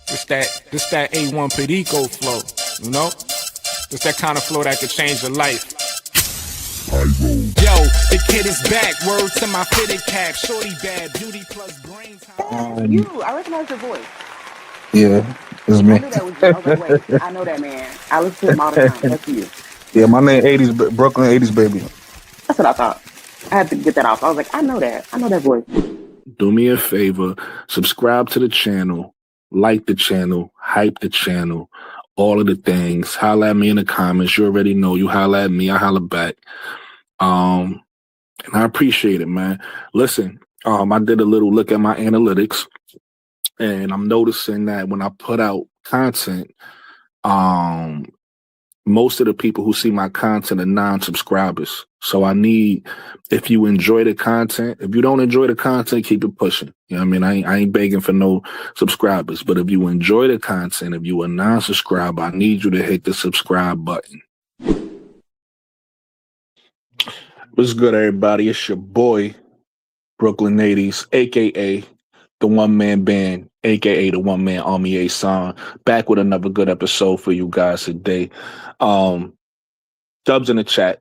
This that A1 Perico flow, you know? It's that kind of flow that could change your life. Yo, the kid is back. Word to my fitted cap. Shorty bad, beauty plus brains. I recognize your voice. Yeah, it's I me. knew that was you. I was like, wait, I know that man. I listen to him all the time. That's you. Yeah, my name 80s Brooklyn 80s baby. That's what I thought. I had to get that off. I was like, I know that. I know that voice. Do me a favor, subscribe to the channel, like the channel, hype the channel, all of the things. Holla at me in the comments. You already know. You holla at me, I holla back. And I appreciate it, man. Listen, I did a little look at my analytics, and I'm noticing that when I put out content, most of the people who see my content are non-subscribers. So I need, if you enjoy the content, if you don't enjoy the content, keep it pushing. You know what I mean? I ain't begging for no subscribers, but if you enjoy the content, if you are non-subscriber, I need you to hit the subscribe button. What's good, everybody? It's your boy, Brooklyn 80s, a.k.a. the one-man band, a.k.a. the one-man Army A song, back with another good episode for you guys today. Dubs in the chat.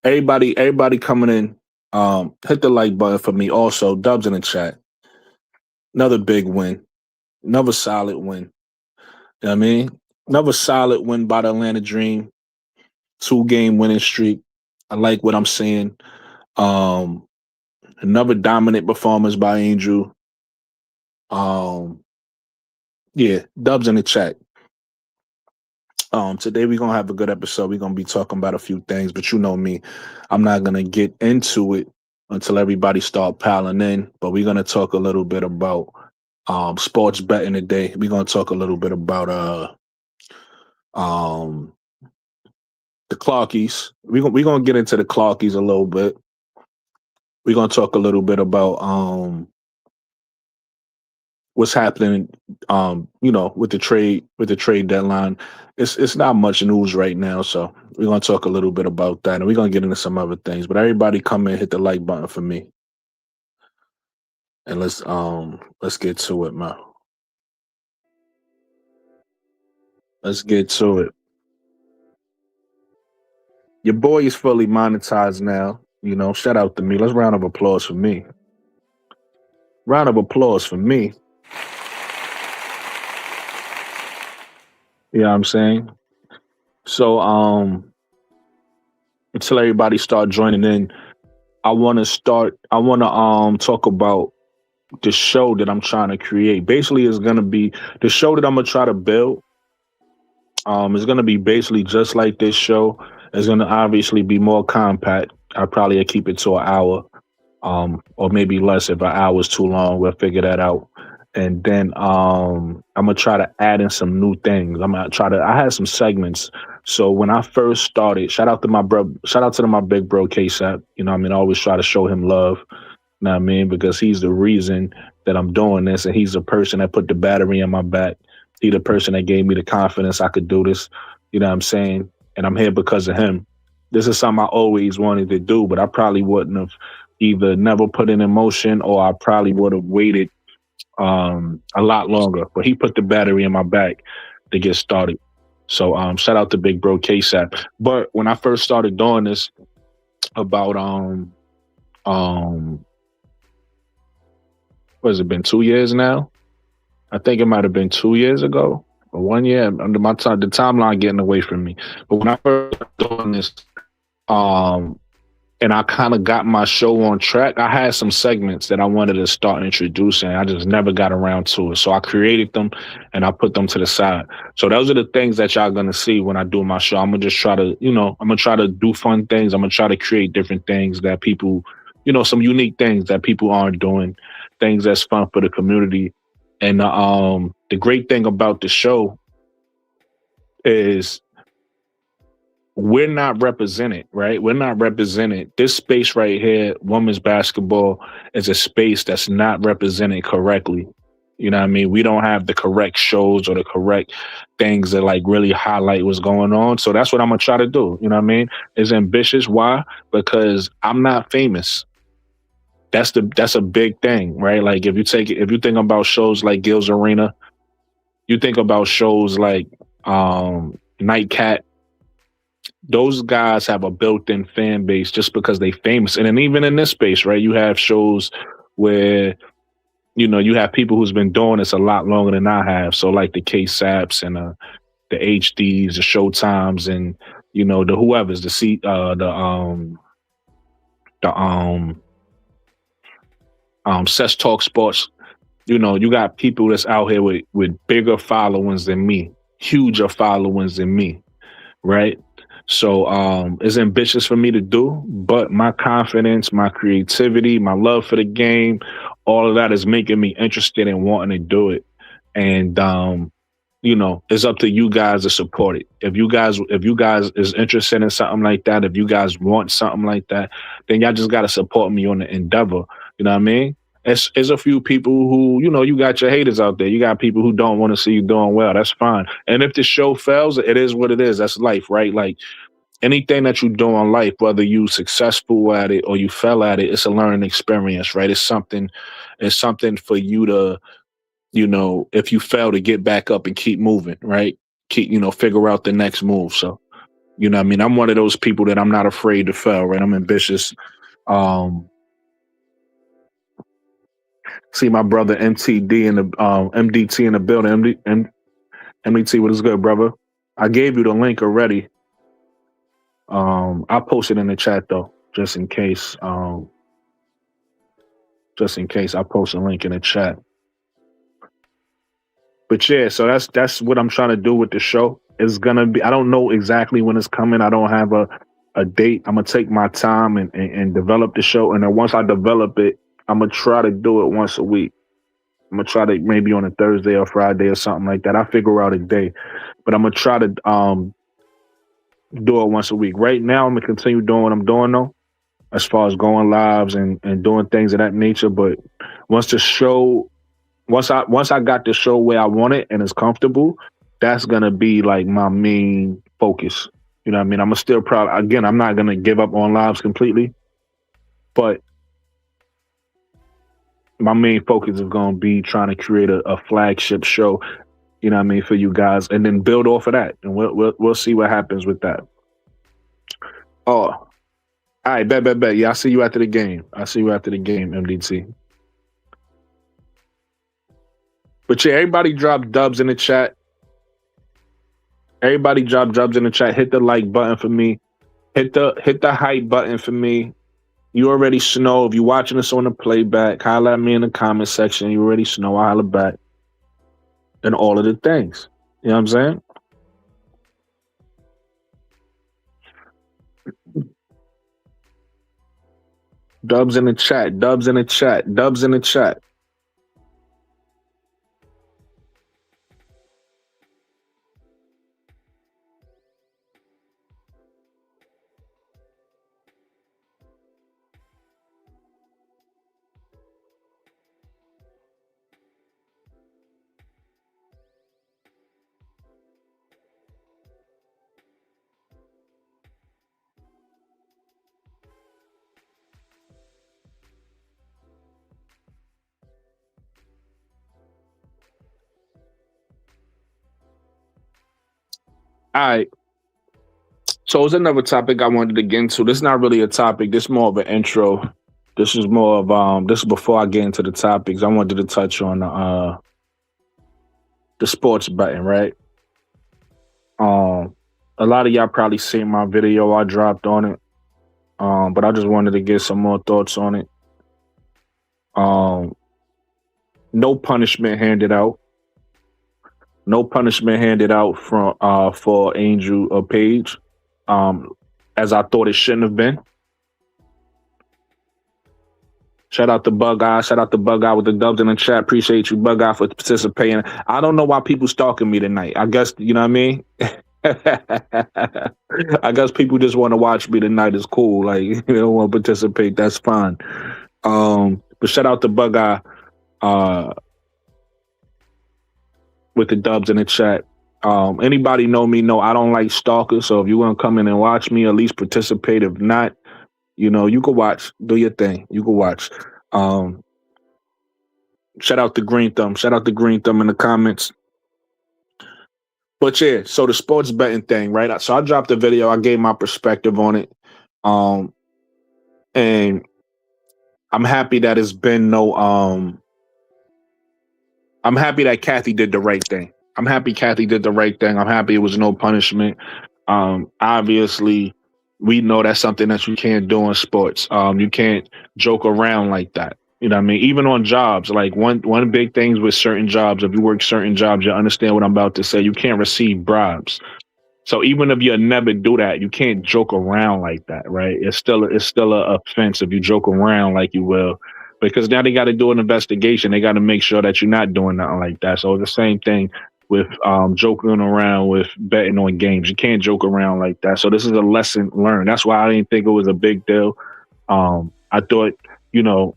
Everybody coming in, hit the like button for me. Also, dubs in the chat. Another big win. Another solid win. You know what I mean? Another solid win by the Atlanta Dream. 2-game winning streak. I like what I'm seeing. Another dominant performance by Angel. Yeah, dubs in the chat. Today we're gonna have a good episode. We're gonna be talking about a few things, but you know me, I'm not gonna get into it until everybody start piling in. But we're gonna talk a little bit about sports betting today. We're gonna talk a little bit about the Clarkies. We're gonna get into the Clarkies a little bit. We're gonna talk a little bit about what's happening, with the trade deadline. It's not much news right now, so we're gonna talk a little bit about that, and we're gonna get into some other things. But everybody, come in, hit the like button for me, and let's get to it, man. Let's get to it. Your boy is fully monetized now. You know, shout out to me. Let's round of applause for me. Round of applause for me. You know what I'm saying? So, until everybody start joining in, I want to talk about the show that I'm trying to create. Basically, it's going to be the show that I'm going to try to build. It's going to be basically just like this show. It's going to obviously be more compact. I probably keep it to an hour, or maybe less. If an hour is too long, we'll figure that out. And then I'm gonna try to add in some new things. I had some segments. So when I first started, shout out to my big bro KSAP. You know what I mean? I always try to show him love. You know what I mean? Because he's the reason that I'm doing this, and he's the person that put the battery in my back. He's the person that gave me the confidence I could do this. You know what I'm saying? And I'm here because of him. This is something I always wanted to do, but I probably wouldn't have either never put it in motion, or I probably would have waited a lot longer. But he put the battery in my back to get started. So shout out to big bro KSAP. But when I first started doing this about what has it been, 2 years now? I think it might have been 2 years ago or 1 year. Under my time, the timeline getting away from me. But when I first started doing this, and I kind of got my show on track, I had some segments that I wanted to start introducing. I just never got around to it. So I created them and I put them to the side. So those are the things that y'all going to see when I do my show. I'm going to just try to, I'm going to try to do fun things. I'm going to try to create different things that people, some unique things that people aren't doing, things that's fun for the community. And the great thing about the show is we're not represented, right? We're not represented. This space right here, women's basketball, is a space that's not represented correctly. You know what I mean? We don't have the correct shows or the correct things that like really highlight what's going on. So that's what I'm going to try to do. You know what I mean? It's ambitious. Why? Because I'm not famous. That's a big thing, right? Like if you think about shows like Gil's Arena, You think about shows like Nightcat. Those guys have a built-in fan base just because they famous. And then even in this space, right, you have shows where you have people who's been doing this a lot longer than I have. So like the K-Saps and the HDs, the Showtimes, and the whoever's Sets Talk Sports. You got people that's out here with bigger followings than me, huger followings than me, right? So it's ambitious for me to do, but my confidence, my creativity, my love for the game, all of that is making me interested in wanting to do it. And it's up to you guys to support it. If you guys is interested in something like that, if you guys want something like that, then y'all just gotta support me on the endeavor. You know what I mean? It's a few people who, you got your haters out there. You got people who don't want to see you doing well. That's fine. And if the show fails, it is what it is. That's life, right? Like anything that you do in life, whether you successful at it or you fell at it, it's a learning experience, right? It's something for you to, if you fail, to get back up and keep moving, right? Keep, figure out the next move. So, what I mean? I'm one of those people that I'm not afraid to fail, right? I'm ambitious. See my brother MTD in the MDT in the building. MDT, what is good, brother? I gave you the link already. I'll post it in the chat though, just in case. I'll post a link in the chat. But yeah, so that's what I'm trying to do with the show. It's gonna be, I don't know exactly when it's coming. I don't have a date. I'm gonna take my time and develop the show. And then once I develop it, I'm gonna try to do it once a week. I'm gonna try to maybe on a Thursday or Friday or something like that. I figure out a day, but I'm gonna try to do it once a week. Right now, I'm gonna continue doing what I'm doing though, as far as going lives and doing things of that nature. But once I got the show where I want it and it's comfortable, that's gonna be like my main focus. You know what I mean? I'm still proud. Again, I'm not gonna give up on lives completely, but my main focus is gonna be trying to create a flagship show. You know what I mean, for you guys, and then build off of that, and we'll see what happens with that. Oh, all right, bet. Yeah, I'll see you after the game. MDT. But yeah, everybody drop dubs in the chat. Hit the like button for me. Hit the hype button for me. You already know, if you're watching this on the playback, holla at me in the comment section. You already know, I holla back. And all of the things. You know what I'm saying? Dubs in the chat. All right. So it's another topic I wanted to get into. This is not really a topic. This is more of an intro. This is more of this is before I get into the topics. I wanted to touch on the sports betting, right? A lot of y'all probably seen my video I dropped on it. But I just wanted to get some more thoughts on it. No punishment handed out. No punishment handed out from for Angel or Paige, as I thought it shouldn't have been. Shout out to Bug Eye. With the dubs in the chat. Appreciate you, Bug Eye, for participating. I don't know why people stalking me tonight. I guess, you know what I mean? I guess people just want to watch me tonight. It's cool. Like, you don't want to participate. That's fine. But shout out to Bug Eye. With the dubs in the chat. Anybody know me know I don't like stalkers, so if you want to come in and watch me, at least participate. If not, you can watch. Do your thing. You can watch. Shout out to Green Thumb. In the comments. But yeah, so the sports betting thing, right? So I dropped a video. I gave my perspective on it, and I'm happy that it's been no. I'm happy that Kathy did the right thing. I'm happy Kathy did the right thing. I'm happy it was no punishment. Obviously, we know that's something that you can't do in sports. You can't joke around like that. You know what I mean? Even on jobs, like one big thing with certain jobs, if you work certain jobs, you understand what I'm about to say. You can't receive bribes. So even if you never do that, you can't joke around like that, right? It's still a offense if you joke around like you will, because now they got to do an investigation. They got to make sure that you're not doing nothing like that. So it's the same thing with joking around with betting on games. You can't joke around like that. So this is a lesson learned. That's why I didn't think it was a big deal. I thought, you know,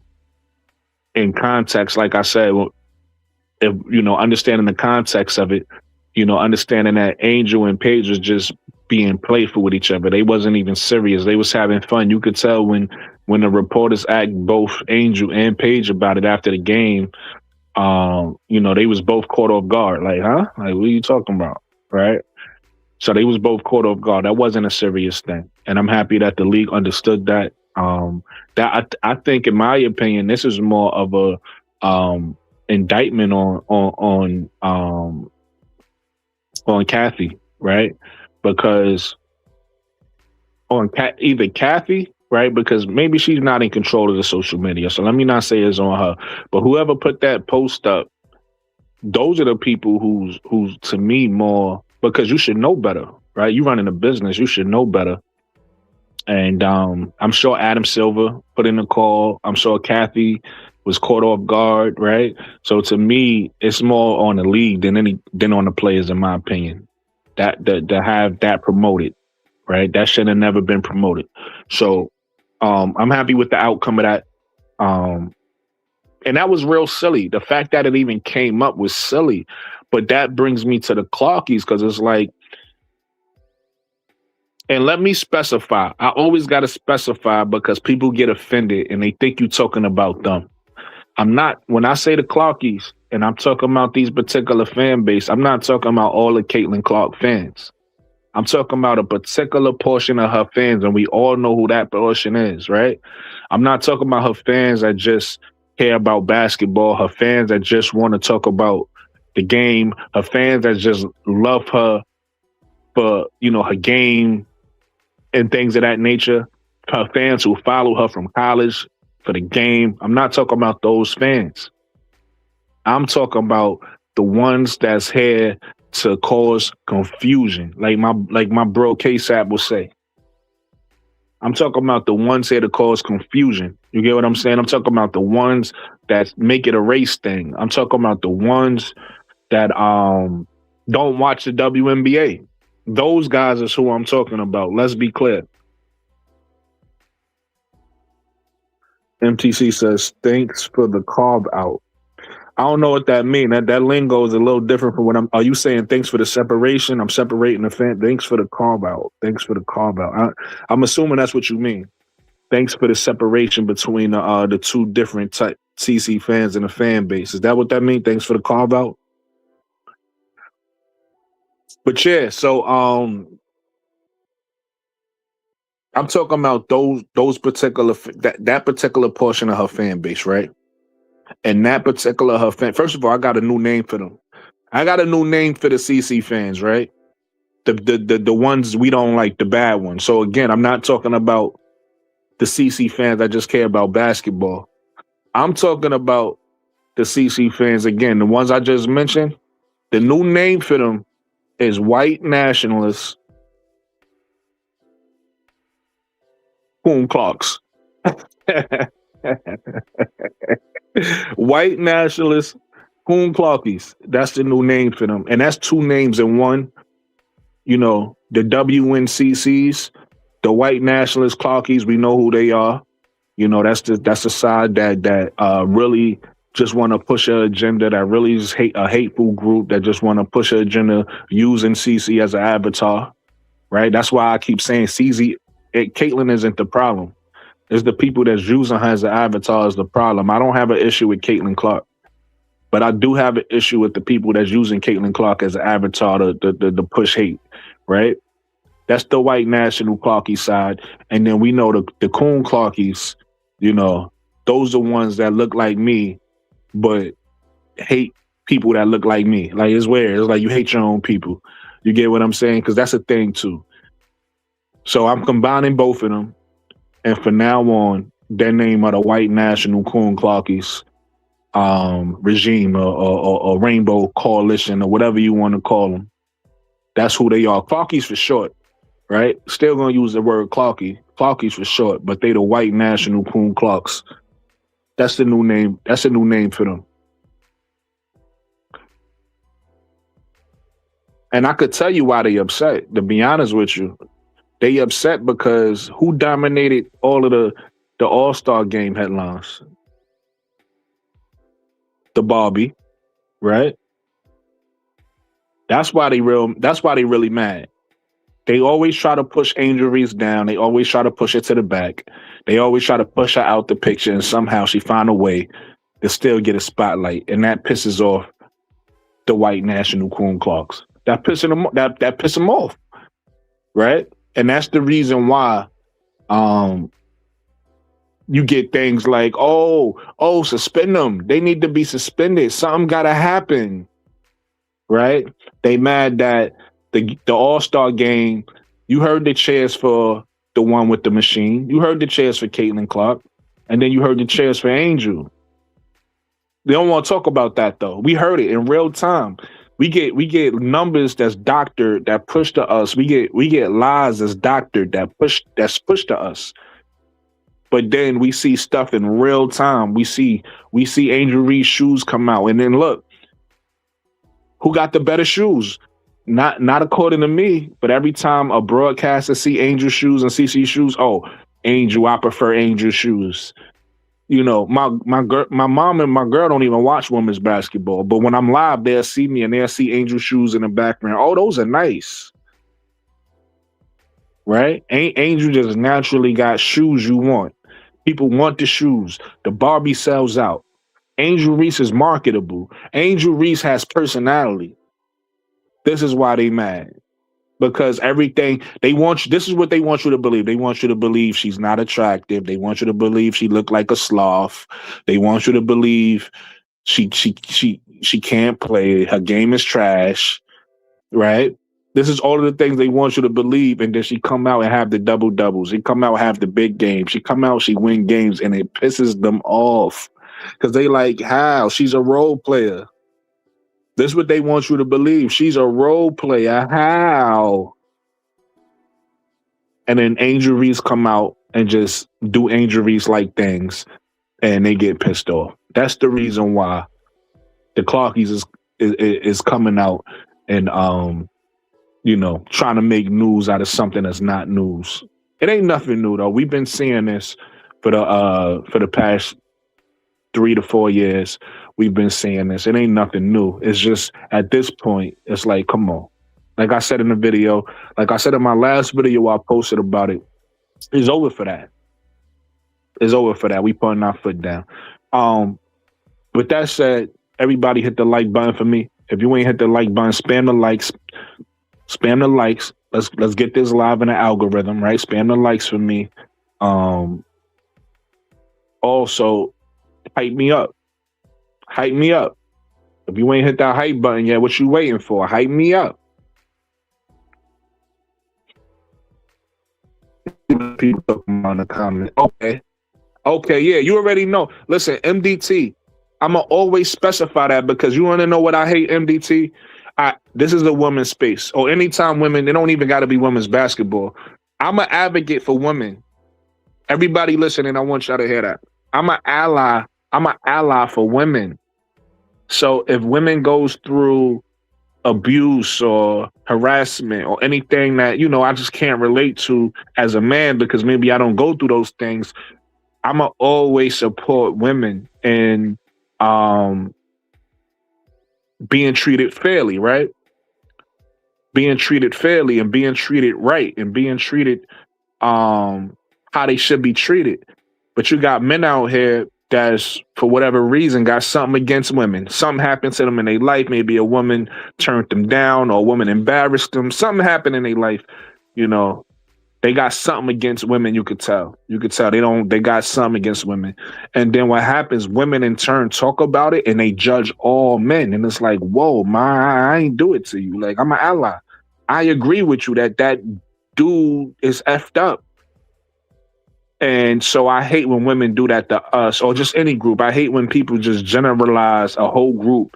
in context, like I said, if understanding the context of it, understanding that Angel and Paige was just being playful with each other. They wasn't even serious. They was having fun. You could tell when the reporters asked both Angel and Paige about it after the game, they was both caught off guard. Like, huh? Like, what are you talking about? Right? So they was both caught off guard. That wasn't a serious thing. And I'm happy that the league understood that. I think, in my opinion, this is more of a indictment on Kathy, right? Because either Kathy, right? Because maybe she's not in control of the social media. So let me not say it's on her. But whoever put that post up, those are the people who's to me more, because you should know better, right? You running a business, you should know better. And I'm sure Adam Silver put in a call. I'm sure Kathy was caught off guard, right? So to me, it's more on the league than on the players, in my opinion. That to have that promoted, right? That should have never been promoted. So I'm happy with the outcome of that. And that was real silly. The fact that it even came up was silly. But that brings me to the Clarkies, because it's like, and let me specify. I always got to specify, because people get offended and they think you're talking about them. I'm not. When I say the Clarkies and I'm talking about these particular fan base, I'm not talking about all the Caitlin Clark fans. I'm talking about a particular portion of her fans, and we all know who that portion is, right? I'm not talking about her fans that just care about basketball, her fans that just want to talk about the game, her fans that just love her for, her game and things of that nature, her fans who follow her from college for the game. I'm not talking about those fans. I'm talking about the ones that's here to cause confusion, like my bro K-Sap will say. I'm talking about the ones here to cause confusion. You get what I'm saying? I'm talking about the ones that make it a race thing. I'm talking about the ones that don't watch the WNBA. Those guys is who I'm talking about. Let's be clear. MTC says, thanks for the carve out. I don't know what that means. That lingo is a little different from what are you saying thanks for the separation? I'm separating the fan. Thanks for the carve out. Thanks for the carve out. I'm assuming that's what you mean. Thanks for the separation between the two different type CC fans and the fan base. Is that what that means? Thanks for the carve out. But yeah, so I'm talking about those particular that particular portion of her fan base, right? And that particular her fan. First of all, I got a new name for them. I got a new name for the CC fans, right? The ones we don't like, the bad ones. So again, I'm not talking about the CC fans that just care about basketball. I'm talking about the CC fans, again, the ones I just mentioned. The new name for them is white nationalists, coon clocks. White nationalists, coon clockies. That's the new name for them. And that's two names in one. The WNCCs, the white nationalist clockies, we know who they are. That's the side that really just want to push an agenda, that really is a hateful group that just want to push an agenda using CC as an avatar, right? That's why I keep saying Caitlin isn't the problem. It's the people that's using her as an avatar is the problem. I don't have an issue with Caitlin Clark. But I do have an issue with the people that's using Caitlin Clark as an avatar to push hate, right? That's the white national Clarky side. And then we know the coon Clarkies, you know, those are ones that look like me, but hate people that look like me. Like, it's weird. It's like you hate your own people. You get what I'm saying? Because that's a thing too. So I'm combining both of them. And from now on, their name are the white national coon Clarkies regime or rainbow coalition or whatever you want to call them. That's who they are. Clarkies for short, right? Still gonna use the word Clarky. Clarkies for short, but they the white national coon Clarks. That's the new name. That's a new name for them. And I could tell you why they upset. To be honest with you, they upset because who dominated all of the All-Star Game headlines? The Barbie, right? That's why they really mad. They always try to push Angel Reese down. They always try to push her to the back. They always try to push her out the picture, and somehow she find a way to still get a spotlight, and that pisses off the white national coon Clarks. That pisses them off, right? And that's the reason why you get things like, oh, suspend them. They need to be suspended. Something gotta happen, right? They mad that the All-Star Game, you heard the cheers for the one with the machine. You heard the cheers for Caitlin Clark. And then you heard the cheers for Angel. They don't want to talk about that, though. We heard it in real time. We get numbers that's doctored that push to us. We get lies that's doctored that's pushed to us. But then we see stuff in real time. We see Angel Reese's shoes come out, and then look, who got the better shoes? Not according to me, but every time a broadcaster see Angel shoes and CC shoes, oh, Angel, I prefer Angel shoes. You know, my mom and my girl don't even watch women's basketball, but when I'm live, they'll see me and they'll see Angel shoes in the background. Oh, those are nice, right? Angel just naturally got shoes you want. People want the shoes. The Barbie sells out. Angel Reese is marketable. Angel Reese has personality. This is why they mad. Because everything they want you, this is what they want you to believe. They want you to believe she's not attractive. They want you to believe she looked like a sloth. They want you to believe she can't play. Her game is trash. Right? This is all of the things they want you to believe, and then she come out and have the double doubles. She come out and have the big games. She come out, she win games, and it pisses them off because they like, how? She's a role player. This is what they want you to believe. She's a role player. How? And then Angel Reese come out and just do Angel Reese like things, and they get pissed off. That's the reason why the Clarkies is coming out and you know, trying to make news out of something that's not news. It ain't nothing new though. We've been seeing this for the past 3 to 4 years. We've been seeing this. It ain't nothing new. It's just at this point, it's like, come on. Like I said in the video, like I said in my last video I posted about it, it's over for that. It's over for that. We putting our foot down. With that said, everybody hit the like button for me. If you ain't hit the like button, spam the likes. Spam the likes. Let's get this live in the algorithm, right? Spam the likes for me. Also, hype me up. Hype me up. If you ain't hit that hype button yet, what you waiting for? Hype me up. People talking on the comment. Okay, yeah, you already know. Listen, MDT, I'ma always specify that because you want to know what I hate, MDT? This is a women's space. Or anytime women, they don't even got to be women's basketball. I'm an advocate for women. Everybody listening, I want y'all to hear that. I'm an ally. I'm an ally for women. So if women goes through abuse or harassment or anything that, you know, I just can't relate to as a man because maybe I don't go through those things, I'ma always support women and being treated fairly, right? Being treated fairly and being treated right and being treated how they should be treated. But you got men out here that's, for whatever reason, got something against women. Something happened to them in their life. Maybe a woman turned them down or a woman embarrassed them. Something happened in their life. You know, they got something against women. You could tell. They got something against women. And then what happens, women in turn talk about it and they judge all men. And it's like, whoa, I ain't do it to you. Like, I'm an ally. I agree with you that dude is effed up. And so I hate when women do that to us or just any group. I hate when people just generalize a whole group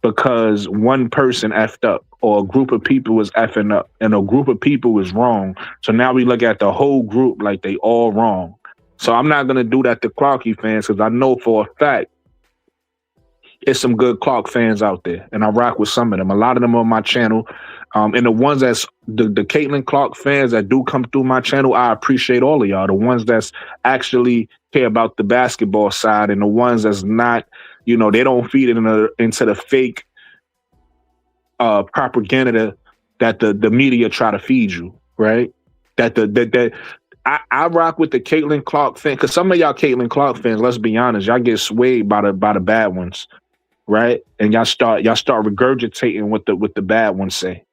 because one person effed up or a group of people was effing up and a group of people was wrong. So now we look at the whole group like they all wrong. So I'm not going to do that to Clarky fans because I know for a fact there's some good Clark fans out there and I rock with some of them. A lot of them on my channel. And the ones that's the Caitlin Clark fans that do come through my channel, I appreciate all of y'all. The ones that's actually care about the basketball side and the ones that's not, you know, they don't feed it into the fake propaganda that the media try to feed you, right? I rock with the Caitlin Clark fan because some of y'all Caitlin Clark fans, let's be honest, y'all get swayed by the bad ones, right? And y'all start regurgitating what the bad ones say.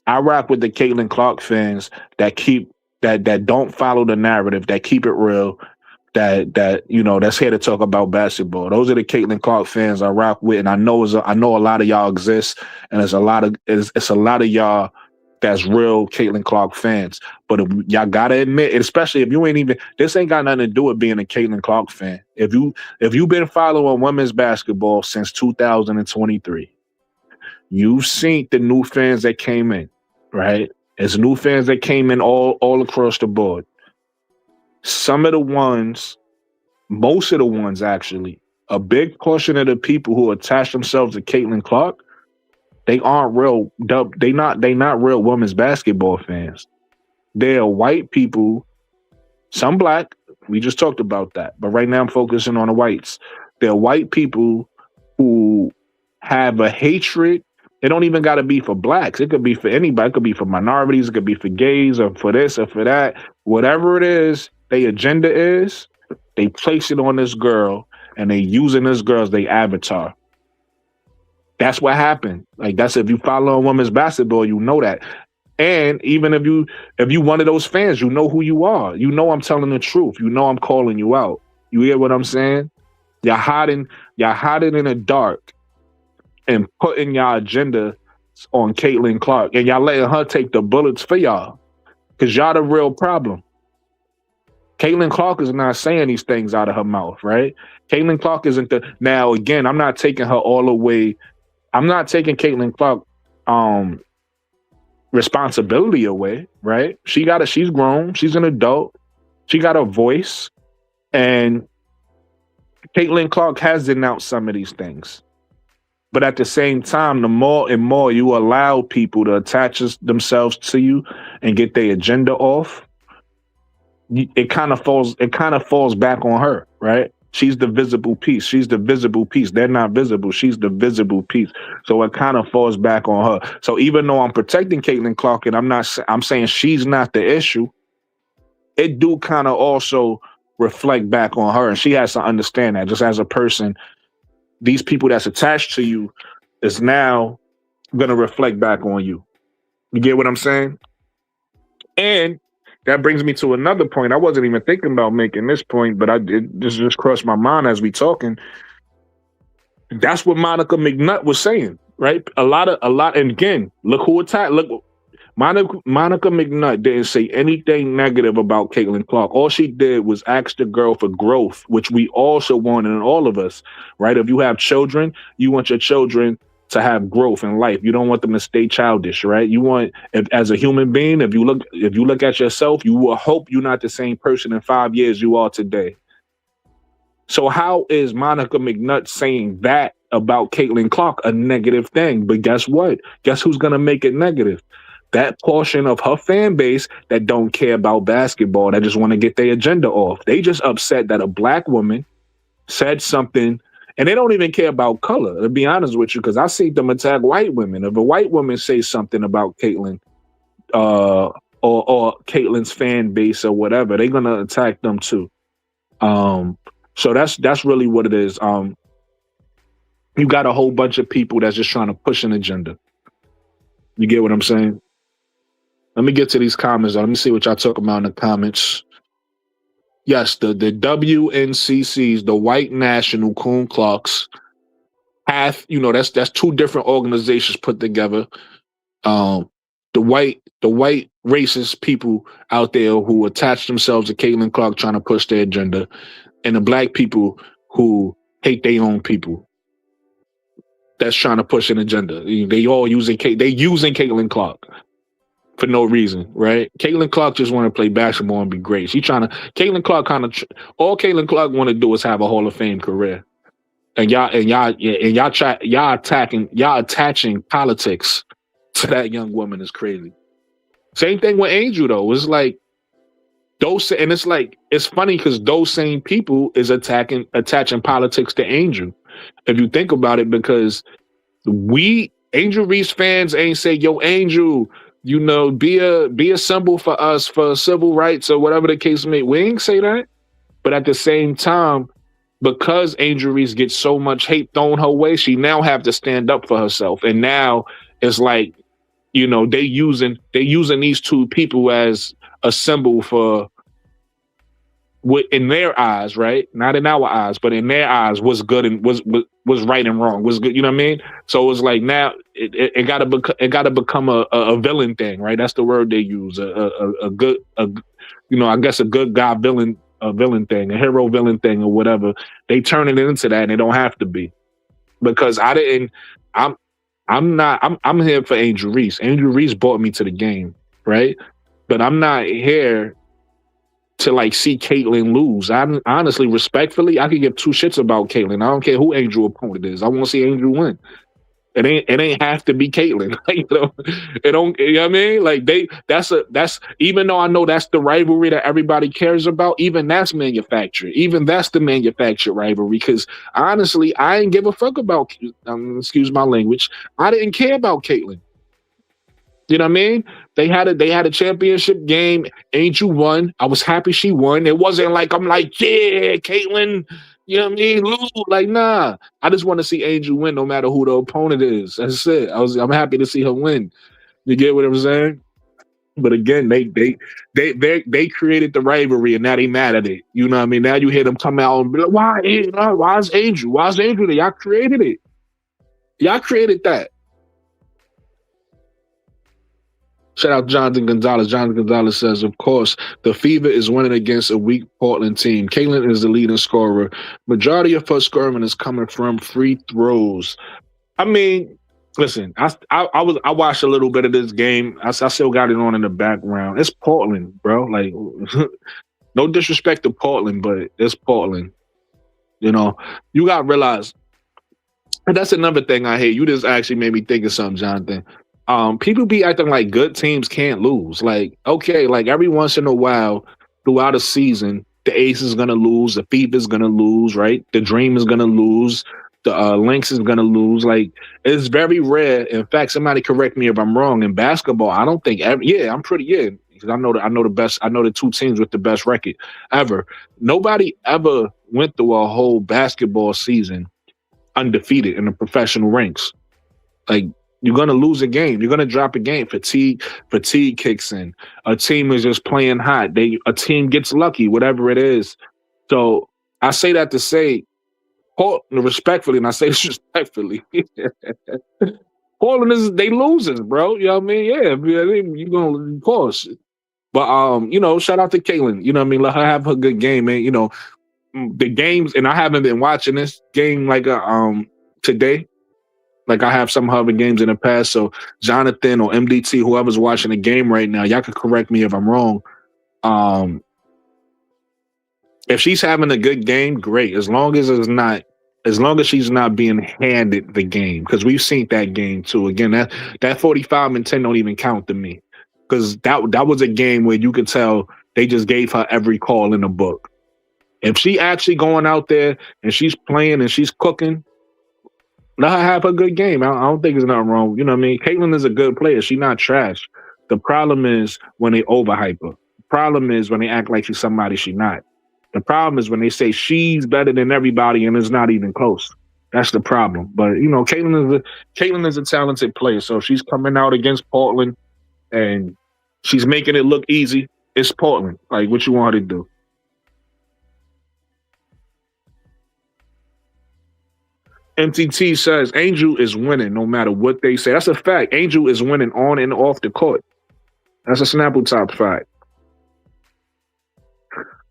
I rock with the Caitlin Clark fans that don't follow the narrative, that keep it real, that you know, that's here to talk about basketball. Those are the Caitlin Clark fans I rock with, and I know a lot of y'all exist, and it's a lot of y'all that's real Caitlin Clark fans. But y'all gotta admit, especially if you this ain't got nothing to do with being a Caitlin Clark fan. If you've been following women's basketball since 2023. You've seen the new fans that came in, right? There's new fans that came in all across the board. Some of the ones, most of the ones actually, a big portion of the people who attach themselves to Caitlin Clark, they aren't real. They not real women's basketball fans. They're white people, some black. We just talked about that, but right now I'm focusing on the whites. They're white people who have a hatred. It don't even got to be for blacks. It could be for anybody. It could be for minorities. It could be for gays or for this or for that. Whatever it is, their agenda is, they place it on this girl and they using this girl as their avatar. That's what happened. Like, that's, if you follow women's basketball, you know that. And even if you one of those fans, you know who you are. You know I'm telling the truth. You know I'm calling you out. You hear what I'm saying? You're hiding in the dark and putting y'all agenda on Caitlin Clark, and y'all letting her take the bullets for y'all, because y'all the real problem. Caitlin Clark is not saying these things out of her mouth, right? Caitlin Clark isn't now again, I'm not taking her all the way. I'm not taking Caitlin Clark responsibility away, right? She's grown, she's an adult, she got a voice, and Caitlin Clark has denounced some of these things. But at the same time, the more and more you allow people to attach themselves to you and get their agenda off, it kind of falls back on her, right? She's the visible piece. They're not visible. She's the visible piece. So it kind of falls back on her. So even though I'm protecting Caitlin Clark and I'm saying she's not the issue, it do kind of also reflect back on her, and she has to understand that just as a person. These people that's attached to you is now going to reflect back on you. You get what I'm saying? And that brings me to another point. I wasn't even thinking about making this point, but it just crossed my mind as we talking. That's what Monica McNutt was saying, right? A lot. And again, look who attacked. Look, Monica McNutt didn't say anything negative about Caitlin Clark. All she did was ask the girl for growth, which we also want in all of us, right? If you have children, you want your children to have growth in life. You don't want them to stay childish, right? You want, as a human being, if you look at yourself, you will hope you're not the same person in 5 years you are today. So how is Monica McNutt saying that about Caitlin Clark a negative thing? But guess what? Guess who's going to make it negative? That portion of her fan base that don't care about basketball, that just want to get their agenda off. They just upset that a black woman said something, and they don't even care about color, to be honest with you, because I see them attack white women. If a white woman says something about Caitlin or Caitlin's fan base or whatever, they're going to attack them too. So that's really what it is. You got a whole bunch of people that's just trying to push an agenda. You get what I'm saying? Let me get to these comments. Let me see what y'all talk about in the comments. Yes, the WNCCs, the White National Ku Klux, have, that's two different organizations put together. The white racist people out there who attach themselves to Caitlin Clark trying to push their agenda, and the black people who hate their own people that's trying to push an agenda. They all using Caitlin Clark for no reason, right? Caitlin Clark just want to play basketball and be great. Caitlin Clark all Caitlin Clark want to do is have a Hall of Fame career. And y'all attaching politics to that young woman is crazy. Same thing with Angel though. It's like it's funny because those same people is attaching politics to Angel. If you think about it, because Angel Reese fans ain't say, yo, Angel, be a symbol for us for civil rights or whatever the case may be. We ain't say that. But at the same time, because Angel Reese gets so much hate thrown her way, she now have to stand up for herself. And now it's like, they using these two people as a symbol for what in their eyes, right? Not in our eyes, but in their eyes, what's good and was right and wrong, was good. You know what I mean? So it's like now it gotta become a villain thing, right? That's the word they use. A good I guess a good guy villain. A villain thing, a hero villain thing, or whatever. They turn it into that, and it don't have to be. Because I'm here for Angel Reese. Angel Reese brought me to the game, right? But I'm not here to see Caitlin lose. I honestly, respectfully, I could give two shits about Caitlin. I don't care who Angel opponent is. I want to see Angel win. It ain't have to be Caitlin. It don't. You know what I mean? That's even though I know that's the rivalry that everybody cares about. Even that's manufactured. Even that's the manufactured rivalry. Because honestly, I ain't give a fuck about. Excuse my language. I didn't care about Caitlin. You know what I mean? They had a championship game. Angel won. I was happy she won. It wasn't like I'm like, yeah, Caitlin. You know what I mean? Lose, nah. I just want to see Angel win, no matter who the opponent is. That's it. I'm happy to see her win. You get what I'm saying? But again, they created the rivalry, and now they mad at it. You know what I mean? Now you hear them come out and be like, why's Angel? Why's Angel there? Y'all created it. Y'all created that. Shout out Jonathan Gonzalez. Jonathan Gonzalez says, of course, the Fever is winning against a weak Portland team. Caitlin is the leading scorer. Majority of her scoring is coming from free throws. I mean, listen, I watched a little bit of this game. I still got it on in the background. It's Portland, bro. No disrespect to Portland, but it's Portland. You got to realize, and that's another thing I hate. You just actually made me think of something, Jonathan. People be acting like good teams can't lose. Okay, every once in a while throughout a season, the Ace is gonna lose, the Fever is gonna lose, right? The Dream is gonna lose, the Lynx is gonna lose. It's very rare. In fact, somebody correct me if I'm wrong. In basketball, I don't think ever. Yeah, I'm pretty because I know the best. I know the two teams with the best record ever. Nobody ever went through a whole basketball season undefeated in the professional ranks. You're going to lose a game. You're going to drop a game. Fatigue kicks in. A team is just playing hot. A team gets lucky, whatever it is. So I say that to say, respectfully, and I say this respectfully, Portland they losers, bro. You know what I mean? Yeah, you're going to, of course. But, shout out to Caitlin. You know what I mean? Let her have her good game, man. The games, and I haven't been watching this game today. I have some other games in the past. So Jonathan or MDT, whoever's watching the game right now, y'all can correct me if I'm wrong. If she's having a good game, great. As long as she's not being handed the game, because we've seen that game too. Again, that 45 and 10 don't even count to me, because that was a game where you could tell they just gave her every call in the book. If she actually going out there and she's playing and she's cooking, let her have a good game. I don't think there's nothing wrong. You know what I mean? Caitlin is a good player. She's not trash. The problem is when they overhype her. The problem is when they act like she's somebody she's not. The problem is when they say she's better than everybody and it's not even close. That's the problem. But you know, Caitlyn is a talented player. So if she's coming out against Portland and she's making it look easy, it's Portland. Like, what you want her to do? MTT says Angel is winning no matter what they say. That's a fact. Angel is winning on and off the court. That's a Snapple top fact.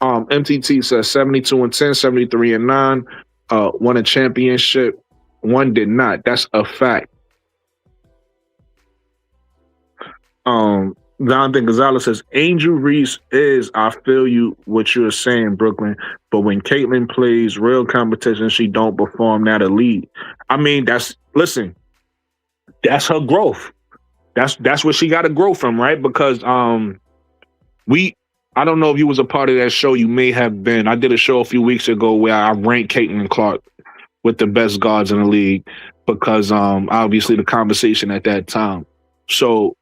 MTT says 72-10, 73-9, won a championship. One did not. That's a fact. Jonathan Gonzalez says Angel Reese is, I feel you what you're saying, Brooklyn, but when Caitlyn plays real competition, she don't perform that elite. I mean, that's her growth. That's what she got to grow from, right? Because I don't know if you was a part of that show. You may have been. I did a show a few weeks ago where I ranked Caitlyn Clark with the best guards in the league because obviously the conversation at that time. So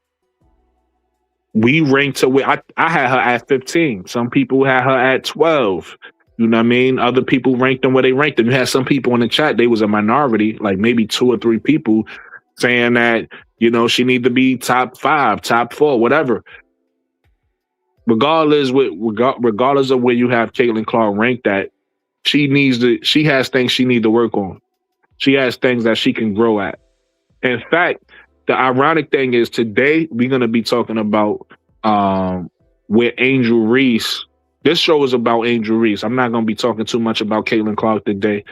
we ranked her where I had her at 15. Some people had her at 12. You know what I mean? Other people ranked them where they ranked them. You had some people in the chat, they was a minority, like maybe 2 or 3 people saying that, you know, she need to be top 5, top 4, whatever. Regardless of where you have Caitlyn Clark ranked at, she has things she needs to work on. She has things that she can grow at. In fact, the ironic thing is today we're going to be talking about where Angel Reese. This show is about Angel Reese. I'm not going to be talking too much about Caitlyn Clark today.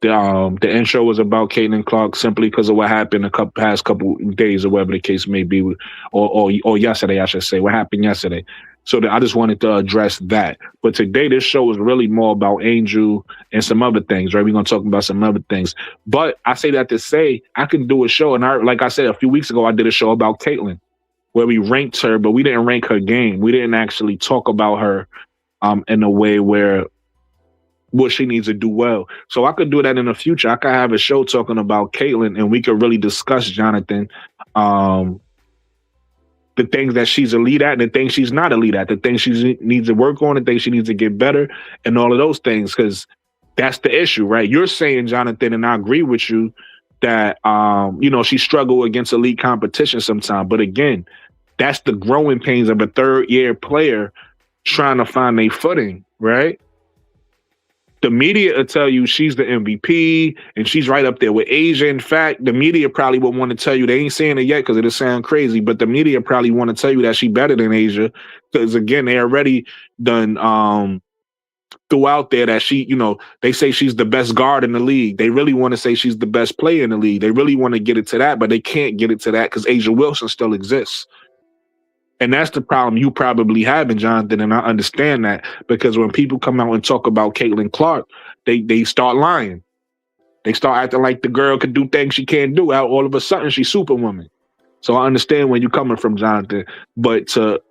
The intro was about Caitlyn Clark simply because of what happened past couple days or whatever the case may be, or yesterday, I should say, what happened yesterday. So I just wanted to address that. But today, this show is really more about Angel and some other things, right? We're going to talk about some other things. But I say that to say I can do a show. And like I said, a few weeks ago, I did a show about Caitlyn where we ranked her, but we didn't rank her game. We didn't actually talk about her in a way where what she needs to do well. So I could do that in the future. I could have a show talking about Caitlyn and we could really discuss, Jonathan, the things that she's elite at and the things she's not elite at, the things she needs to work on, the things she needs to get better, and all of those things, because that's the issue, right? You're saying, Jonathan, and I agree with you, that, you know, she struggled against elite competition sometimes. But again, that's the growing pains of a third-year player trying to find their footing, right? The media will tell you she's the MVP and she's right up there with Asia. In fact, the media probably would want to tell you, they ain't saying it yet because it'll sound crazy, but the media probably want to tell you that she better than Asia because, again, they already done throughout there that she, you know, they say she's the best guard in the league. They really want to say she's the best player in the league. They really want to get it to that, but they can't get it to that because Asia Wilson still exists. And that's the problem you probably having, Jonathan, and I understand that because when people come out and talk about Caitlyn Clark, they start lying. They start acting like the girl could do things she can't do. All of a sudden, she's Superwoman. So I understand where you're coming from, Jonathan. But to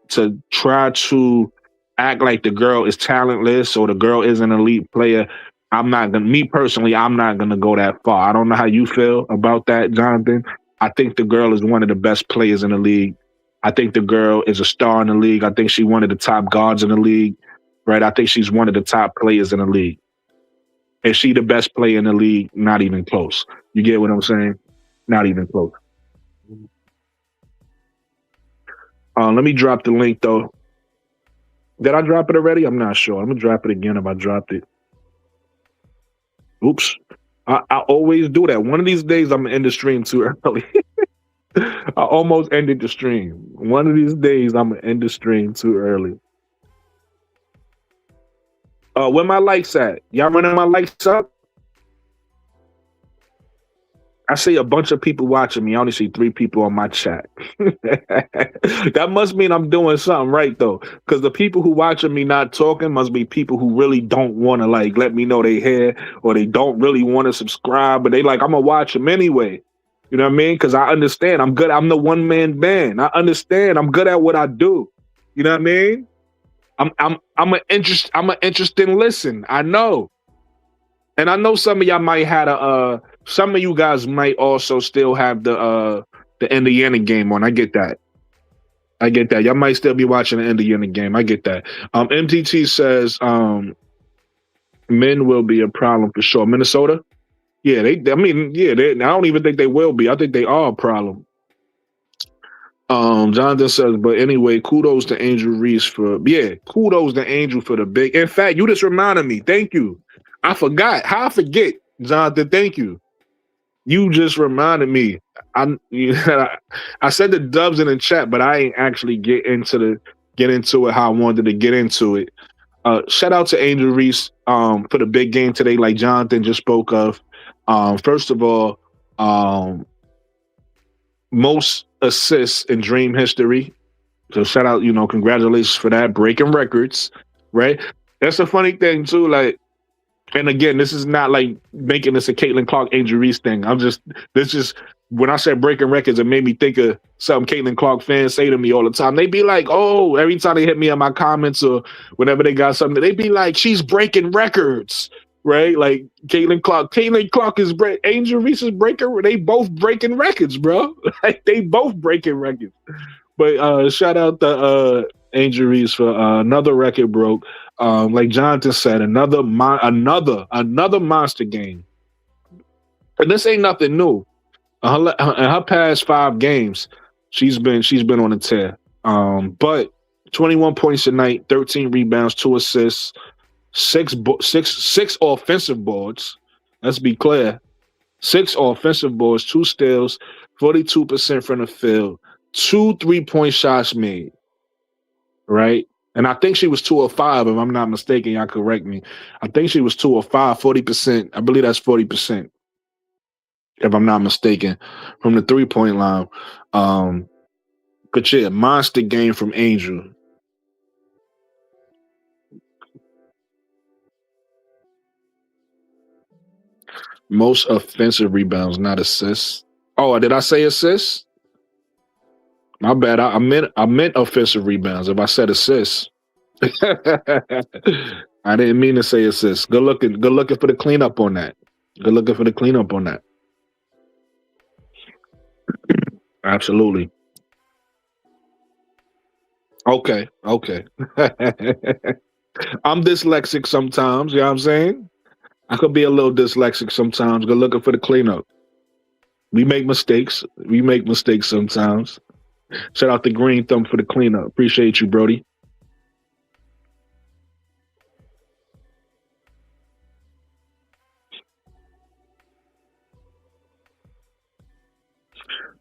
try to act like the girl is talentless or the girl is an elite player, me personally, I'm not going to go that far. I don't know how you feel about that, Jonathan. I think the girl is one of the best players in the league. I think the girl is a star in the league. I think she's one of the top guards in the league, right? I think she's one of the top players in the league. Is she the best player in the league? Not even close. You get what I'm saying? Not even close. Let me drop the link, though. Did I drop it already? I'm not sure. I'm going to drop it again if I dropped it. Oops. I always do that. One of these days, I'm going to end the stream too early. I almost ended the stream. One of these days, I'm going to end the stream too early. Where my likes at? Y'all running my likes up? I see a bunch of people watching me. I only see 3 people on my chat. That must mean I'm doing something right, though. Because the people who watching me not talking must be people who really don't want to, like, let me know they here, or they don't really want to subscribe, but they like, I'm going to watch them anyway. You know what I mean? Because I understand. I'm good. I'm the one-man band. I understand. I'm good at what I do. You know what I mean? I'm an interesting listen. I know. And I know some of y'all might have some of you guys might also still have the Indiana game on. I get that. Y'all might still be watching the Indiana game. I get that. MTT says Men will be a problem for sure. Minnesota, yeah, I don't even think they will be. I think they are a problem. Jonathan says, but anyway, kudos to Angel Reese kudos to Angel for the big. In fact, you just reminded me. Thank you. I forgot. How I forget, Jonathan? Thank you. You just reminded me. I said the dubs in the chat, but I ain't actually get into it how I wanted to get into it. Shout out to Angel Reese for the big game today, like Jonathan just spoke of. First of all, most assists in Dream history. So shout out, congratulations for that. Breaking records, right? That's a funny thing too. Like, and again, this is not like making this a Caitlin Clark, Angel Reese thing. When I said breaking records, it made me think of something Caitlin Clark fans say to me all the time. They be like, oh, every time they hit me in my comments or whenever they got something, they be like, she's breaking records, right? Like Caitlin Clark is Angel Reese is breaking. They both breaking records, bro. Like they both breaking records. But shout out to Angel Reese for another record broke. Like Jonathan said, another monster game. And this ain't nothing new. In her past 5 games, she's been on a tear. But 21 points tonight, 13 rebounds, 2 assists, six offensive boards. Let's be clear. 6 offensive boards, 2 steals, 42% from the field, 2 3-point shots made. Right? And I think she was 2 of 5, if I'm not mistaken. Y'all correct me. I think she was 2 of 5, 40%. I believe that's 40%. If I'm not mistaken, from the 3-point line. But yeah, monster game from Angel. Most offensive rebounds, not assists. Oh, did I say assists? My bad. I meant offensive rebounds. If I said assists, I didn't mean to say assists. Good looking for the cleanup on that. Absolutely. Okay. I'm dyslexic sometimes, you know what I'm saying? I could be a little dyslexic sometimes. Good looking for the cleanup. We make mistakes sometimes. Shout out to Green Thumb for the cleanup. Appreciate you, Brody.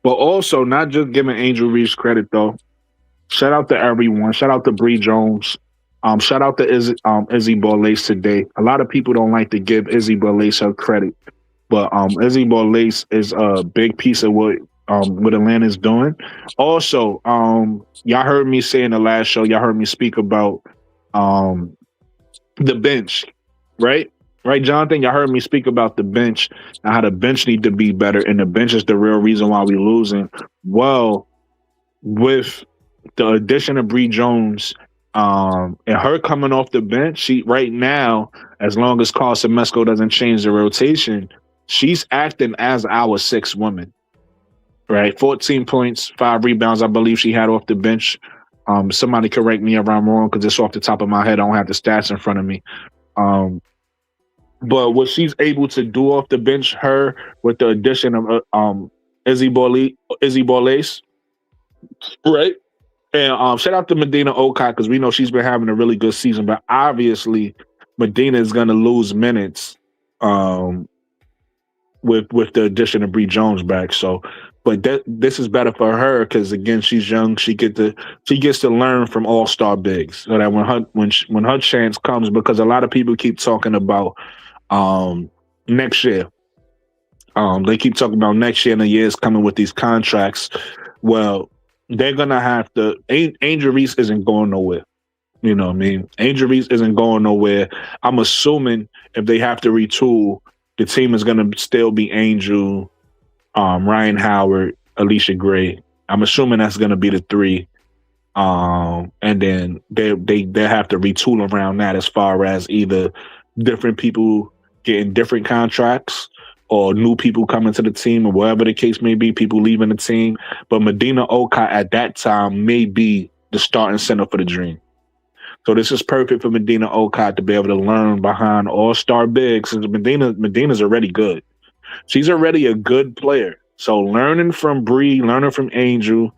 But also, not just giving Angel Reese credit, though. Shout out to everyone. Shout out to Bree Jones. Shout out to Izzy Borlace today. A lot of people don't like to give Izzy Borlace her credit. But Izzy Borlace is a big piece of what Atlanta's doing. Also, y'all heard me say in the last show, y'all heard me speak about the bench, right? Right, Jonathan? Y'all heard me speak about the bench and how the bench need to be better, and the bench is the real reason why we're losing. Well, with the addition of Bree Jones and her coming off the bench, she right now, as long as Carl Semesco doesn't change the rotation, she's acting as our 6th woman, right? 14 points, 5 rebounds, I believe she had off the bench. Somebody correct me if I'm wrong, because it's off the top of my head. I don't have the stats in front of me. But what she's able to do off the bench, her with the addition of Izzy Borlace, right? And shout out to Medina Okot, because we know she's been having a really good season. But obviously, Medina is going to lose minutes with the addition of Bree Jones back. So, but this is better for her because again, she's young. She gets to learn from all-star bigs, so that when her chance comes, because a lot of people keep talking about next year. They keep talking about next year and the years coming with these contracts. Well, they're gonna have to. Angel Reese isn't going nowhere. You know what I mean? Angel Reese isn't going nowhere. I'm assuming if they have to retool, the team is gonna still be Angel, Ryan Howard, Alicia Gray. I'm assuming that's gonna be the 3. And then they have to retool around that as far as either different people getting different contracts or new people coming to the team, or whatever the case may be, people leaving the team. But Medina Okot at that time may be the starting center for the Dream. So this is perfect for Medina Okot to be able to learn behind all-star bigs. Since Medina's already good. She's already a good player. So learning from Bree, learning from Angel,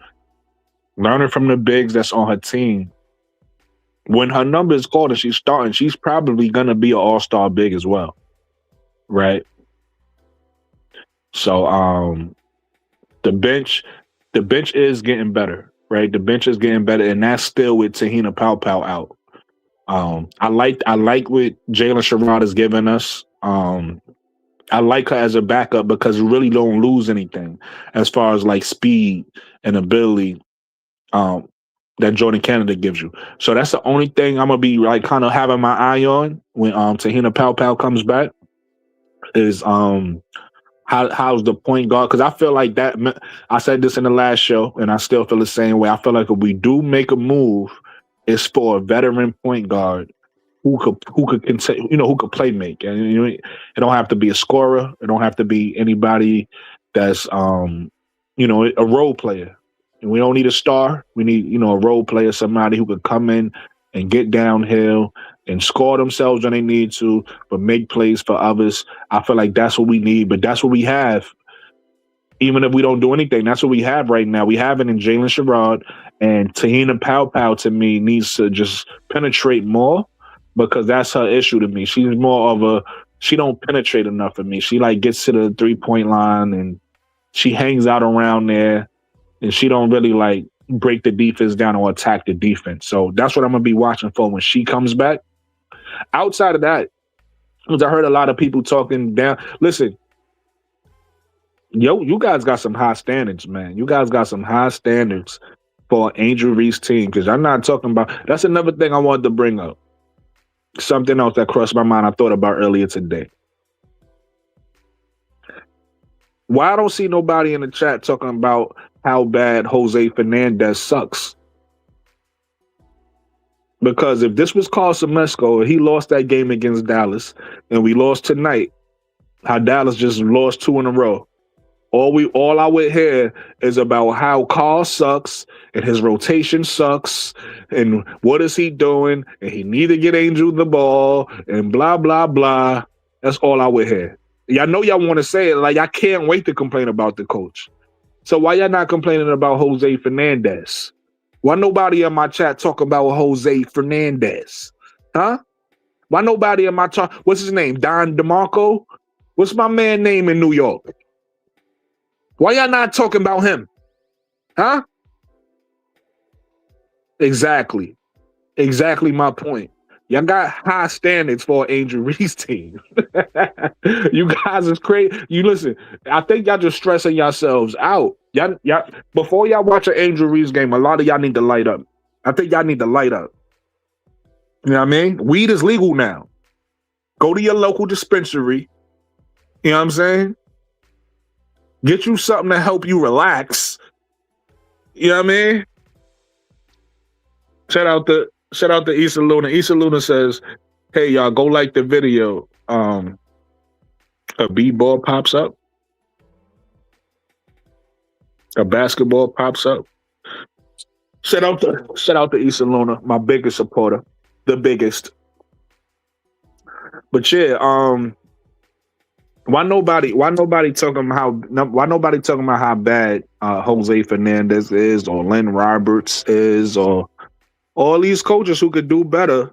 learning from the bigs that's on her team. When her number is called and she's starting, she's probably gonna be an all-star big as well. Right? So the bench is getting better, right? The bench is getting better, and that's still with Tahina Pau out. I like what Jalen Sherrod is giving us. I like her as a backup because we really don't lose anything as far as like speed and ability that Jordan Canada gives you. So that's the only thing I'm gonna be like kind of having my eye on when Tahina Pau comes back is how's the point guard, because I feel like that, I said this in the last show and I still feel the same way. I feel like if we do make a move, it's for a veteran point guard who could play make. And it don't have to be a scorer. It don't have to be anybody that's a role player. And we don't need a star. We need, a role player, somebody who could come in and get downhill and score themselves when they need to, but make plays for others. I feel like that's what we need, but that's what we have. Even if we don't do anything, that's what we have right now. We have it in Jalen Sherrod, and Tahina Pau to me needs to just penetrate more, because that's her issue to me. She's more of she don't penetrate enough for me. She like gets to the 3-point line and she hangs out around there, and she don't really like break the defense down or attack the defense. So that's what I'm going to be watching for when she comes back. Outside of that, because I heard a lot of people talking down. Listen, you guys got some high standards, man. You guys got some high standards for Angel Reese's team, because I'm not talking about. That's another thing I wanted to bring up. Something else that crossed my mind I thought about earlier today. Why I don't see nobody in the chat talking about how bad Jose Fernandez sucks? Because if this was Carl Semesco, he lost that game against Dallas, and we lost tonight, how Dallas just lost 2 in a row. All I would hear is about how Carl sucks and his rotation sucks and what is he doing and he need to get Angel the ball and blah, blah, blah. That's all I would hear. Y'all know y'all want to say it. Like, I can't wait to complain about the coach. So why y'all not complaining about Jose Fernandez? Why nobody in my chat talk about Jose Fernandez? Huh? Why nobody in my chat? What's his name? Don DeMarco? What's my man name in New York? Why y'all not talking about him? Huh? Exactly. Exactly my point. Y'all got high standards for Angel Reese's team. You guys is crazy. You listen, I think y'all just stressing yourselves out. Y'all, before y'all watch an Angel Reese's game, a lot of y'all need to light up. I think y'all need to light up. You know what I mean? Weed is legal now. Go to your local dispensary. You know what I'm saying? Get you something to help you relax. You know what I mean? Shout out to Issa Luna. Issa Luna says, "Hey y'all, go like the video. A b-ball pops up. A basketball pops up." Shout out to Issa Luna, my biggest supporter, the biggest. But yeah, why nobody talking about how bad Jose Fernandez is, or Len Roberts is, or all these coaches who could do better?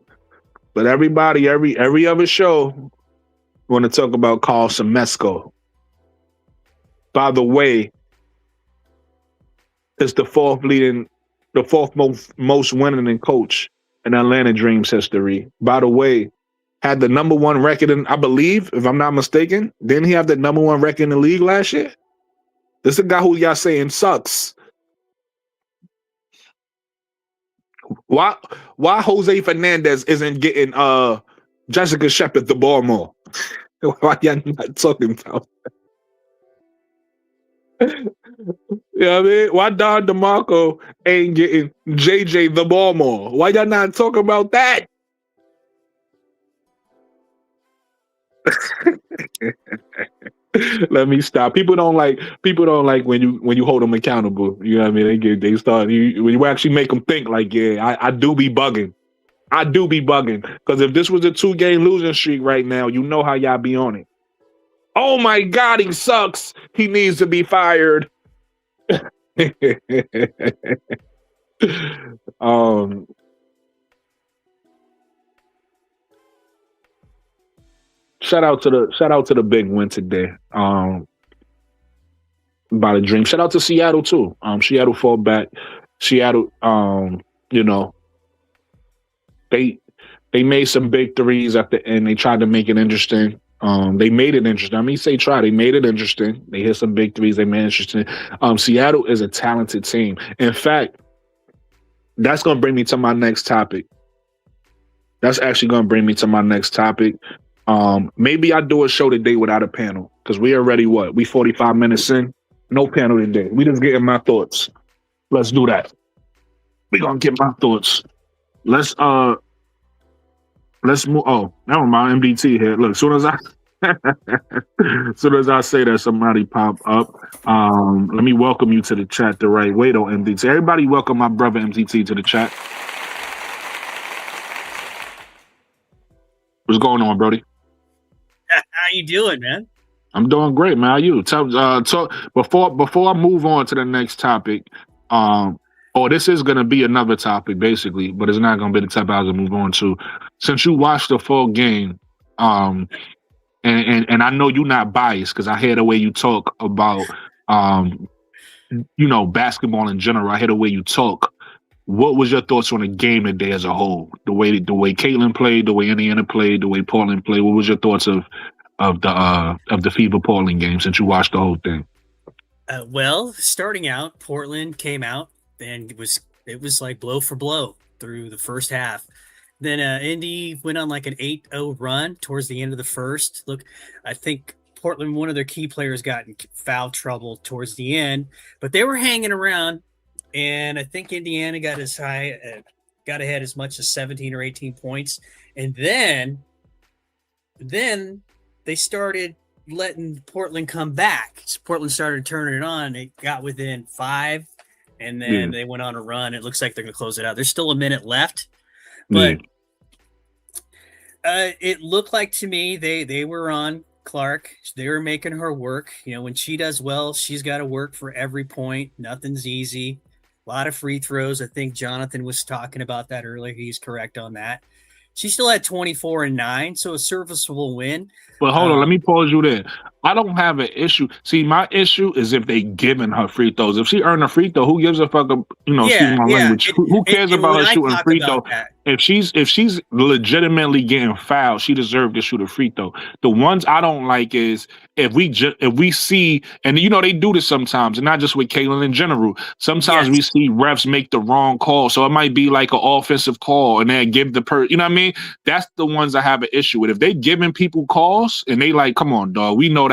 But everybody, every other show want to talk about Carl Semesco. By the way, it's the fourth most winning coach in Atlanta Dreams history. By the way, had the number 1 record in, I believe, if I'm not mistaken, didn't he have the number 1 record in the league last year? This is a guy who y'all saying sucks. Why Jose Fernandez isn't getting Jessica Shepard the ball more? Why y'all not talking about that? You know what I mean? Why Don DeMarco ain't getting JJ the ball more? Why y'all not talking about that? Let me stop. People don't like when you hold them accountable. You know what I mean? They start when you actually make them think. Like, yeah, I do be bugging. I do be bugging because if this was a 2-game losing streak right now, you know how y'all be on it. Oh my God, he sucks. He needs to be fired. um, shout out to the big win today. By the dream. Shout out to Seattle too. Seattle fought back. Seattle, you know, they made some big threes at the end. They tried to make it interesting. They made it interesting. I mean, say try. They made it interesting. They hit some big threes. They made it interesting. Seattle is a talented team. In fact, that's going to bring me to my next topic. That's actually going to bring me to my next topic. Maybe I do a show today without a panel because we already we 45 minutes in. No panel today. We just getting my thoughts. Let's do that. We're going to get my thoughts. Let's move. Oh, never mind. MDT here. Look, as soon as I say that, somebody pop up. Let me welcome you to the chat the right way, though, MDT. Everybody welcome my brother MDT to the chat. What's going on, Brody? How you doing, man? I'm doing great, man. How are you? Talk before I move on to the next topic. This is going to be another topic, basically, but it's not going to be the topic I was going to move on to. Since you watched the full game, and I know you're not biased because I hear the way you talk about, basketball in general. I hear the way you talk. What was your thoughts on the game today as a whole? The way Caitlin played, the way Indiana played, the way Portland played. What was your thoughts of the FIBA Portland game since you watched the whole thing? Well, starting out, Portland came out and it was like blow for blow through the first half. Then Indy went on like an 8-0 run towards the end of the first. Look, I think Portland, one of their key players, got in foul trouble towards the end, but they were hanging around. And I think Indiana got ahead as much as 17 or 18 points. And then they started letting Portland come back. So Portland started turning it on. They got within 5, and then they went on a run. It looks like they're going to close it out. There's still a minute left. But it looked like to me they were on Clark. They were making her work. You know, when she does well, she's got to work for every point. Nothing's easy. A lot of free throws. I think Jonathan was talking about that earlier. He's correct on that. She still had 24 and 9, so a serviceable win. But hold on, let me pause you there. I don't have an issue. See, my issue is if they giving her free throws. If she earned a free throw, who gives a fuck? Excuse my language. Who cares about her shooting free throw? If she's legitimately getting fouled, she deserves to shoot a free throw. The ones I don't like is if we see, and they do this sometimes, and not just with Caitlin in general. Sometimes we see refs make the wrong call, so it might be like an offensive call, and then give the you know what I mean? That's the ones I have an issue with. If they giving people calls and they like, come on, dog, we know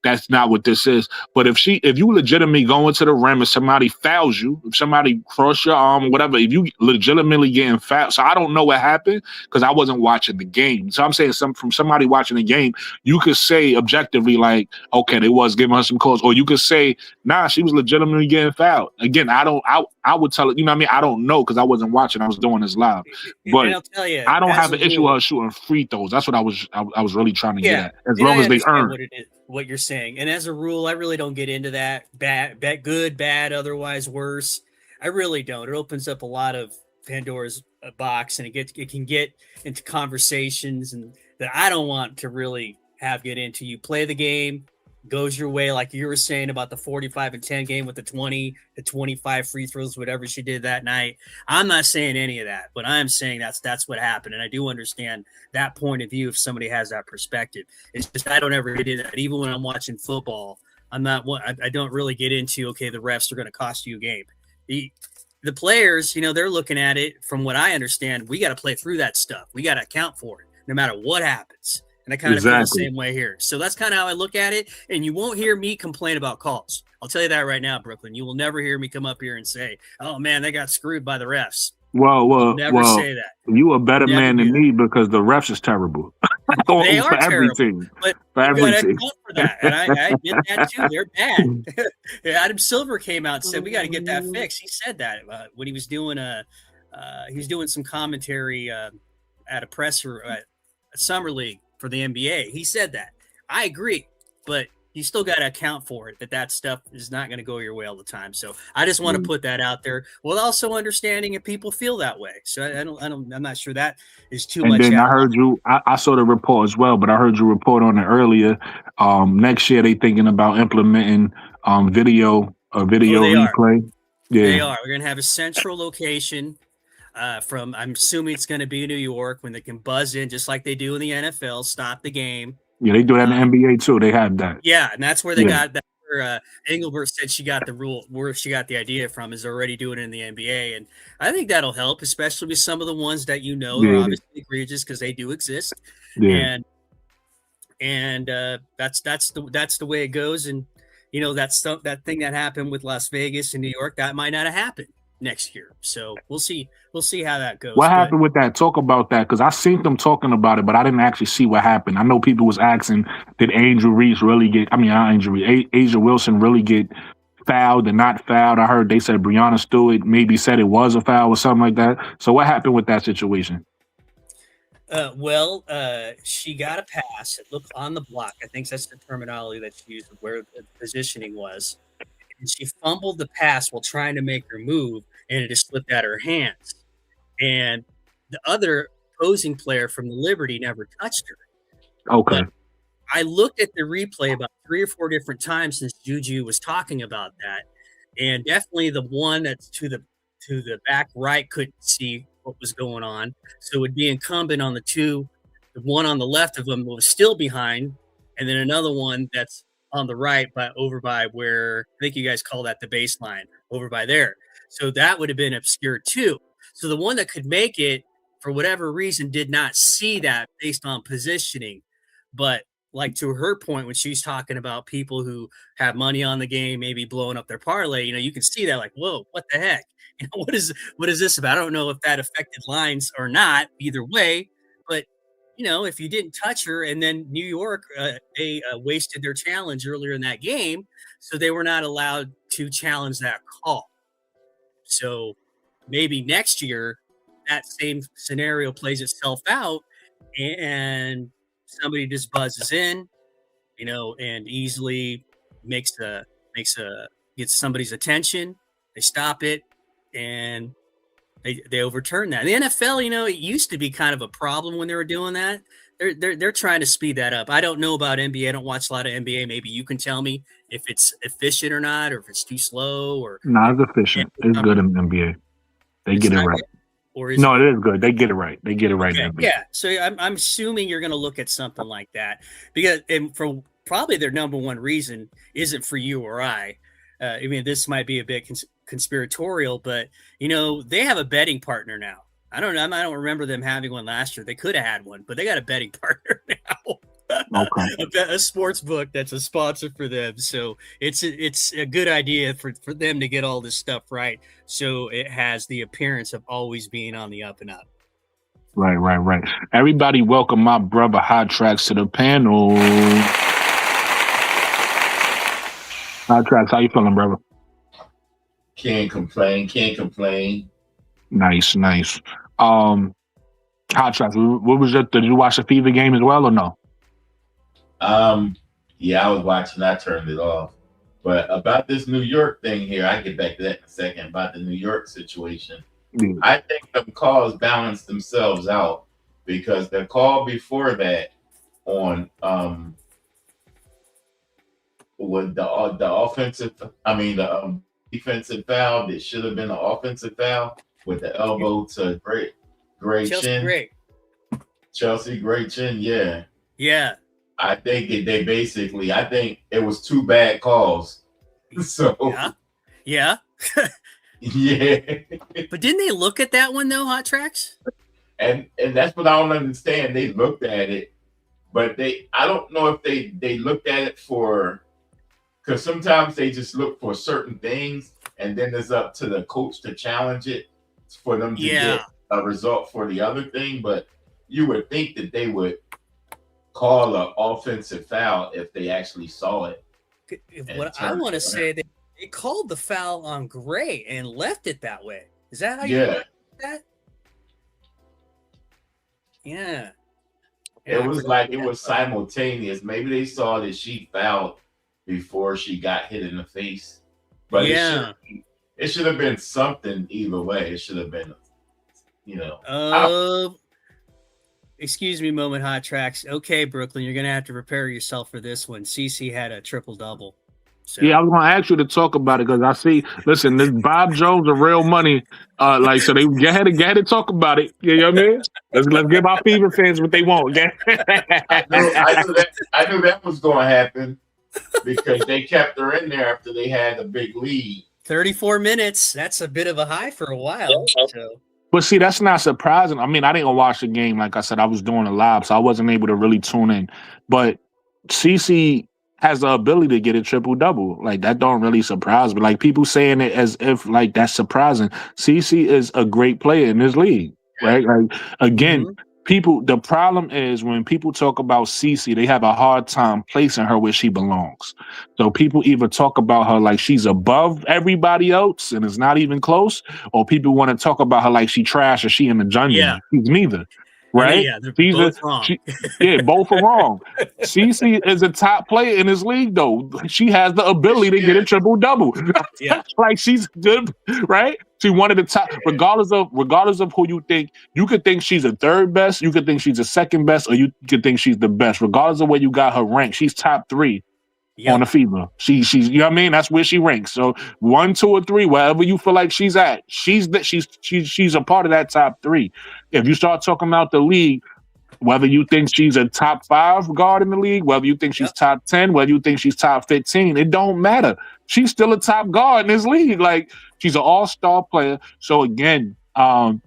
that's not what this is. But if you legitimately go into the rim and somebody fouls you, if somebody cross your arm or whatever, if you legitimately getting fouled, so I don't know what happened because I wasn't watching the game. So I'm saying from somebody watching the game, you could say objectively like, okay, they was giving her some calls, or you could say, nah, she was legitimately getting fouled. Again, I would tell it, you know what I mean? I don't know because I wasn't watching. I was doing this live. But I'll tell you, I don't have an issue with her shooting free throws. That's what I was really trying to get at. As long as they earn what you're saying. And as a rule, I really don't get into that. Bad, good, bad, otherwise worse. I really don't. It opens up a lot of Pandora's box, and it can get into conversations and that I don't want to really get into. You play the game, goes your way, like you were saying about the 45 and 10 game with the 20 to 25 free throws, whatever she did that night. I'm not saying any of that, but I'm saying that's what happened. And I do understand that point of view if somebody has that perspective. It's just I don't ever get into that. Even when I'm watching football, I don't really get into, okay, the refs are going to cost you a game. The players, they're looking at it from what I understand. We got to play through that stuff. We got to account for it no matter what happens. And I kind of feel the same way here. So that's kind of how I look at it. And you won't hear me complain about calls. I'll tell you that right now, Brooklyn. You will never hear me come up here and say, oh, man, they got screwed by the refs. Well, never say that. You a better man than me because the refs is terrible. They are terrible. Everything. But for everything. For that. And I get that too. They're bad. Adam Silver came out and said, we got to get that fixed. He said that when he was doing some commentary at a presser at summer league for the NBA. He said that. I agree, but you still got to account for it, that stuff is not going to go your way all the time. So I just want to put that out there, while also understanding if people feel that way. So I'm not sure that is too much. And then I heard you. I saw the report as well, but I heard you report on it earlier. Next year they thinking about implementing video replay. Yeah, they are. We're going to have a central location. I'm assuming it's going to be New York, when they can buzz in just like they do in the NFL, stop the game. Yeah, they do that in the NBA too. They have that. Yeah, and that's where they got that. Where Engelbert said she got the rule, where she got the idea from, is already doing it in the NBA, and I think that'll help, especially with some of the ones that are obviously egregious, because they do exist. Yeah. And that's the way it goes. And that thing that happened with Las Vegas and New York, that might not have happened next year. So we'll see how that goes. What happened with that? Talk about that, because I seen them talking about it, but I didn't actually see what happened. I know people was asking, did Angel Reese really get? I mean, not Angel Reese, Asia Wilson really get fouled and not fouled? I heard they said Breonna Stewart maybe said it was a foul or something like that. So what happened with that situation? She got a pass. It looked on the block. I think that's the terminology that she used, where the positioning was. And she fumbled the pass while trying to make her move, and it just slipped out of her hands. And the other opposing player from the Liberty never touched her. Okay. But I looked at the replay about 3 or 4 different times since Juju was talking about that, and definitely the one that's to the back right couldn't see what was going on. So it would be incumbent on the one on the left of him was still behind, and then another one that's on the right, over by where I think you guys call that the baseline, over by there. So that would have been obscured too. So the one that could make it, for whatever reason, did not see that based on positioning. But like, to her point, when she's talking about people who have money on the game, maybe blowing up their parlay, you can see that, like, whoa, what the heck? What is this about? I don't know if that affected lines or not, either way, but if you didn't touch her, and then New York, they wasted their challenge earlier in that game, so they were not allowed to challenge that call. So maybe next year that same scenario plays itself out, and somebody just buzzes in, and easily gets somebody's attention. They stop it, and they overturn that. The NFL, it used to be kind of a problem when they were doing that. They're trying to speed that up. I don't know about NBA. I don't watch a lot of NBA. Maybe you can tell me if it's efficient or not, or if it's too slow. Or no, it's efficient. It's good in the NBA. They get it right. Or it is good. They get it right. They get it right. Okay. Yeah. So I'm assuming you're going to look at something like that, because, and for probably their number one reason isn't for you or I. I mean, this might be a bit conspiratorial, but they have a betting partner now. I don't know. I don't remember them having one last year. They could have had one, but they got a betting partner now. Okay. A sports book that's a sponsor for them. So it's a good idea for them to get all this stuff right, so it has the appearance of always being on the up and up. Right. Everybody welcome my brother Hot Tracks to the panel. Hot Tracks, how you feeling, brother? Can't complain. Nice. Hot Tracks, what was did you watch the Fever game as well or no? Yeah, I was watching. I turned it off. But about this New York thing here, I get back to that in a second, about the New York situation. Yeah. I think the calls balance themselves out, because the call before that on with the offensive, the defensive foul, that should have been an offensive foul, with the elbow to Gray Chin. Chelsea Gray Chin, yeah. Yeah. I think I think it was 2 bad calls. So yeah. Yeah. But didn't they look at that one though, Hot Tracks? And that's what I don't understand. They looked at it, but I don't know if they looked at it because sometimes they just look for certain things, and then it's up to the coach to challenge it for them to get a result for the other thing. But you would think that they would call an offensive foul if they actually saw it. What I want to say, they called the foul on Gray and left it that way. Is that how you look at that? Yeah. It I was forgot like it that was part. simultaneous. Maybe they saw that she fouled before she got hit in the face, but Yeah. it should have been something either way. It should have been, you know. Uh, excuse me, Moment Hot Tracks. Okay, Brooklyn, you're gonna have to prepare yourself for this one. CC had a triple double. So Yeah, I was gonna ask you to talk about it because I see. Listen, this Bob Jones of real money. Like so, they get ahead and talk about it. You know what I mean? Let's give our Fever fans what they want. Yeah. I knew that was going to happen because they kept her in there after they had a big lead. 34 minutes. That's a bit of a high for a while. So But see, that's not surprising. I mean, I didn't watch the game. Like I said, I was doing a live, so I wasn't able to really tune in. But CC has the ability to get a triple double. Like that don't really surprise me. Like people saying it as if like that's surprising. CC is a great player in this league, right? Like again, people. The problem is when people talk about CC, they have a hard time placing her where she belongs. So people either talk about her like she's above everybody else and it's not even close, or people want to talk about her like she trash or she in the dungeon. Yeah. She's neither. Right? Yeah, they're She's both wrong. Both are wrong. CC is a top player in this league, though. She has the ability to get a triple double. Yeah. Like she's good, right? She one of the top, regardless of who you think. You could think she's a third best, you could think she's a second best, or you could think she's the best. Regardless of where you got her ranked, she's top 3 on the FIBA. She's you know what I mean? That's where she ranks. So 1, 2, or 3, wherever you feel like she's at, she's a part of that top 3. If you start talking about the league, whether you think she's a top 5 guard in the league, whether you think she's top 10, whether you think she's top 15, it don't matter. She's still a top guard in this league. Like she's an all-star player. So again,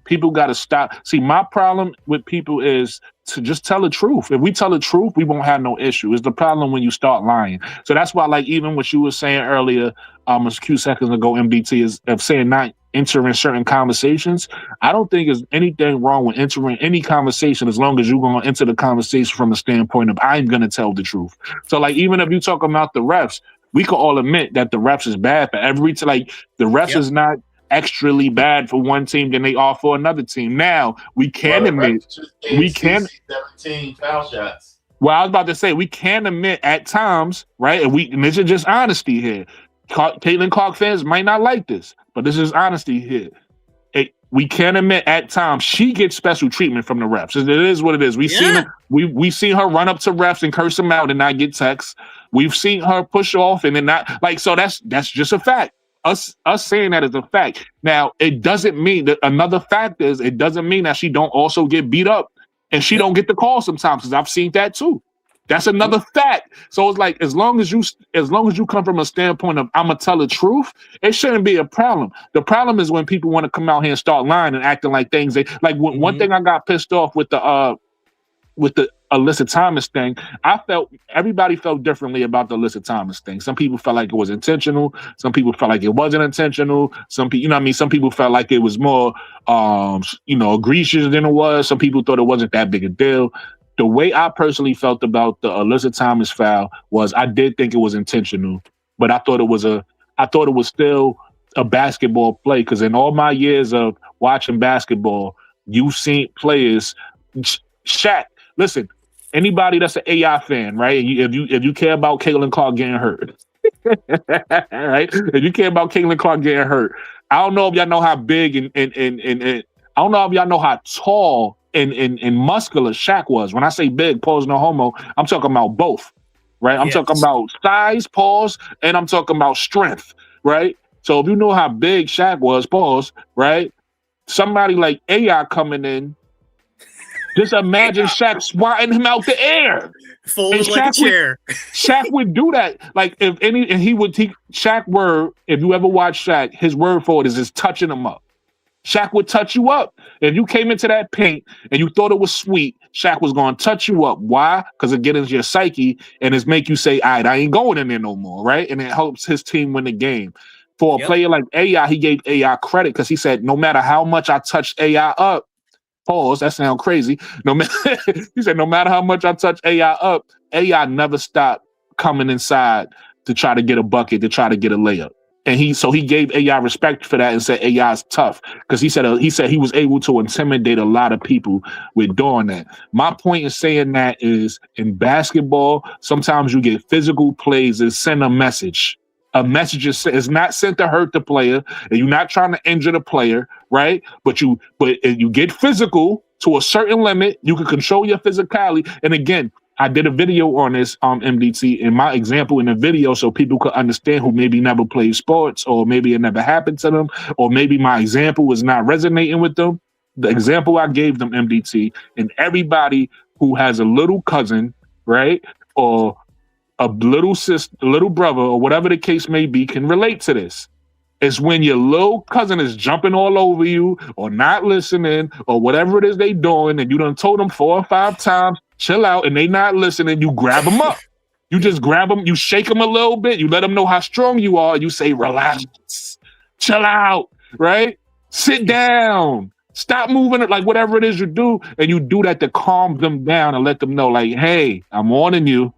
people got to stop. See, my problem with people is to just tell the truth. If we tell the truth, we won't have no issue. It's the problem when you start lying. So that's why, like, even what you were saying earlier, a few seconds ago, MDT, is of saying not entering certain conversations. I don't think there's anything wrong with entering any conversation as long as you're going to enter the conversation from a standpoint of I'm going to tell the truth. So, like, even if you talk about the refs, we can all admit that the refs is bad for every like the refs is not extrally bad for one team than they are for another team. Now we can admit 17 foul shots. Well, I was about to say we can admit at times, right? And this is just honesty here. Caitlin Clark fans might not like this, but this is honesty here. We can admit at times she gets special treatment from the refs. It is what it is. We've seen her run up to refs and curse them out and not get texts. We've seen her push off and then not like. So that's just a fact. Us saying that is a fact. Now it doesn't mean that another fact is it doesn't mean that she don't also get beat up and she don't get the call sometimes because I've seen that too. That's another fact. So it's like as long as you come from a standpoint of I'm gonna tell the truth, it shouldn't be a problem. The problem is when people want to come out here and start lying and acting like things they like. One thing I got pissed off with the Alyssa Thomas thing, everybody felt differently about the Alyssa Thomas thing. Some people felt like it was intentional. Some people felt like it wasn't intentional. Some people, you know what I mean? Some people felt like it was more, egregious than it was. Some people thought it wasn't that big a deal. The way I personally felt about the Alyssa Thomas foul was I did think it was intentional, but I thought it was still a basketball play because in all my years of watching basketball, you've seen players. Shaq, listen, anybody that's an AI fan, right? If you care about Caitlin Clark getting hurt, right? If you care about Caitlin Clark getting hurt, I don't know if y'all know how big and I don't know if y'all know how tall and muscular Shaq was. When I say big, pause no homo, I'm talking about both, right? I'm talking about size, pause, and I'm talking about strength, right? So if you know how big Shaq was, pause, right? Somebody like AI coming in, just imagine Shaq swatting him out the air. Folded like a chair. Shaq would do that. Like Shaq word, if you ever watch Shaq, his word for it is just touching him up. Shaq would touch you up. If you came into that paint and you thought it was sweet, Shaq was going to touch you up. Why? Because it gets into your psyche and it's make you say, all right, I ain't going in there no more, right? And it helps his team win the game. For a player like AI, he gave AI credit because he said, no matter how much I touch AI up, pause, that sounds crazy. He said, no matter how much I touch AI up, AI never stopped coming inside to try to get a bucket, to try to get a layup. And he gave AI respect for that and said AI is tough because he said he was able to intimidate a lot of people with doing that. My point in saying that is in basketball, sometimes you get physical plays that send a message. A message is not sent to hurt the player, and you're not trying to injure the player, right? But you get physical to a certain limit. You can control your physicality. And again, I did a video on this MDT in my example in the video so people could understand who maybe never played sports or maybe it never happened to them or maybe my example was not resonating with them. The example I gave them MDT and everybody who has a little cousin, right? Or a little sister, little brother, or whatever the case may be can relate to this. It's when your little cousin is jumping all over you or not listening or whatever it is they doing and you done told them 4 or 5 times, chill out, and they not listening, you grab them up. You just grab them, you shake them a little bit, you let them know how strong you are, you say, relax, chill out, right? Sit down, stop moving, like whatever it is you do, and you do that to calm them down and let them know, like, hey, I'm warning you.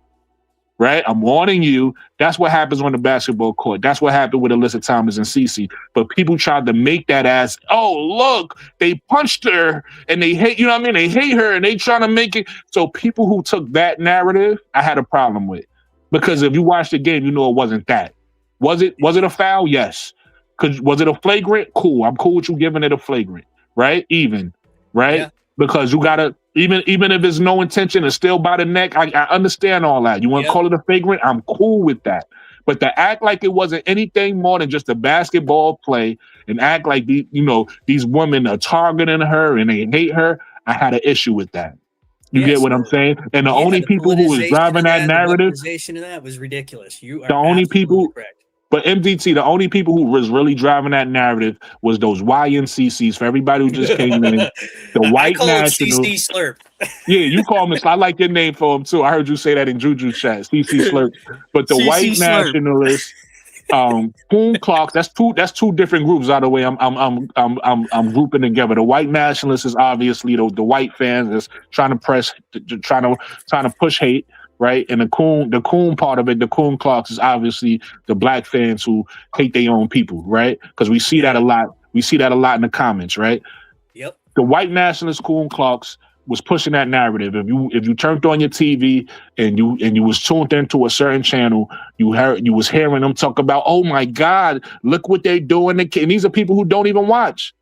Right? I'm warning you. That's what happens on the basketball court. That's what happened with Alyssa Thomas and Cece. But people tried to make that as, oh, look, they punched her and they hate, you know what I mean? They hate her and they trying to make it. So people who took that narrative, I had a problem with. Because if you watch the game, you know it wasn't that. Was it a foul? Yes. Was it a flagrant? Cool. I'm cool with you giving it a flagrant. Right? Even. Right? Yeah. Because you gotta even if it's no intention, it's still by the neck. I understand all that. You want to call it a flagrant? I'm cool with that. But to act like it wasn't anything more than just a basketball play and act like these women are targeting her and they hate her, I had an issue with that. You get what I'm saying? And the only people who was driving that narrative, the weaponization of that was ridiculous. You are the only people. Correct. But MDT, the only people who was really driving that narrative was those YNCCs. For everybody who just came in, the white nationals. CC Slurp. Yeah, you call them. I like your name for them too. I heard you say that in Juju chat, CC Slurp. But the CC white Slurp. nationalists, Coon Clocks. That's two different groups. Out of the way, I'm grouping together. The white nationalists is obviously the white fans that's trying to push hate. Right, and the coon part of it, the Coon Clocks is obviously the black fans who hate their own people, right? Because we see that a lot. We see that a lot in the comments, right? Yep. The white nationalist Coon Clocks was pushing that narrative. If you turned on your TV and you was tuned into a certain channel, you was hearing them talk about, oh my God, look what they're doing. And these are people who don't even watch,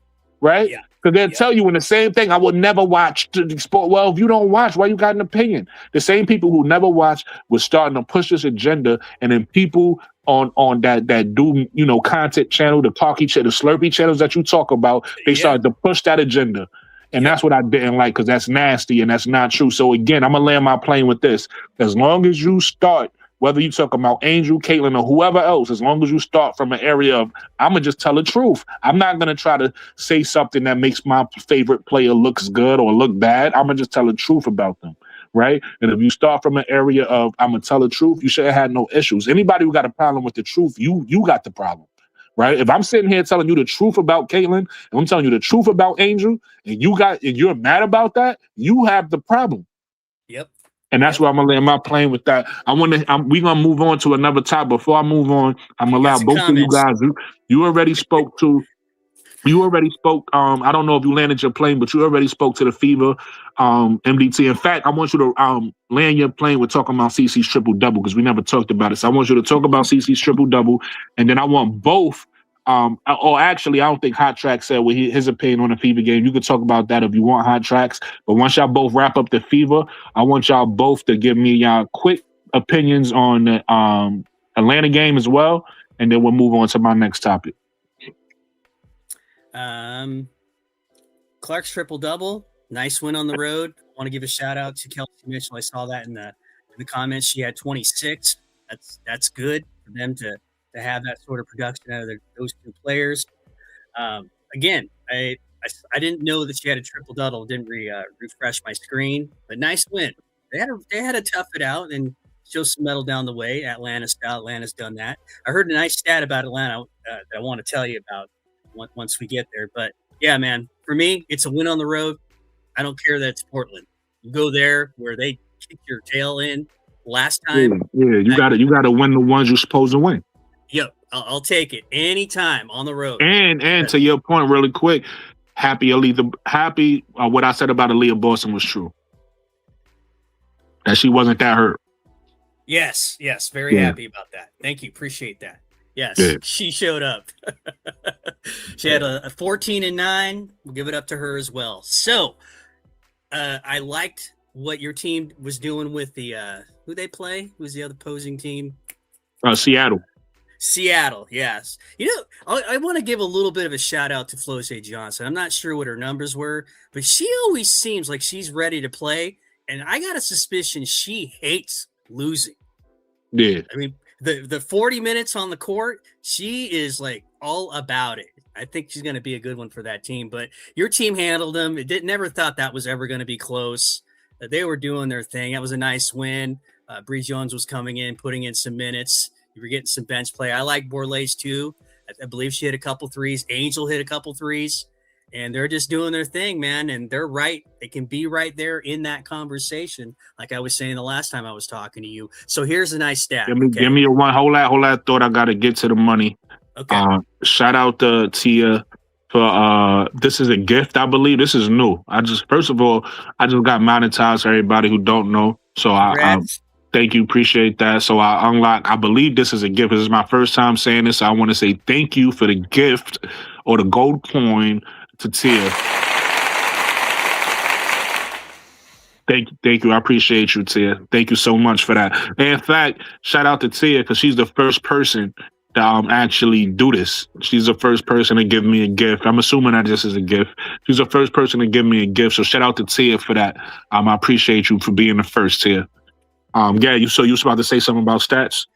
right? Yeah. Because they'll tell you in the same thing, I would never watch the sport. Well, if you don't watch, why you got an opinion? The same people who never watch was starting to push this agenda, and then people on that do content channel, the talkie channel, the Slurpee channels that you talk about, they started to push that agenda. And that's what I didn't like, because that's nasty and that's not true. So again, I'm gonna land my plane with this. As long as you start, whether you talk about Angel, Caitlin, or whoever else, as long as you start from an area of, I'm going to just tell the truth. I'm not going to try to say something that makes my favorite player looks good or look bad. I'm going to just tell the truth about them, right? And if you start from an area of, I'm going to tell the truth, you should have had no issues. Anybody who got a problem with the truth, you got the problem, right? If I'm sitting here telling you the truth about Caitlin, and I'm telling you the truth about Angel, and you're mad about that, you have the problem. Yep. And that's where I'm gonna land my plane with that. We're gonna move on to another topic. Before I move on, I'm gonna allow both of you guys. You already spoke. I don't know if you landed your plane, but you already spoke to the Fever MDT. In fact, I want you to land your plane with talking about CC's triple double, because we never talked about it. So I want you to talk about CC's triple double, and then I want both. Actually, I don't think Hot Track said his opinion on the Fever game. You could talk about that if you want, Hot Tracks. But once y'all both wrap up the Fever, I want y'all both to give me y'all quick opinions on the Atlanta game as well, and then we'll move on to my next topic. Clark's triple double, nice win on the road. I want to give a shout out to Kelsey Mitchell. I saw that in the comments. She had 26. That's good for them to have that sort of production out of those two players. Again, I didn't know that she had a triple double. Didn't refresh my screen, but nice win. They had to tough it out and show some metal down the way. Atlanta style. Atlanta's done that. I heard a nice stat about Atlanta that I want to tell you about once we get there. But yeah, man, for me, it's a win on the road. I don't care that it's Portland. You go there where they kicked your tail in last time. Yeah, you got to win the ones you're supposed to win. Yep, I'll take it anytime on the road. And to your point, really quick, happy what I said about Aaliyah Boston was true. That she wasn't that hurt. Yes, very happy about that. Thank you, appreciate that. Yes, she showed up. She had a 14-9. We'll give it up to her as well. So, I liked what your team was doing with the who they play. Who's the other opposing team? Seattle. Seattle, yes. You know, I want to give a little bit of a shout out to Flossie Johnson. I'm not sure what her numbers were, but she always seems like she's ready to play. And I got a suspicion she hates losing. Yeah. I mean, the 40 minutes on the court, she is like all about it. I think she's going to be a good one for that team. But your team handled them. Never thought that was ever going to be close. They were doing their thing. That was a nice win. Bree Jones was coming in, putting in some minutes. You were getting some bench play. I like Borlase too. I believe she hit a couple threes. Angel hit a couple threes. And they're just doing their thing, man. And they're right. They can be right there in that conversation, like I was saying the last time I was talking to you. So here's a nice stat. Give me a one. Hold that thought. I got to get to the money. Okay. Shout out to Tia for this is a gift, I believe. This is new. First of all, I just got monetized for everybody who don't know. So I thank you. Appreciate that. So I believe this is a gift. This is my first time saying this. So I want to say thank you for the gift or the gold coin to Tia. Thank you. I appreciate you, Tia. Thank you so much for that. And in fact, shout out to Tia because she's the first person to actually do this. She's the first person to give me a gift. I'm assuming that this is a gift. She's the first person to give me a gift. So shout out to Tia for that. I appreciate you for being the first, Tia. So you was about to say something about stats?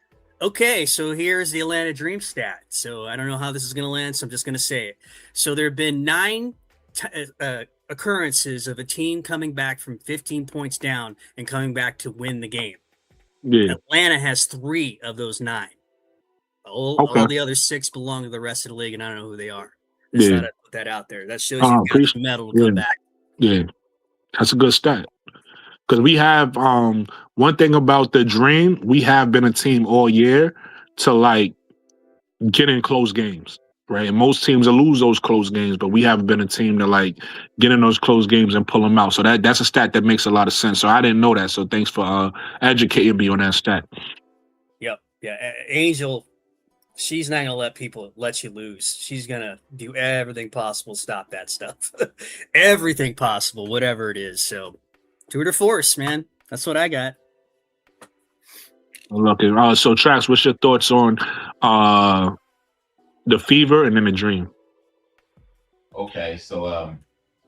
Okay, so here's the Atlanta Dream stat. So I don't know how this is going to land, so I'm just going to say it. So there have been 9 occurrences of a team coming back from 15 points down and coming back to win the game. Yeah. Atlanta has 3 of those 9. All the other 6 belong to the rest of the league, and I don't know who they are. Just thought I'd put that out there. That shows you got the metal to come back. Yeah, that's a good stat. Because we have one thing about the Dream, we have been a team all year to like get in close games, right? And most teams will lose those close games, but we have been a team to like get in those close games and pull them out. So that's a stat that makes a lot of sense. So I didn't know that. So thanks for educating me on that stat. Yep. Yeah. Angel, she's not gonna let you lose. She's gonna do everything possible to stop that stuff. Everything possible, whatever it is. So tour de force, man. That's what I got. Okay. So Trax, what's your thoughts on the Fever and then the Dream? Okay, so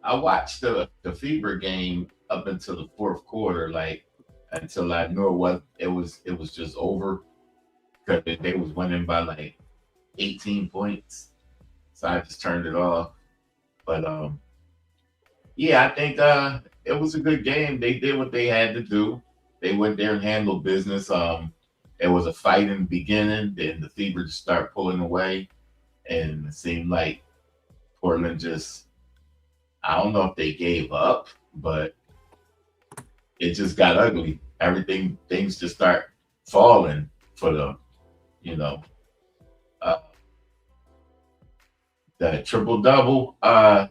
I watched the Fever game up until the fourth quarter, like until I knew it was just over because they was winning by like 18 points. So I just turned it off. But yeah, I think it was a good game. They did what they had to do. They went there and handled business. It was a fight in the beginning, then the Fever just started pulling away, and it seemed like Portland I don't know if they gave up, but it just got ugly. Things just start falling for them, The triple-double, I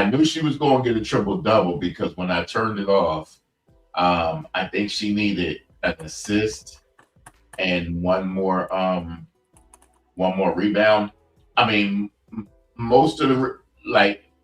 knew she was going to get a triple-double because when I turned it off, I think she needed an assist and one more rebound. I mean, most of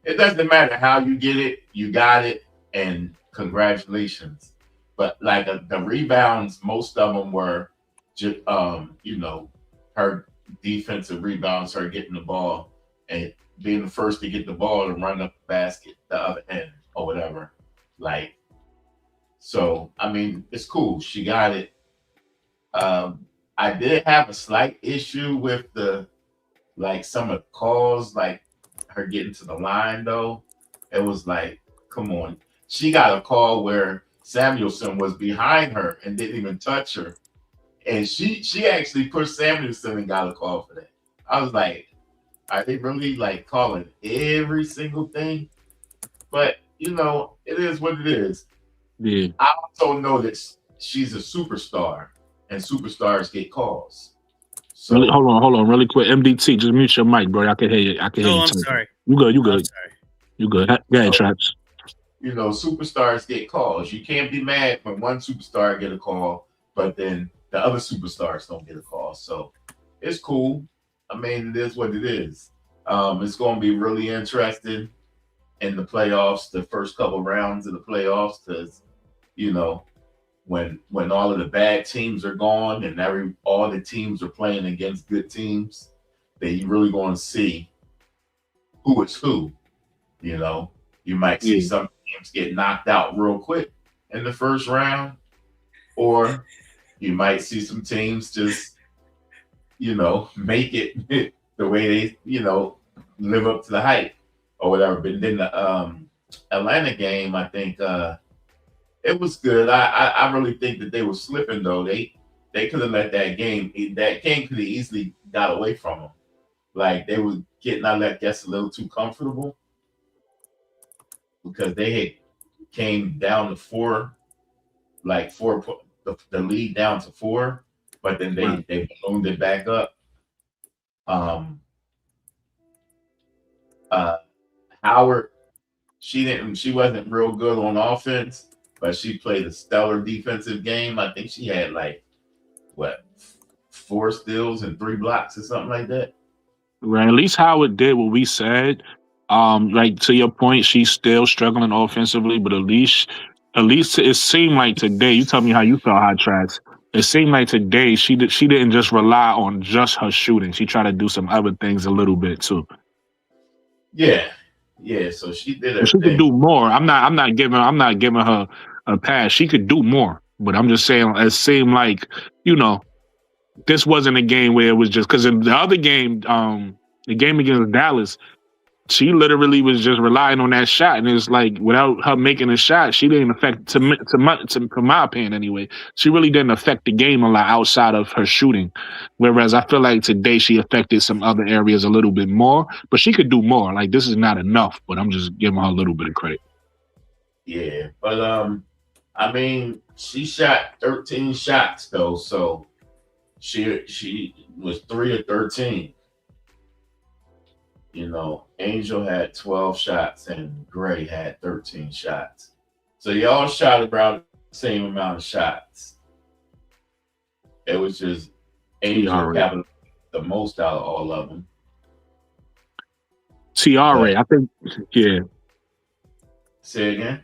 it doesn't matter how you get it, you got it, and congratulations. But like the rebounds, most of them were just, her defensive rebounds, her getting the ball and being the first to get the ball and run up the basket, the other end or whatever. So, I mean, it's cool. She got it. I did have a slight issue with some of the calls, like her getting to the line, though. It was like, come on. She got a call where Samuelson was behind her and didn't even touch her. And she actually pushed Samuelson and got a call for that. I was like, are they really calling every single thing? But, it is what it is. Yeah. I also know that she's a superstar and superstars get calls. Really, So hold on, really quick. MDT, just mute your mic, bro. I can hear you. I can hear Oh, you. I'm talking. sorry. You good? You I'm good? sorry. You good? Go ahead, Traps. superstars get calls. You can't be mad when one superstar get a call, but then the other superstars don't get a call. So it's cool. I mean, it is what it is. It's going to be really interesting in the playoffs, the first couple rounds of the playoffs, because when all of the bad teams are gone and all the teams are playing against good teams, then you really going to see who is who. You might see Yeah. some teams get knocked out real quick in the first round, or you might see some teams just, make it the way they, live up to the hype or whatever. But then the Atlanta game, I think it was good. I really think that they were slipping though. They could have let that game could have easily got away from them. Like they were getting, I guess, a little too comfortable because they had came down to four, the lead down to 4, but then they ballooned it back up. Howard, she wasn't real good on offense, but she played a stellar defensive game. I think she had 4 steals and 3 blocks or something like that. Right. At least Howard did what we said. Like to your point, she's still struggling offensively, but at least it seemed like today. You tell me how you felt, Hot Tracks. It seemed like today she didn't just rely on just her shooting. She tried to do some other things a little bit too. Yeah. So she did her She could thing. do more. I'm not giving her a pass. She could do more, but I'm just saying it seemed like this wasn't a game where it was just because in the other game, the game against Dallas, she literally was just relying on that shot, and it's like without her making a shot, she didn't affect to my opinion anyway. She really didn't affect the game a lot outside of her shooting. Whereas I feel like today she affected some other areas a little bit more, but she could do more. Like this is not enough, but I'm just giving her a little bit of credit. Yeah, but I mean, she shot 13 shots though, so she was 3 of 13. Angel had 12 shots and Gray had 13 shots. So y'all shot around the same amount of shots. It was just Angel got the most out of all of them. TRA, I think, yeah. Say again?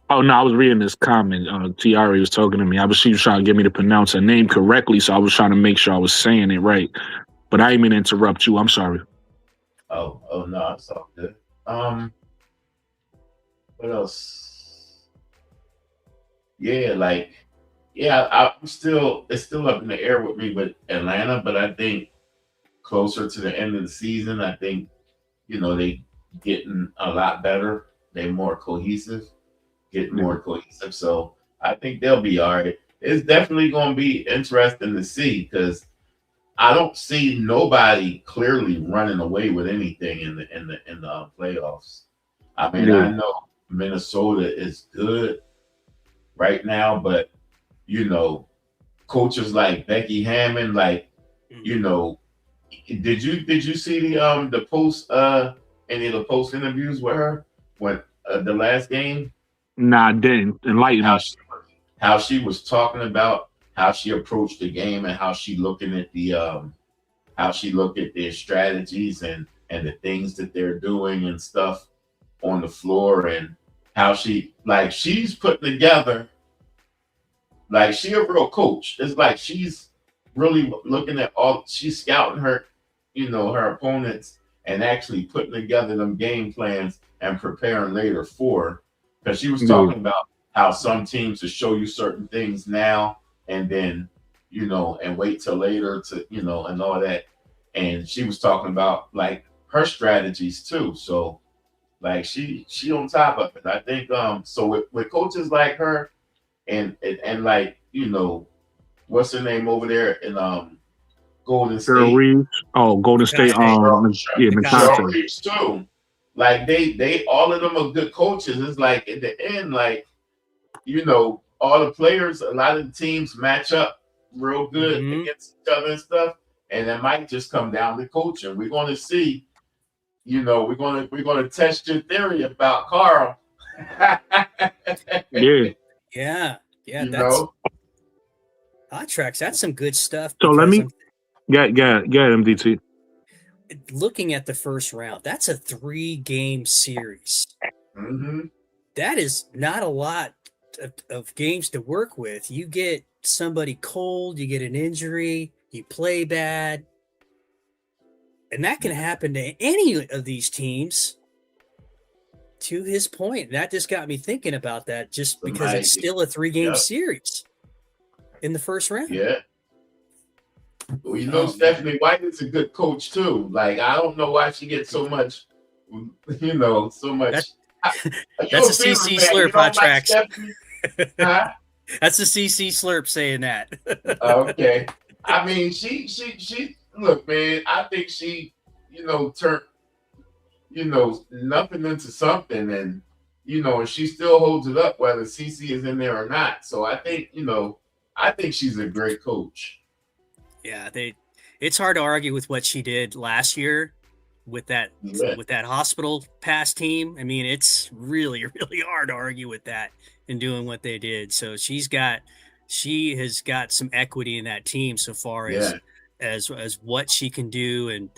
Oh, no, I was reading this comment. TRA was talking to me. She was trying to get me to pronounce her name correctly, so I was trying to make sure I was saying it right. But I didn't mean to interrupt you. I'm sorry. Oh no, it's all good. What else? I'm still it's still up in the air with me with Atlanta, but I think closer to the end of the season, I think they getting a lot better. They're more cohesive, more cohesive. So I think they'll be all right. It's definitely going to be interesting to see because I don't see nobody clearly running away with anything in the playoffs. I mean, I know Minnesota is good right now, but coaches like Becky Hammond, did you see the post any of the post interviews with her when the last game? Nah, I didn't. Enlighten us. How she was talking about how she approached the game and how she looking at their strategies and the things that they're doing and stuff on the floor and how she's putting together she a real coach. It's like she's really looking at she's scouting her her opponents and actually putting together them game plans and preparing later for because she was talking about how some teams will show you certain things now and then and wait till later to and all that. And she was talking about her strategies too. So she on top of it. I think so with coaches like her and what's her name over there in Golden State? Golden State. Cheryl Reeves too. They all of them are good coaches. It's like at the end, all the players, a lot of the teams match up real good against each other and stuff. and it might just come down to coaching. We're going to see. You know, we're gonna test your theory about Carl. Yeah. Yeah, You that's know, hot tracks. That's some good stuff. So let because me get MDT. looking at the first round, that's a 3-game series. hmm That is not a lot of games to work with. You get somebody cold, you get an injury, you play bad, and that can happen to any of these teams. To his point, that just got me thinking about that, just because it's still a 3-game series in the first round. Yeah. Well, you know, Stephanie White is a good coach too. Like, I don't know why she gets so much, you know, so much. That's a CC Slurp, Hot Tracks. Huh? That's a CC Slurp saying that. Okay. I mean, she look, man, I think she, you know, turned, you know, nothing into something, and you know, and she still holds it up whether CC is in there or not. So I think, you know, I think she's a great coach. Yeah, it's hard to argue with what she did last year with that hospital pass team. I mean, it's really, really hard to argue with that and doing what they did. So she has got some equity in that team so far as what she can do and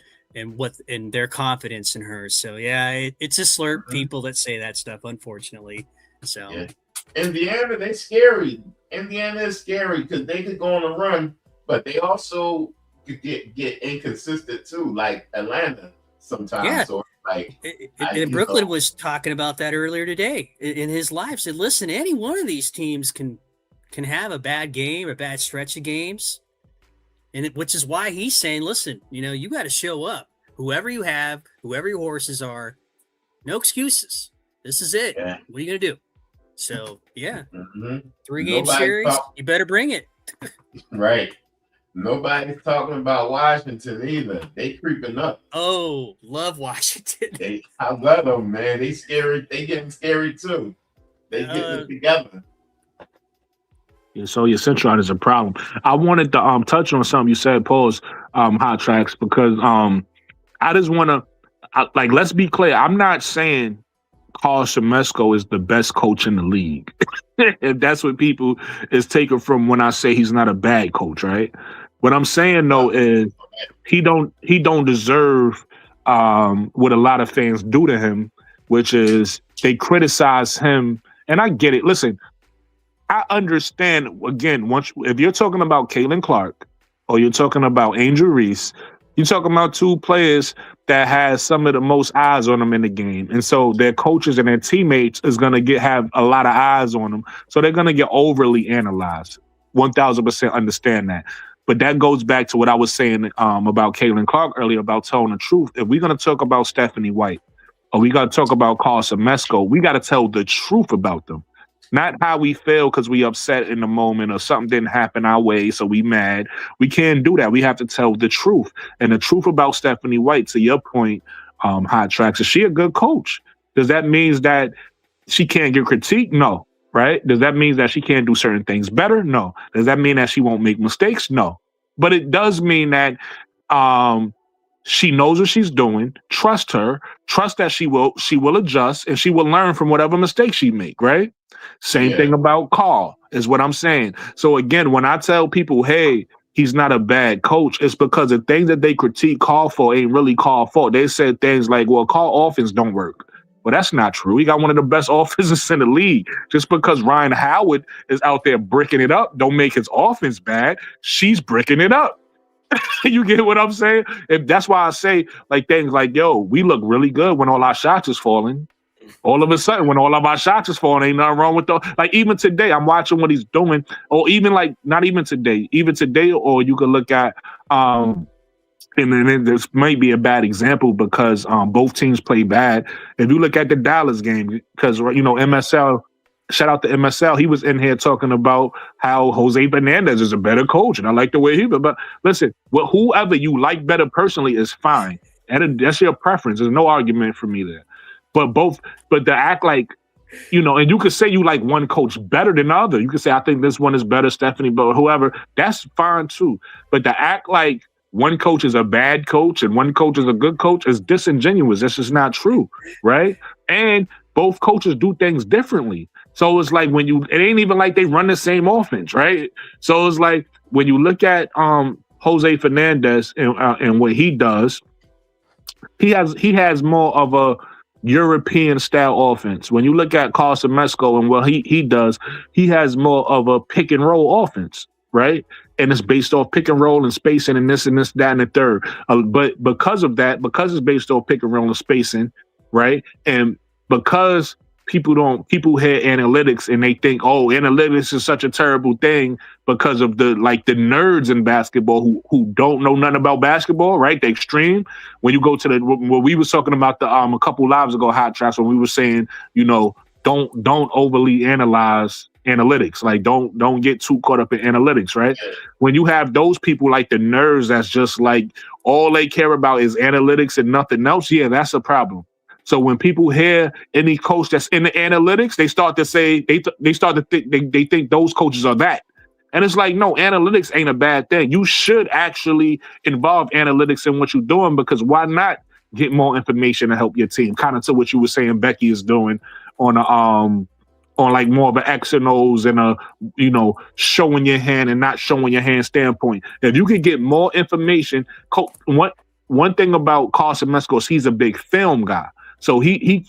their confidence in her. So yeah, it's a Slurp people that say that stuff, unfortunately. So Indiana, they scary. Indiana is scary because they could go on a run, but they also could get inconsistent too, like Atlanta sometimes. Yeah. So like, and Brooklyn was talking about that earlier today in his live. Said, listen, any one of these teams can have a bad game, a bad stretch of games. And which is why he's saying, listen, you know, you got to show up. Whoever you have, whoever your horses are, no excuses. This is it. Yeah. What are you going to do? So, yeah, 3-game Nobody series, you better bring it. Right. Nobody's talking about Washington either. They creeping up. Oh, love Washington. I love them, man. They scary. They getting scary too. They getting it together. Yeah, so your Centron is a problem. I wanted to touch on something you said, pause, Hot Tracks, because I just want to like, let's be clear. I'm not saying Carl Shemesko is the best coach in the league. If that's what people is taking from when I say he's not a bad coach, right? What I'm saying though is he don't deserve what a lot of fans do to him, which is they criticize him. And I get it. Listen, I understand, again, if you're talking about Caitlin Clark or you're talking about Angel Reese, you're talking about two players that has some of the most eyes on them in the game. And so their coaches and their teammates is going to have a lot of eyes on them. So they're going to get overly analyzed. 1,000% understand that. But that goes back to what I was saying about Caitlin Clark earlier about telling the truth. If we're going to talk about Stephanie White or we got to talk about Carl Shemesko, we got to tell the truth about them. Not how we feel because we upset in the moment or something didn't happen our way, so we mad. We can't do that. We have to tell the truth. And the truth about Stephanie White, to your point, Hot Tracks, is she a good coach? Does that mean that she can't get critique? No. Right? Does that mean that she can't do certain things better? No. Does that mean that she won't make mistakes? No. But it does mean that she knows what she's doing. Trust her. Trust that she will adjust and she will learn from whatever mistake she make, right? Same thing about Carl is what I'm saying. So again, when I tell people, hey, he's not a bad coach, it's because the things that they critique Carl for ain't really Carl's fault. They said things like, well, Carl offense don't work. Well, that's not true. He got one of the best offenses in the league. Just because Ryan Howard is out there bricking it up don't make his offense bad. She's bricking it up. You get what I'm saying? If that's why I say like things like, yo, we look really good when all our shots is falling. All of a sudden, when all of our shots is falling, ain't nothing wrong with like even today, I'm watching what he's doing, or even like not even today, or you could look at and then this might be a bad example because both teams play bad. If you look at the Dallas game, because MSL, shout out to MSL, he was in here talking about how Jose Fernandez is a better coach, and I like the way he. But listen, whoever you like better personally is fine, and that's your preference. There's no argument for me there. But to act like, and you could say you like one coach better than the other. You could say, I think this one is better, Stephanie, but whoever, that's fine too. But to act like one coach is a bad coach and one coach is a good coach is disingenuous. That's just not true, right? And both coaches do things differently. So it's like it ain't even like they run the same offense, right? So it's like when you look at Jose Fernandez and what he does, he has more of a European style offense. When you look at Carson Mesco and what he does, he has more of a pick and roll offense, right? And it's based off pick and roll and spacing and this, that, and the third. But because it's based off pick and roll and spacing, right? And because people hear analytics and they think, oh, analytics is such a terrible thing because of the nerds in basketball who don't know nothing about basketball, right? The extreme. When you go to what we was talking about a couple lives ago, Hot Traps, when we were saying, don't overly analyze analytics. Like don't get too caught up in analytics, right? When you have those people like the nerds that's just like all they care about is analytics and nothing else, yeah, that's a problem. So when people hear any coach that's in the analytics, they start to say they start to think they think those coaches are that. And it's like, no, analytics ain't a bad thing. You should actually involve analytics in what you're doing, because why not get more information to help your team? Kind of to what you were saying Becky is doing on like more of an X and O's and showing your hand and not showing your hand standpoint. If you could get more information, one thing about Carson Mesco is he's a big film guy. So he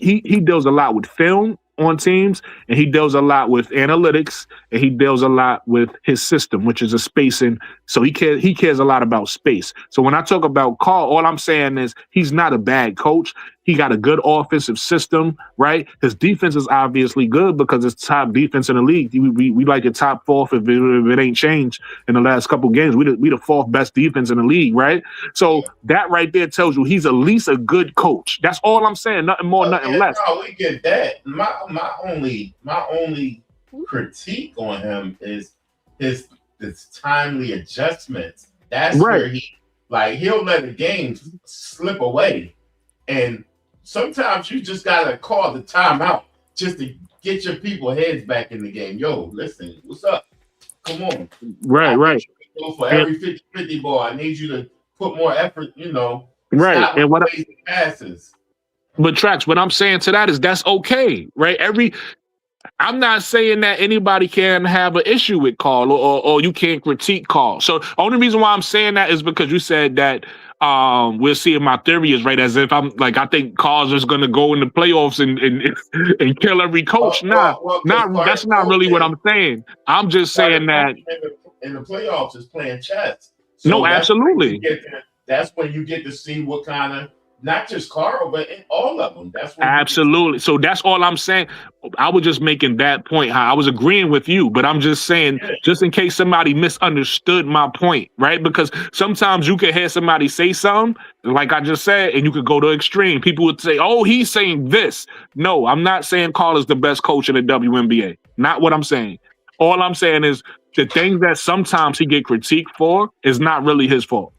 deals a lot with film on teams, and he deals a lot with analytics, and he deals a lot with his system, which is a spacing. So he cares a lot about space. So when I talk about Carl, all I'm saying is he's not a bad coach. He got a good offensive system, right? His defense is obviously good because it's top defense in the league. We like the top fourth if it ain't changed in the last couple games. We the fourth best defense in the league, right? So that right there tells you he's at least a good coach. That's all I'm saying. Nothing more, nothing less. No, we get that. My only critique on him is his timely adjustments. That's where he'll let the game slip away, and sometimes you just gotta call the timeout just to get your people heads back in the game. Yo, listen, what's up? Come on. Right. Go for every 50-50 ball. I need you to put more effort, Right. Stop and what passes. But Trax, what I'm saying to that is that's okay, right? I'm not saying that anybody can have an issue with Carl or you can't critique Carl. So the only reason why I'm saying that is because you said that we'll see if my theory is right, as if I'm like, I think Carl's just going to go in the playoffs and kill every coach. That's not really what I'm saying. I'm just saying that in the playoffs is playing chess. So no, absolutely. That's when you get to see what kind of, not just Carl, but in all of them. That's what absolutely. So that's all I'm saying. I was just making that point. I was agreeing with you, but I'm just saying, just in case somebody misunderstood my point, right? Because sometimes you could hear somebody say something, like I just said, and you could go to extreme. People would say, "Oh, he's saying this." No, I'm not saying Carl is the best coach in the WNBA. Not what I'm saying. All I'm saying is the things that sometimes he get critiqued for is not really his fault.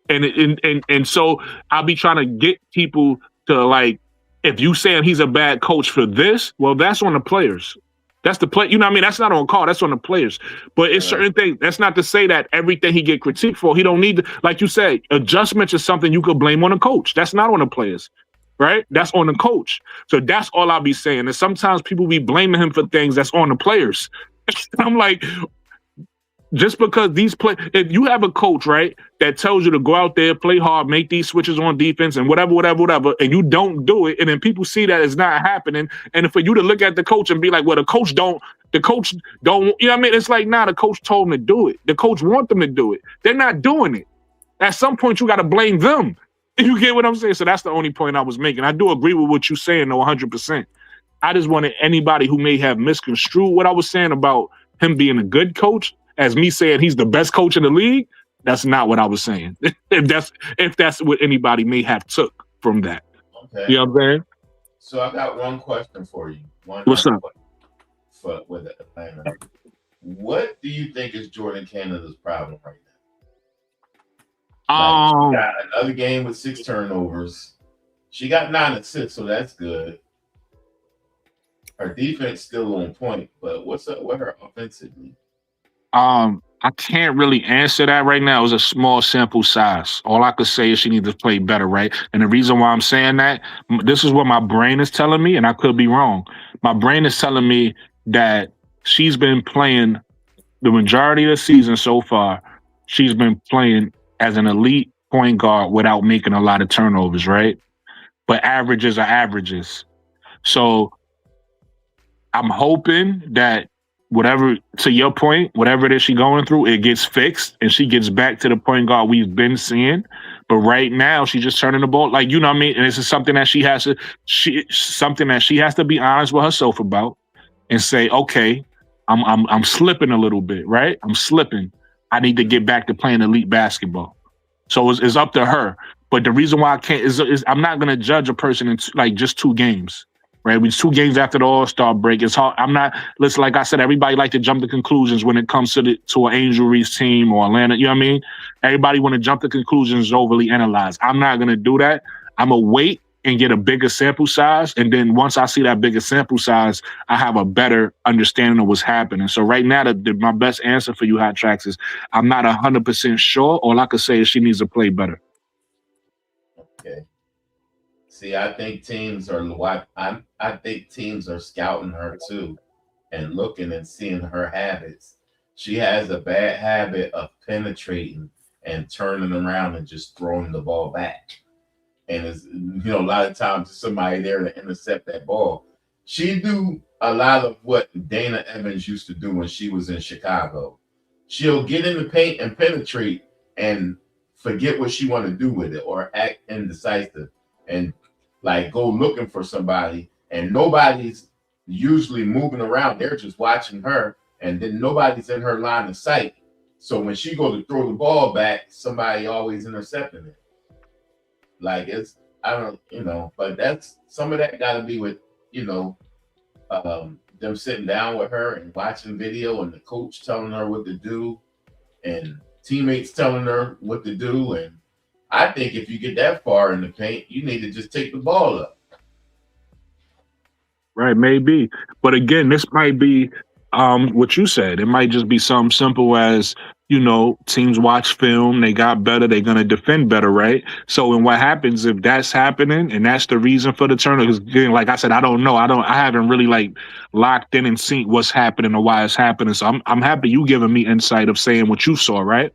And so I'll be trying to get people to, like, if you saying he's a bad coach for this, well, that's on the players. That's the play. You know what I mean? That's not on Carl. That's on the players. But it's certain things. That's not to say that everything he get critiqued for, he don't need to, like you said, adjustments is something you could blame on the coach. That's not on the players, right? That's on the coach. So that's all I'll be saying. And sometimes people be blaming him for things that's on the players. I'm like, just because if you have a coach, right, that tells you to go out there, play hard, make these switches on defense and whatever, and you don't do it, and then people see that it's not happening, and for you to look at the coach and be like, well, the coach don't, you know what I mean? It's like, nah, the coach told them to do it. The coach want them to do it. They're not doing it. At some point, you got to blame them. You get what I'm saying? So that's the only point I was making. I do agree with what you're saying, though, 100%. I just wanted anybody who may have misconstrued what I was saying about him being a good coach as me saying he's the best coach in the league. That's not what I was saying. if that's what anybody may have took from that. Okay. You know what I'm saying? So I got one question for you. What's up? With Atlanta. What do you think is Jordan Canada's problem right now? She got another game with 6 turnovers. She got 9 assists, so that's good. Her defense still on point, but what's up with her offensively? I can't really answer that right now. It's a small sample size. All I could say is she needs to play better, right? And the reason why I'm saying that, this is what my brain is telling me, and I could be wrong. My brain is telling me that she's been playing the majority of the season so far. She's been playing as an elite point guard without making a lot of turnovers, right? But averages are averages. So I'm hoping that whatever, to your point, whatever it is she's going through, it gets fixed and she gets back to the point guard we've been seeing. But right now, she's just turning the ball, like, you know what I mean? And this is something that she has to be honest with herself about and say, okay, I'm slipping a little bit, right? I'm slipping. I need to get back to playing elite basketball. So it's up to her. But the reason why I can't is I'm not going to judge a person in like just 2 games. Right, we 2 games after the All-Star break. It's hard. I'm not. Listen, like I said, everybody like to jump to conclusions when it comes to an Angel Reese team or Atlanta. You know what I mean? Everybody want to jump to conclusions, overly analyze. I'm not gonna do that. I'm gonna wait and get a bigger sample size, and then once I see that bigger sample size, I have a better understanding of what's happening. So right now, my best answer for you, Hot Tracks, is I'm not 100% sure. All I could say is she needs to play better. Okay. See, I think teams are scouting her too, and looking and seeing her habits. She has a bad habit of penetrating and turning around and just throwing the ball back. And it's, a lot of times there's somebody there to intercept that ball. She do a lot of what Dana Evans used to do when she was in Chicago. She'll get in the paint and penetrate and forget what she want to do with it, or act indecisive and like go looking for somebody, and nobody's usually moving around. They're just watching her, and then nobody's in her line of sight. So when she go to throw the ball back, somebody always intercepting it. Like but that's some of that got to be with them sitting down with her and watching video, and the coach telling her what to do, and teammates telling her what to do. And I think if you get that far in the paint, you need to just take the ball up. Right, maybe. But again, this might be what you said. It might just be something simple as, teams watch film, they got better, they're going to defend better, right? So, and what happens if that's happening and that's the reason for the turnover? Because again, like I said, I don't know. I haven't really locked in and seen what's happening or why it's happening. So I'm happy you giving me insight of saying what you saw, right?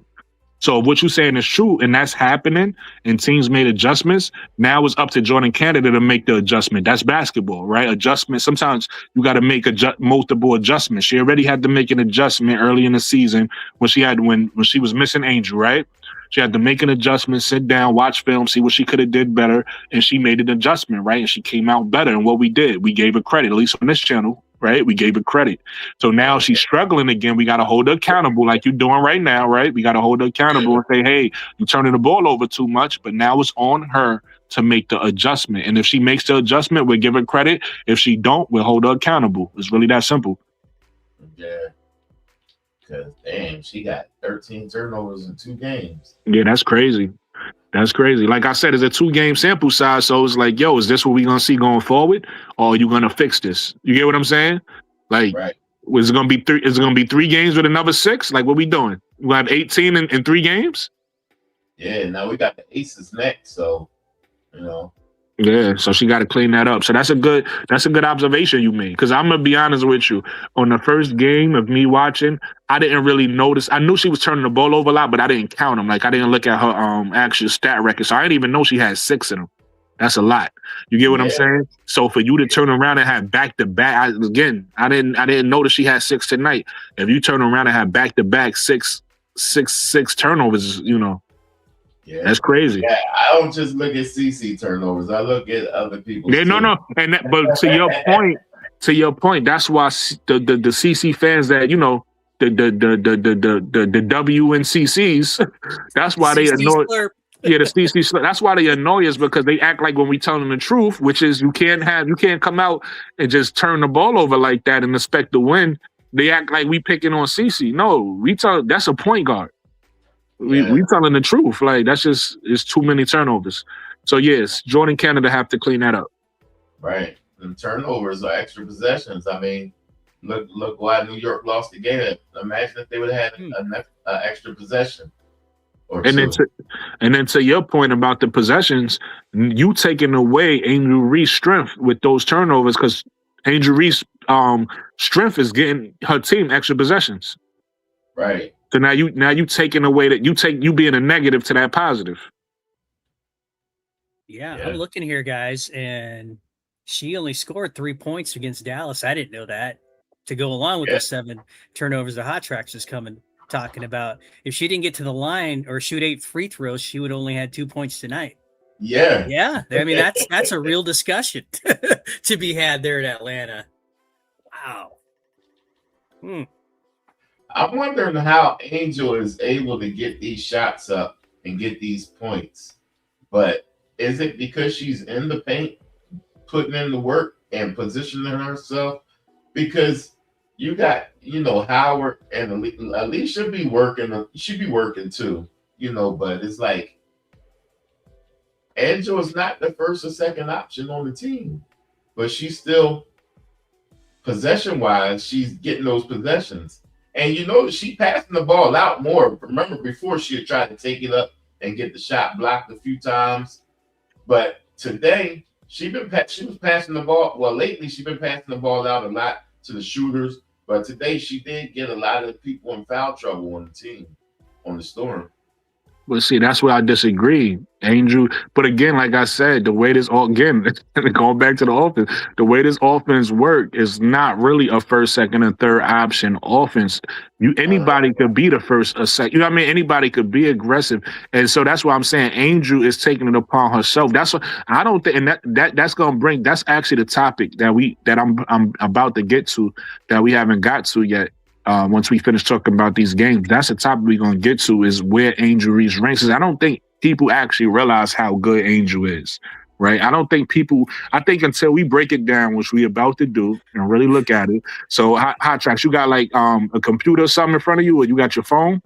So if what you're saying is true and that's happening and teams made adjustments, now it's up to Jordan Canada to make the adjustment. That's basketball, right? Adjustment. Sometimes you got to make multiple adjustments. She already had to make an adjustment early in the season when she was missing Angel, right? She had to make an adjustment, sit down, watch film, see what she could have did better, and she made an adjustment, right? And she came out better. And what we did, we gave her credit, at least on this channel, right? We gave her credit. So now she's struggling again. We got to hold her accountable like you're doing right now, right? We got to hold her accountable and say, hey, you're turning the ball over too much, but now it's on her to make the adjustment. And if she makes the adjustment, we'll give her credit. If she don't, we'll hold her accountable. It's really that simple. Yeah. Because, damn, she got 13 turnovers in 2 games. Yeah, that's crazy. That's crazy. Like I said, it's a 2-game sample size, so it's like, yo, is this what we're gonna see going forward, or are you gonna fix this? You get what I'm saying? Like, right. is it gonna be 3? Is it gonna be 3 games with another 6? Like, what we doing? We have 18 in 3 games? Yeah. Now we got the Aces next, so Yeah, so she got to clean that up. So that's a good observation you made. Because I'm gonna be honest with you, on the first game of me watching, I didn't really notice. I knew she was turning the ball over a lot, but I didn't count them. Like I didn't look at her actual stat record, so I didn't even know she had 6 of them. That's a lot. You get what I'm saying? So for you to turn around and have back to back, I didn't notice she had 6 tonight. If you turn around and have back to back six turnovers, yeah, that's crazy. Yeah, I don't just look at CC turnovers. I look at other people. Yeah, no, but to your point, that's why the CC fans that the WNCCs, that's why they annoy. Yeah, the CC. That's why they annoy us, because they act like when we tell them the truth, which is you can't come out and just turn the ball over like that and expect to win. They act like we picking on CC. No, that's a point guard. We telling the truth. Like it's too many turnovers. So yes, Jordan Canada have to clean that up. Right. And turnovers are extra possessions. I mean, Look why New York lost the game. Imagine if they would have had an extra possession or And two. then to your point about the possessions, you taking away Angel Reese's strength with those turnovers because Angel Reese's strength is getting her team extra possessions. Right. So now you taking away that you being a negative to that positive. Yeah, I'm looking here, guys, and she only scored 3 points against Dallas. I didn't know that. To go along with the 7 turnovers the Hot Tracks is talking about. If she didn't get to the line or shoot 8 free throws, she would only had 2 points tonight. Yeah. Yeah. I mean, that's a real discussion to be had there in Atlanta. Wow. I'm wondering how Angel is able to get these shots up and get these points. But is it because she's in the paint, putting in the work and positioning herself? Because you got, Howard and Elise should be working. Should be working too, But it's like Angel is not the first or second option on the team, but she's still possession-wise. She's getting those possessions, and she passing the ball out more. Remember before she had tried to take it up and get the shot blocked a few times, but today she was passing the ball. Well, lately she's been passing the ball out a lot to the shooters, but today she did get a lot of people in foul trouble on the team, on the Storm. Well, see, that's where I disagree, Angel. But again, like I said, the way going back to the offense, the way this offense work is not really a first, second, and third option offense. Anybody could be the first or second. You know what I mean? Anybody could be aggressive, and so that's why I'm saying Angel is taking it upon herself. That's what I don't think, and that's gonna bring. That's actually the topic that I'm about to get to that we haven't got to yet. Once we finish talking about these games, that's the topic we're going to get to is where Angel Reese ranks. I don't think people actually realize how good Angel is, right? I think until we break it down, which we about to do, and really look at it. So, Hot Tracks, you got like a computer or something in front of you, or you got your phone?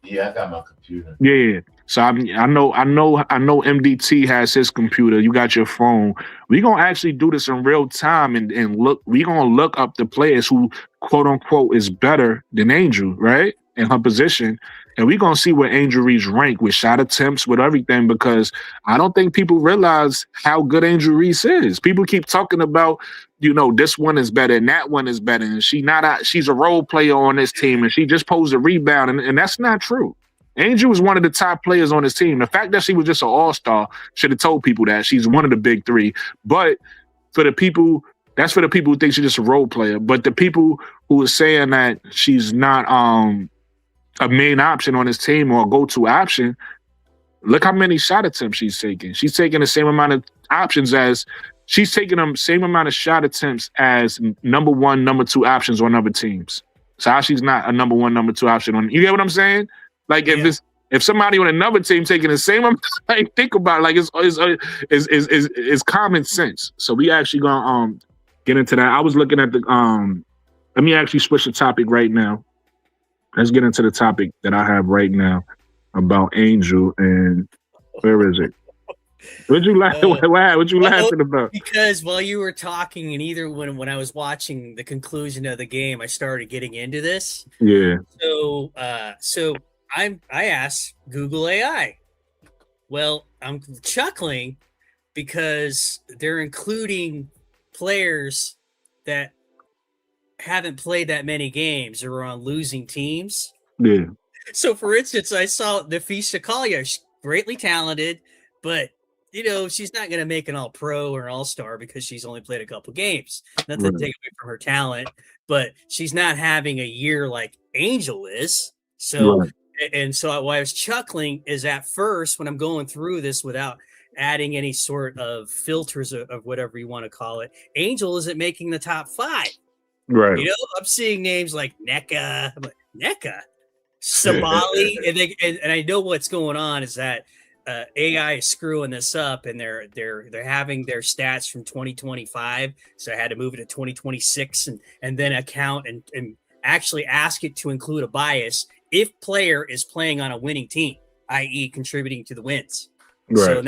Yeah, I got my computer. Yeah. So I know MDT has his computer. You got your phone. We're gonna actually do this in real time and look. We're gonna look up the players who quote unquote is better than Angel, right? In her position. And we're gonna see where Angel Reese rank with shot attempts, with everything, because I don't think people realize how good Angel Reese is. People keep talking about, this one is better and that one is better, and she's a role player on this team and she just posed a rebound, and that's not true. Angel was one of the top players on his team. The fact that she was just an all-star should have told people that she's one of the big 3. But for the people who think she's just a role player. But the people who are saying that she's not a main option on his team or a go-to option, look how many shot attempts she's taking. She's taking the same amount of options as she's taking the same amount of shot attempts as number 1, number 2 options on other teams. So how she's not a number 1, number 2 option on? You get what I'm saying? Like if somebody on another team taking the same amount, like think about it, like it's common sense. So we actually gonna get into that. I was looking at the let me actually switch the topic right now. Let's get into the topic that I have right now about Angel, and where is it? What you laughing about? Because while you were talking, and either when I was watching the conclusion of the game, I started getting into this. Yeah. So I asked Google AI. Well, I'm chuckling because they're including players that haven't played that many games or are on losing teams. Yeah. So, for instance, I saw Nafisa Collier. She's greatly talented, but she's not going to make an All-Pro or All-Star because she's only played a couple games. Nothing to take away from her talent, but she's not having a year like Angel is. So. Right. And so why I was chuckling is at first when I'm going through this without adding any sort of filters of whatever you want to call it, Angel isn't making the top 5. Right. I'm seeing names like NECA. I'm like, NECA? Sabali? and I know what's going on is that AI is screwing this up, and they're having their stats from 2025. So I had to move it to 2026 and then account and actually ask it to include a bias if player is playing on a winning team, i.e. contributing to the wins. Right. So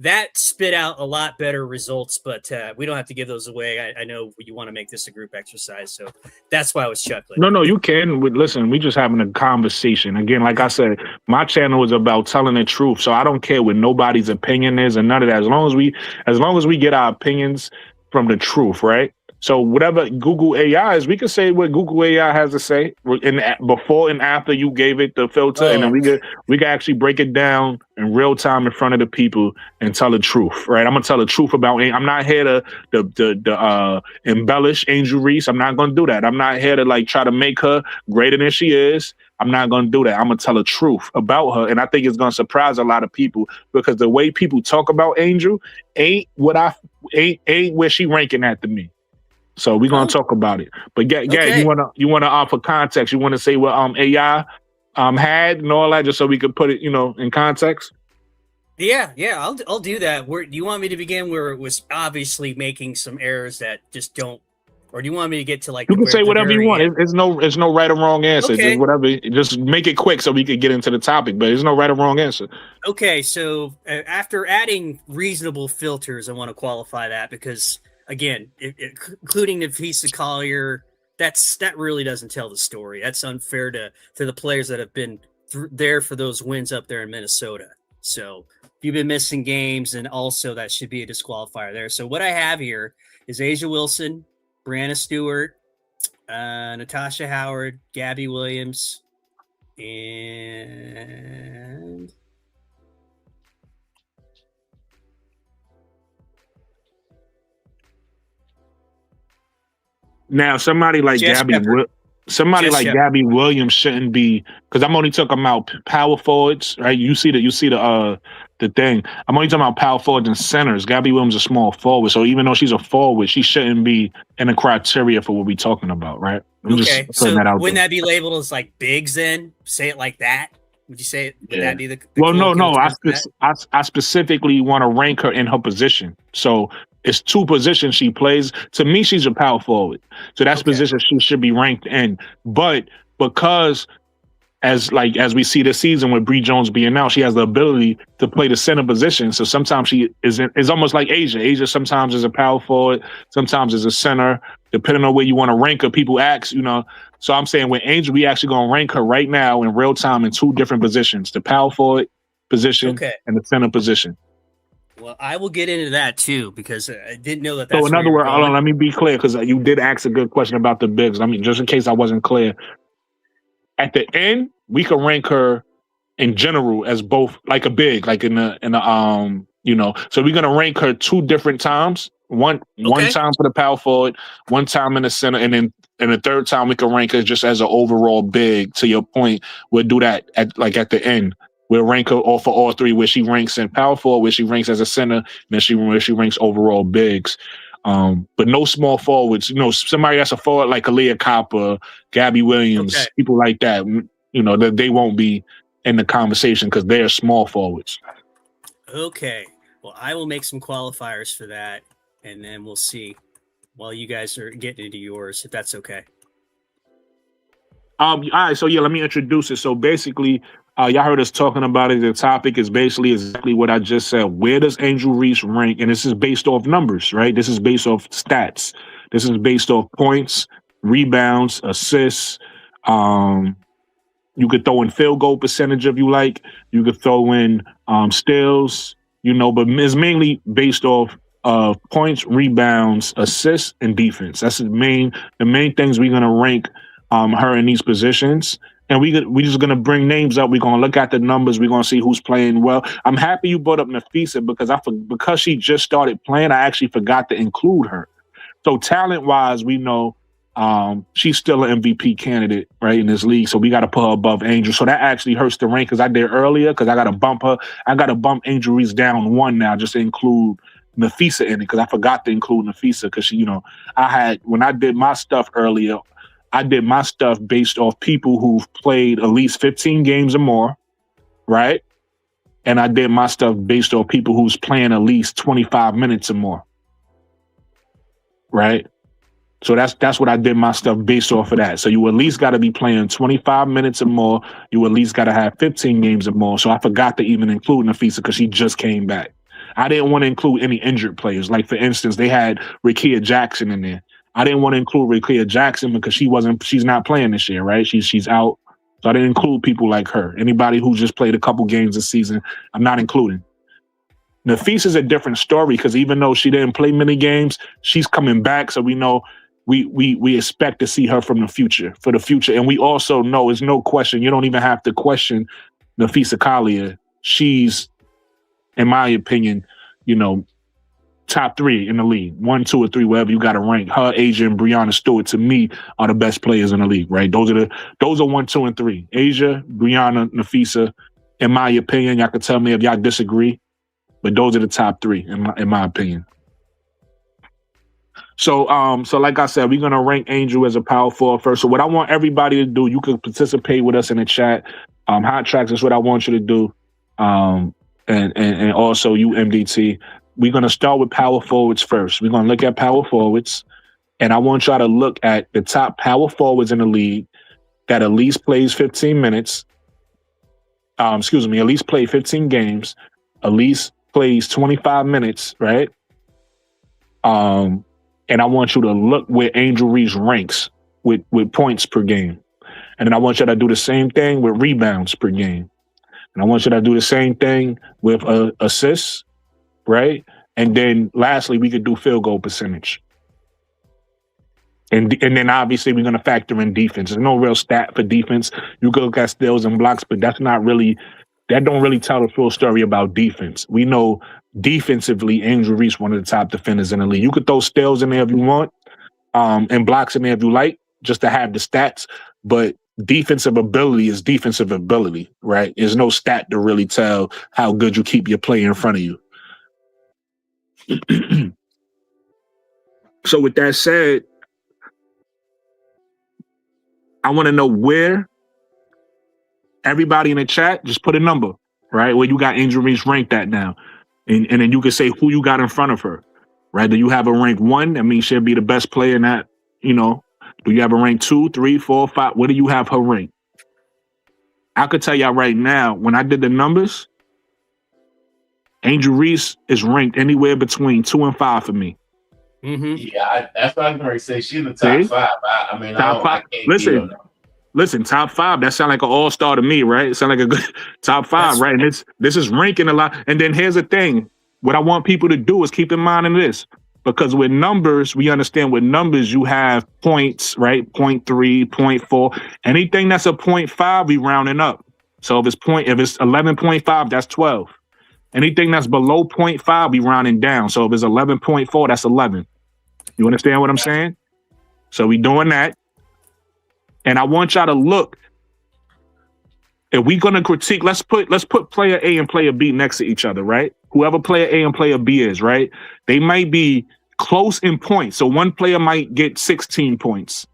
that spit out a lot better results, but we don't have to give those away. I know you want to make this a group exercise, so that's why I was chuckling. No, you can. Listen, we just having a conversation. Again, like I said, my channel is about telling the truth, so I don't care what nobody's opinion is and none of that. As long as we get our opinions from the truth, right? So whatever Google AI is, we can say what Google AI has to say before and after you gave it the filter, and then we can actually break it down in real time in front of the people and tell the truth, right? I'm gonna tell the truth about. I'm not here to embellish Angel Reese. I'm not gonna do that. I'm not here to like try to make her greater than she is. I'm not gonna do that. I'm gonna tell the truth about her, and I think it's gonna surprise a lot of people because the way people talk about Angel ain't where she ranking at to me. So we're gonna talk about it. But Gary, Okay. you wanna offer context. You wanna say what AI had and all that, just so we could put it, in context. Yeah, I'll do that. Do you want me to begin where it was obviously making some errors that just don't, or do you want me to get to like You can say whatever you want. end? It's no right or wrong answer. Okay. Just whatever. Just make it quick so we could get into the topic. But there's no right or wrong answer. Okay, so after adding reasonable filters, I want to qualify that because again, including Nafisa Collier, that really doesn't tell the story. That's unfair to the players that have been there for those wins up there in Minnesota. So if you've been missing games, and also that should be a disqualifier there. So what I have here is Asia Wilson, Brianna Stewart, Natasha Howard, Gabby Williams, and Now, somebody like Jess Gabby Shepard. Somebody like Gabby Williams shouldn't be, because I'm only talking about power forwards, right? You see the thing. I'm only talking about power forwards and centers. Gabby Williams is a small forward, so even though she's a forward, she shouldn't be in the criteria for what we're talking about, right? Okay, so wouldn't that be labeled as like bigs then? Say it like that? Would you say it? Would that be the well, cool no. I I specifically want to rank her in her position. So it's two positions she plays. To me, she's a power forward. So that's position she should be ranked in. But because as we see this season with Bree Jones being out, she has the ability to play the center position. So sometimes she is almost like Asia. Asia sometimes is a power forward, sometimes is a center, depending on where you want to rank her. People ask, So I'm saying with Angel, we actually going to rank her right now in real time in two different positions, the power forward position and the center position. Well, I will get into that too, because I didn't know that. So in other words, hold on, let me be clear, because you did ask a good question about the bigs. I mean, just in case I wasn't clear. At the end, we can rank her in general as both like a big, like in the So we're gonna rank her two different times. One time for the power forward, one time in the center, and then the third time we can rank her just as an overall big. To your point, we'll do that at the end. We'll rank her all for all three, where she ranks in power forward, where she ranks as a center, and then where she ranks overall bigs. But no small forwards. Somebody that's a forward like Aaliyah Copper, Gabby Williams, people like that. That they won't be in the conversation because they're small forwards. Okay. Well, I will make some qualifiers for that, and then we'll see while you guys are getting into yours, if that's okay. All right. So let me introduce it. So basically, y'all heard us talking about it. The topic is basically exactly what I just said. Where does Angel Reese rank? And this is based off numbers, right? This is based off stats. This is based off points, rebounds, assists. You could throw in field goal percentage if you like. You could throw in steals, but it's mainly based off points, rebounds, assists, and defense. That's the main things we're gonna rank her in these positions. And we just gonna bring names up. We're gonna look at the numbers. We're gonna see who's playing well. I'm happy you brought up Nafisa because she just started playing. I actually forgot to include her. So talent wise, we know she's still an MVP candidate, right, in this league. So we got to put her above Angel. So that actually hurts the rank because I did earlier because I got to bump her. I got to bump Angel Reese down one now just to include Nafisa in it because I forgot to include Nafisa because she, when I did my stuff earlier. I did my stuff based off people who've played at least 15 games or more, right? And I did my stuff based off people who's playing at least 25 minutes or more, right? So that's what I did my stuff based off of that. So you at least got to be playing 25 minutes or more. You at least got to have 15 games or more. So I forgot to even include Nafisa because she just came back. I didn't want to include any injured players. Like, for instance, they had Rakia Jackson in there. I didn't want to include Rakia Jackson because she's not playing this year, right? She's out. So I didn't include people like her. Anybody who just played a couple games this season, I'm not including. Nafisa's a different story because even though she didn't play many games, she's coming back. So we know we expect to see her for the future. And we also know, it's no question, you don't even have to question Nafisa Kalia. She's, in my opinion, top 3 in the league, 1, 2, or 3, wherever you got to rank. Her, Asia, and Breonna Stewart, to me, are the best players in the league, right? Those are 1, 2, and 3. Asia, Breonna, Nafisa. In my opinion, y'all can tell me if y'all disagree, but those are the top 3 in my opinion. So like I said, we're gonna rank Angel as a power forward first. So what I want everybody to do, you can participate with us in the chat. Hot Tracks is what I want you to do, and also you MDT. We're going to start with power forwards first. We're going to look at power forwards, and I want y'all to look at the top power forwards in the league that at least plays 15 minutes. At least play 15 games, at least plays 25 minutes, right? And I want you to look where Angel Reese ranks with points per game. And then I want you to do the same thing with rebounds per game. And I want you to do the same thing with assists, right? And then lastly, we could do field goal percentage. And then obviously we're going to factor in defense. There's no real stat for defense. You could look at steals and blocks, but that don't really tell the full story about defense. We know defensively, Angel Reese, one of the top defenders in the league. You could throw steals in there if you want, and blocks in there if you like, just to have the stats. But defensive ability is defensive ability, right? There's no stat to really tell how good you keep your player in front of you. So with that said, I want to know where everybody in the chat, just put a number, right? Where you got Angel Reese ranked at now. And then you can say who you got in front of her, right? Do you have a rank 1? I mean, she'll be the best player in that, Do you have a rank 2, 3, 4, 5? Where do you have her rank? I could tell y'all right now, when I did the numbers, Angel Reese is ranked anywhere between 2 and 5 for me. Mm-hmm. Yeah, that's what I was going to say. She's the top 5. I mean, top 5. Listen, top 5. That sounds like an all-star to me, right? It sounds like a good top 5, right? And this is ranking a lot. And then here's the thing: what I want people to do is keep in mind in this, because with numbers, we understand with numbers you have points, right? 0.3, 0.4. Anything that's a 0.5, we rounding up. So if it's 11.5, that's 12. Anything that's below 0.5, we rounding down. So if it's 11.4, that's 11. You understand what I'm saying? So we doing that. And I want y'all to look. If we're gonna critique, let's put player A and player B next to each other, right? Whoever player A and player B is, right? They might be close in points. So one player might get 16 points.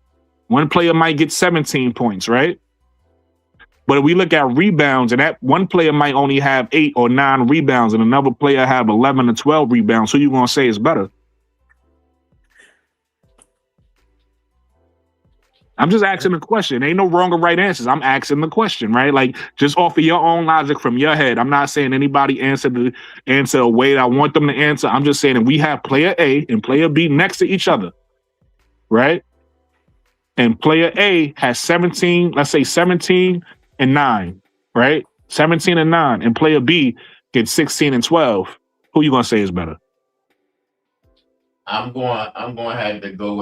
One player might get 17 points, right? But if we look at rebounds, and that one player might only have 8 or 9 rebounds, and another player have 11 or 12 rebounds, who you gonna say is better? I'm just asking the question. Ain't no wrong or right answers. I'm asking the question, right? Like, just off of your own logic from your head. I'm not saying anybody answer a way that I want them to answer. I'm just saying if we have player A and player B next to each other, right? And player A has 17, let's say 17 and 9, right? 17 and 9, and player B gets 16 and 12. Who you gonna say is better? I'm going to have to go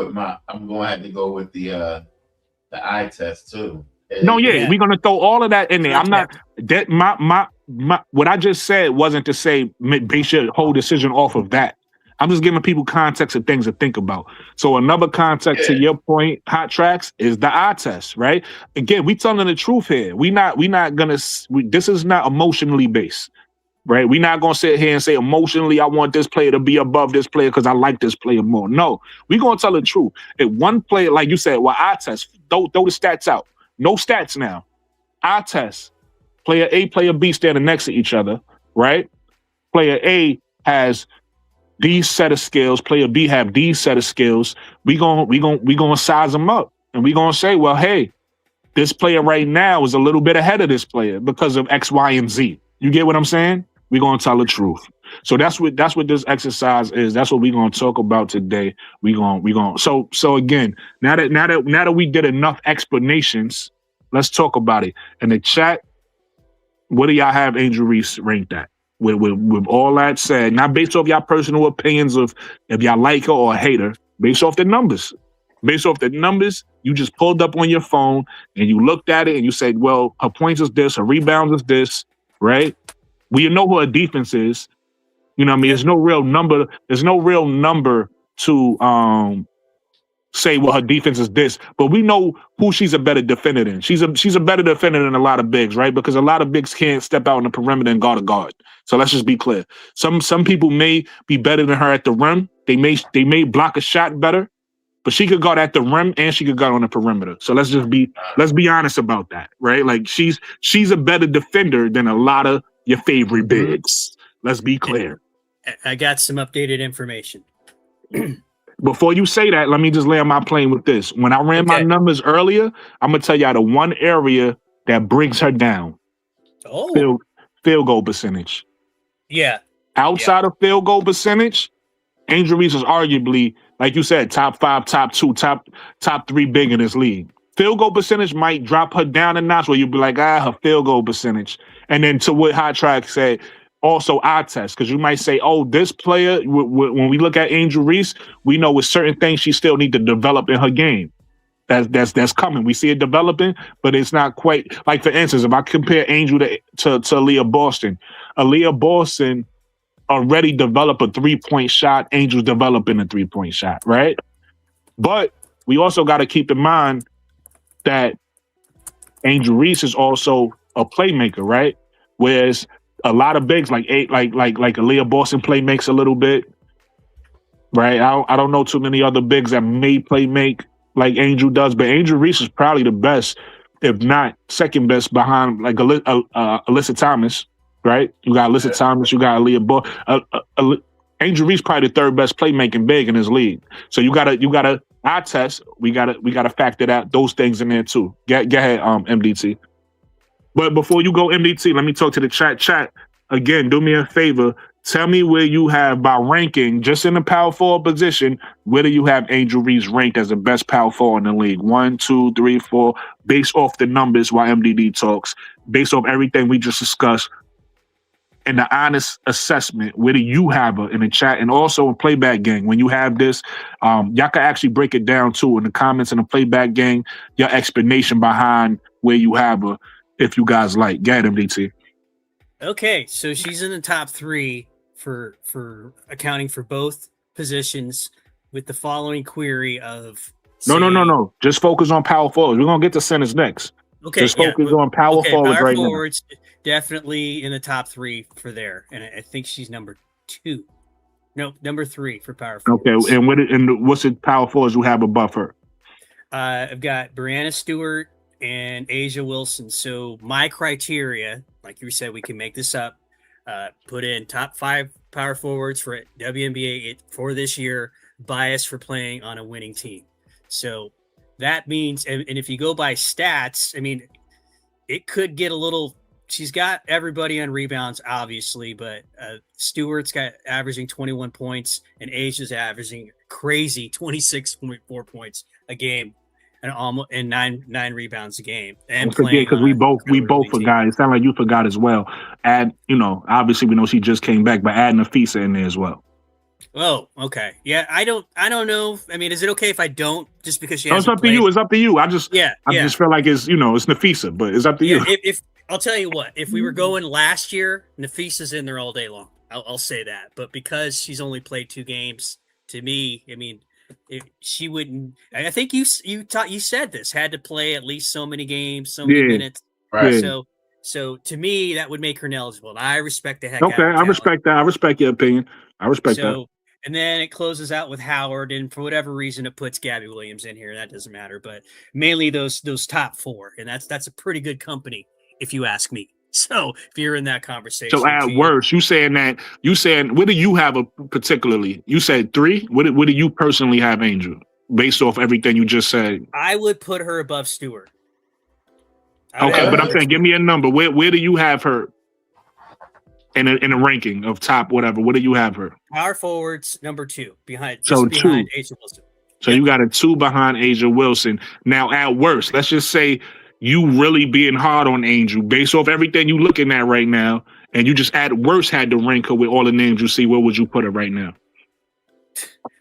with the eye test too. No, yeah, we're gonna throw all of that in there. I'm not that my what I just said wasn't to say base your whole decision off of that. I'm just giving people context of things to think about. So another context to your point, Hot Tracks, is the eye test, right? Again, we telling the truth here. This is not emotionally based, right? We're not gonna sit here and say emotionally, I want this player to be above this player because I like this player more. No, we're gonna tell the truth. If one player, like you said, well, eye test, throw the stats out. No stats now. Eye test. Player A, player B standing next to each other, right? Player A has these set of skills, player B have these set of skills. We gonna size them up, and we gonna say, well, hey, this player right now is a little bit ahead of this player because of X, Y, and Z. You get what I'm saying? We're gonna tell the truth. So that's what this exercise is. That's what we're gonna talk about today. We gonna so again, now that we did enough explanations, let's talk about it. In the chat, what do y'all have Angel Reese ranked at? With all that said, not based off y'all personal opinions of if y'all like her or hate her, based off the numbers. Based off the numbers, you just pulled up on your phone and you looked at it and you said, well, her points is this, her rebounds is this, right? We know who her defense is. You know what I mean? There's no real number. There's no real number to say, well, her defense is this. But we know who she's a better defender than. She's a better defender than a lot of bigs, right? Because a lot of bigs can't step out on the perimeter and guard a guard. So let's just be clear. Some people may be better than her at the rim. They may block a shot better. But she could guard at the rim and she could guard on the perimeter. So let's be honest about that, right? Like she's a better defender than a lot of your favorite bigs. Let's be clear. I got some updated information. Before you say that, let me just lay on my plane with this. When I ran my numbers earlier, I'm gonna tell y'all the one area that brings her down. Oh, field goal percentage. Yeah. Outside of field goal percentage, Angel Reese is arguably, like you said, top 5, top 2, top 3 big in this league. Field goal percentage might drop her down a notch where you'll be like, her field goal percentage. And then to what Hot Track said, also eye test, because you might say, oh, this player, when we look at Angel Reese, we know with certain things she still need to develop in her game. That's coming. We see it developing, but it's not quite, like for instance, if I compare Angel to Aaliyah Boston already develop a 3-point shot. Angel's developing a 3-point shot, right? But we also got to keep in mind that Angel Reese is also a playmaker, right? Whereas a lot of bigs like Aaliyah Boston play makes a little bit, right? I don't know too many other bigs that may play make like Angel does, but Angel Reese is probably the best, if not second best, behind like Alyssa Thomas. Right, you got Alyssa Thomas, you got Aaliyah. Angel Reese probably the third best playmaking big in this league. So you gotta eye test. We gotta factor those things in there too. Get ahead, MDT. But before you go, MDT, let me talk to the chat. Chat again. Do me a favor. Tell me where you have by ranking, just in the power forward position. Where do you have Angel Reese ranked as the best power forward in the league? 1, 2, 3, 4. Based off the numbers, while MDD talks, based off everything we just discussed. And the honest assessment, where do you have her in the chat and also in playback gang? When you have this, y'all can actually break it down too in the comments in the playback gang, your explanation behind where you have her, if you guys like. Get MDT. Okay, so she's in the top 3 for accounting for both positions with the following query of No. Just focus on power forwards. We're gonna get to centers next. Okay, just focus on power forwards right forwards, now. Definitely in the top 3 for there, and I think she's number 2. No, number 3 for power forwards. Okay, and what's the power forwards you have above her? I've got Brianna Stewart and Asia Wilson. So my criteria, like you said, we can make this up. Put in top 5 power forwards for WNBA for this year, bias for playing on a winning team. So that means, and if you go by stats, I mean, it could get a little. She's got everybody on rebounds, obviously, but Stewart's got averaging 21 points, and Asia's averaging crazy 26.4 points a game, and nine rebounds a game. And don't forget, because we both forgot. It sounded like you forgot as well. Add, obviously we know she just came back, but add Nafisa in there as well. Oh, okay. Yeah, I don't know. I mean, is it okay if I don't, just because she hasn't played? It's up to you. I just feel like it's Nafisa, but it's up to you. If I'll tell you what, if we were going last year, Nafisa's in there all day long. I'll say that. But because she's only played 2 games, to me, I mean, she wouldn't. I think you said this, had to play at least so many games, so many minutes. Right. So to me, that would make her ineligible. And I respect the heck out of her. Okay, I respect that. I respect your opinion. I respect that. And then it closes out with Howard, and for whatever reason, it puts Gabby Williams in here. That doesn't matter, but mainly those top 4, and that's a pretty good company, if you ask me. So if you're in that conversation, so at worst, you saying what do you have particularly? You said 3. What do you personally have, Angel, based off everything you just said? I would put her above Stewart. Okay, but I'm saying, give me a number. Where do you have her? in a ranking of top whatever. What do you have her? Power forwards, number 2, behind So behind 2. Asa Wilson. So you got a 2 behind Asia Wilson. Now, at worst, let's just say you really being hard on Angel based off everything you looking at right now, and you just at worst had to rank her with all the names you see. Where would you put her right now?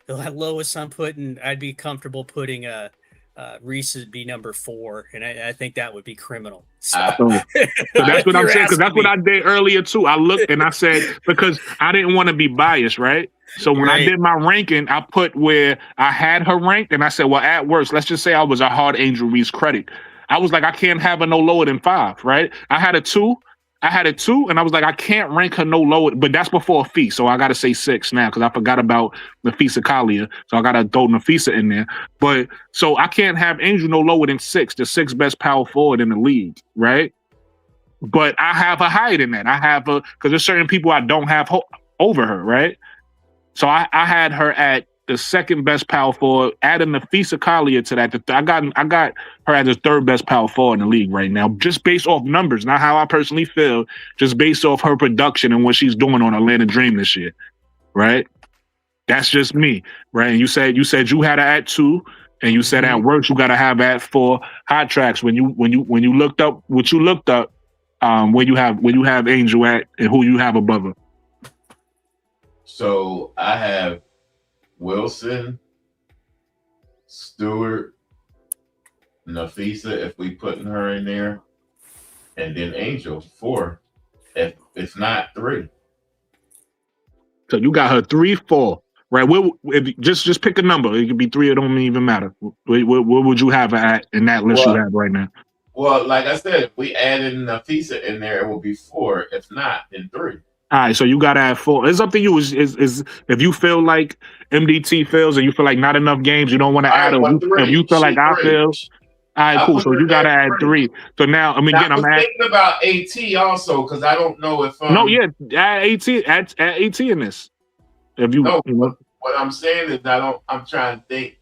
The lowest I'd be comfortable putting Reese would be number 4, and I think that would be criminal. So that's what I'm saying, because that's what I did earlier too. I looked and I said, because I didn't want to be biased, right? So when I did my ranking, I put where I had her ranked, and I said, well, at worst, let's just say I was a hard Angel Reese credit. I was like, I can't have her no lower than 5, right? I had a 2, and I was like, I can't rank her no lower, but that's before a fee, so I got to say 6 now because I forgot about Nafisa Kalia, so I got to throw Nafisa in there. But so I can't have Angel no lower than 6, the 6th best power forward in the league, right? But I have her higher than that. I have her because there's certain people I don't have over her, right? So I had her at the 2nd best power forward, adding Nafisa Kalia to that. I got her as the 3rd best power forward in the league right now, just based off numbers, not how I personally feel, just based off her production and what she's doing on Atlanta Dream this year, right? That's just me, right? And you said you had her at 2, and you said at worst you got to have at 4 hot tracks. When you looked up what you looked up, where you have Angel at and who you have above her. So I have Wilson, Stewart, Nafisa, if we putting her in there, and then Angel 4, if not 3. So you got her 3, 4, right? Just pick a number. It could be 3. It don't even matter. What would you have her at in that list you have right now? Well, like I said, if we added Nafisa in there, it will be 4. If not, then 3. All right, so you got to have 4. It's up to you. Is if you feel like MDT feels and you feel like not enough games, you don't want to add. If you feel like I feel, all right, cool. So you got to add 3. So now, I'm thinking about AT also because I don't know if add AT in this. If you, what I'm saying is I'm trying to think.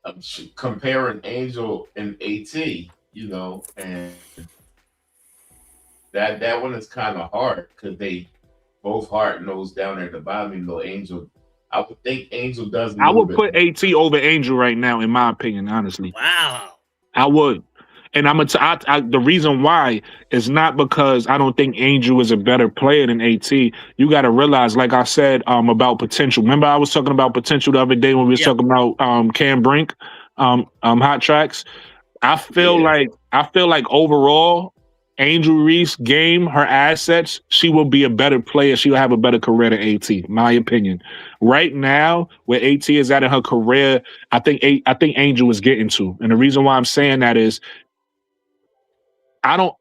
I'm comparing Angel and AT, and that one is kind of hard because they both hard nosed down there at the bottom. Even though Angel, I would think Angel does. I would put AT over Angel right now, in my opinion. Honestly, wow, I would. And the reason why is not because I don't think Angel is a better player than AT. You got to realize, like I said, about potential. Remember, I was talking about potential the other day when we were talking about Cam Brink, hot tracks. I feel like overall, Angel Reese game, her assets, she will be a better player. She will have a better career than AT, my opinion. Right now, where AT is at in her career, I think Angel is getting to. And the reason why I'm saying that is AT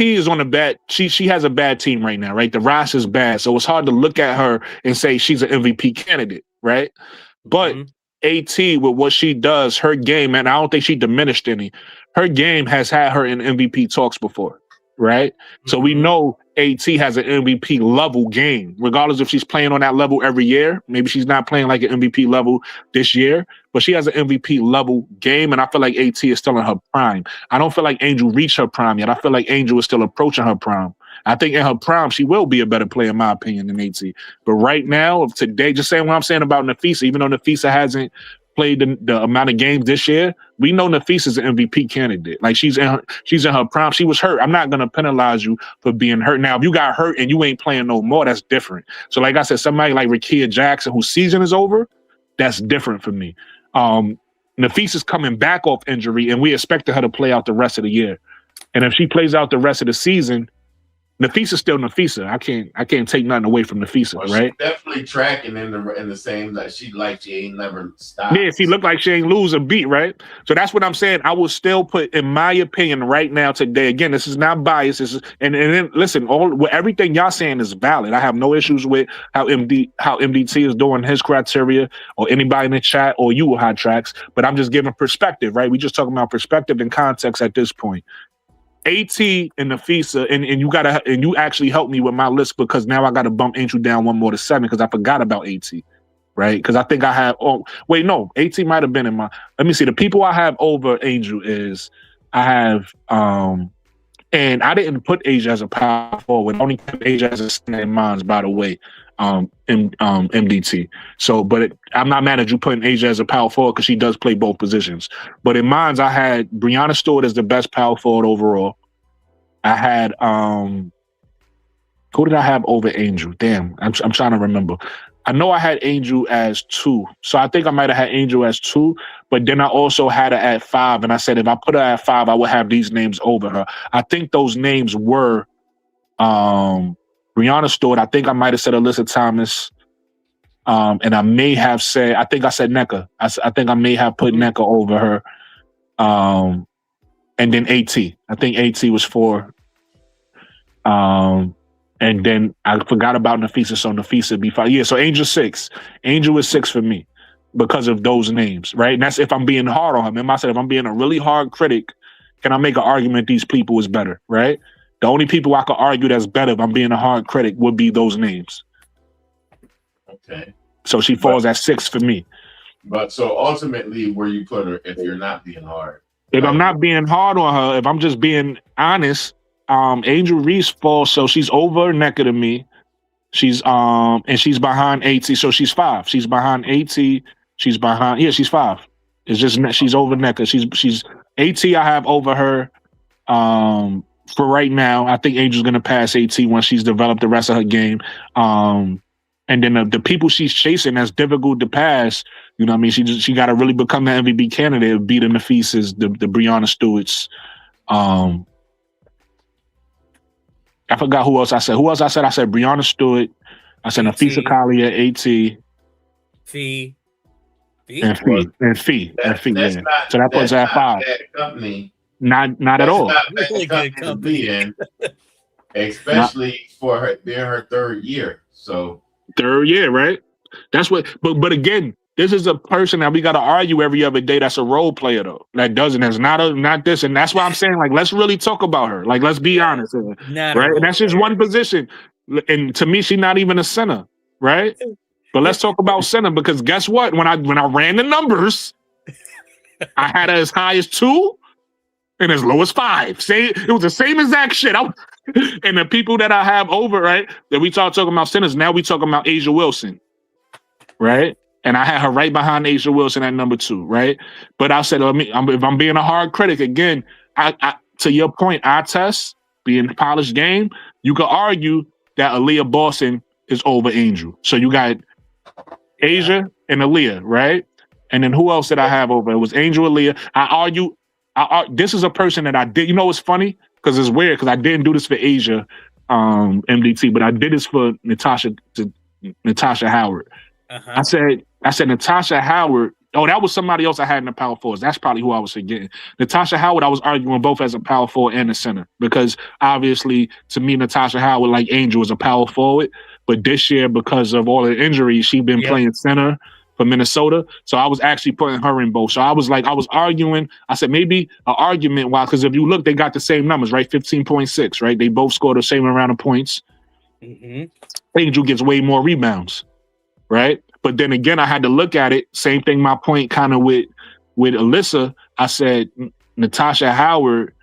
is on a bad. She has a bad team right now, right? The roster is bad, so it's hard to look at her and say she's an MVP candidate, right? But AT with what she does, her game, and I don't think she diminished any. Her game has had her in MVP talks before, right? So we know AT has an MVP level game, regardless if she's playing on that level every year. Maybe she's not playing like an MVP level this year, but she has an MVP level game, and I feel like AT is still in her prime. I don't feel like Angel reached her prime yet. I feel like Angel is still approaching her prime. I think in her prime, she will be a better player, in my opinion, than AT. But right now, today, just saying what I'm saying about Nafisa, even though Nafisa hasn't played the amount of games this year, we know Nafisa's an MVP candidate. Like she's in her prime. She was hurt. I'm not gonna penalize you for being hurt. Now, if you got hurt and you ain't playing no more, that's different. So, like I said, somebody like Rakia Jackson, whose season is over, that's different for me. Nafisa's coming back off injury, and we expected her to play out the rest of the year. And if she plays out the rest of the season, Nafisa's still Nafisa. I can't take nothing away from Nafisa, right? She's definitely tracking in the same that she ain't never stopped. Yeah, she looked like she ain't lose a beat, right? So that's what I'm saying. I will still put, in my opinion, right now today. Again, this is not biased. This is and then listen, everything y'all saying is valid. I have no issues with how MDT is doing his criteria, or anybody in the chat, or you with hot tracks. But I'm just giving perspective, right? We just talking about perspective and context at this point. AT and Nafisa, and you actually helped me with my list because now I got to bump Angel down one more to 7 because I forgot about AT, right? Because I think I have. Oh, wait, no, AT might have been in my. Let me see. The people I have over Angel is I have And I didn't put Asia as a power forward. I only put Asia as a center in mines, by the way, MDT. So, but I'm not mad at you putting Asia as a power forward because she does play both positions. But in mines, I had Brianna Stewart as the best power forward overall. I had who did I have over Angel? Damn, I'm trying to remember. I know I had Angel as 2. So I think I might have had Angel as 2, but then I also had her at 5. And I said, if I put her at 5, I would have these names over her. I think those names were Brianna Stewart. I think I might have said Alyssa Thomas. And I may have said, I think I said Nneka. I think I may have put Nneka over her. And then AT. I think AT was 4. And then I forgot about Nafisa, so Nafisa be 5. Yeah, so Angel 6. Angel is 6 for me because of those names, right? And that's if I'm being hard on him. Remember I said if I'm being a really hard critic, can I make an argument these people is better, right? The only people I could argue that's better if I'm being a hard critic would be those names. Okay. So she falls at 6 for me. But so ultimately, where you put her if you're not being hard? If I'm not being hard on her, if I'm just being honest, Angel Reese falls, so she's over Nneka to me. She's and she's behind AT, so she's 5. She's behind AT. She's behind, yeah, she's 5. It's just she's over Nneka. She's AT. I have over her. For right now, I think Angel's gonna pass AT once she's developed the rest of her game. And then the people she's chasing that's difficult to pass. You know what I mean? She got to really become the MVP candidate, beat the Nafisas, the Brianna Stewarts. I forgot who else I said. Who else I said? I said Brianna Stewart. I said Nafisa Kalia, AT. Fee. And Fee. Yeah. So that puts her at 5. Company. Not at all. Not Really good company. Especially for her being her 3rd year. So 3rd year, right? That's what. But again, this is a person that we got to argue every other day. That's a role player though. That doesn't. That's not this. And that's why I'm saying, like, let's really talk about her. Like, let's be honest, right? And that's just one position. And to me, she's not even a center, right? But let's talk about center because guess what? When I ran the numbers, I had her as high as 2 and as low as 5. It was the same exact shit. And the people that I have over, right, that we talking about centers, now we talking about Asia Wilson, right? And I had her right behind Asia Wilson at number 2, right? But I said, if I'm being a hard critic, again, I to your point, I test being polished game, you could argue that Aaliyah Boston is over Angel. So you got Asia and Aaliyah, right? And then who else did I have over? It was Angel, Aaliyah. This is a person that I did. You know what's funny? Because it's weird because I didn't do this for Asia MDT, but I did this for Natasha Howard. I said Natasha Howard. Oh, that was somebody else I had in the power forwards. That's probably who I was forgetting. Natasha Howard, I was arguing both as a power forward and a center because obviously to me, Natasha Howard, like Angel, is a power forward. But this year, because of all the injuries, she's been playing center for Minnesota. So I was actually putting her in both. So I was arguing. I said maybe an argument why, because if you look, they got the same numbers, right? 15.6, right? They both scored the same amount of points. Angel gets way more rebounds, right? But then again, I had to look at it. Same thing, my point kind of with Alyssa. I said Natasha Howard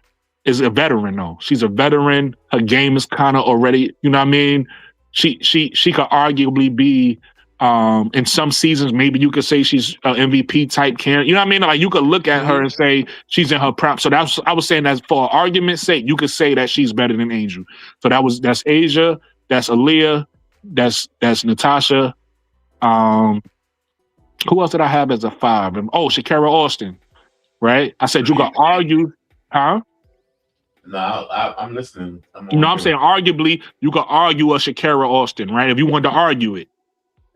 is a veteran, though. She's a veteran. Her game is kind of already, you know what I mean? She could arguably be in some seasons, maybe you could say she's an MVP type candidate. You know what I mean? Like you could look at her and say she's in her prime. So I was saying that for argument's sake, you could say that she's better than Angel. So that's Asia, that's Aaliyah, that's Natasha. Who else did I have as a 5? Oh, Shakira Austin, right? I said you could argue, huh? No, I'm listening. I'm saying arguably you could argue a Shakira Austin, right? If you wanted to argue it,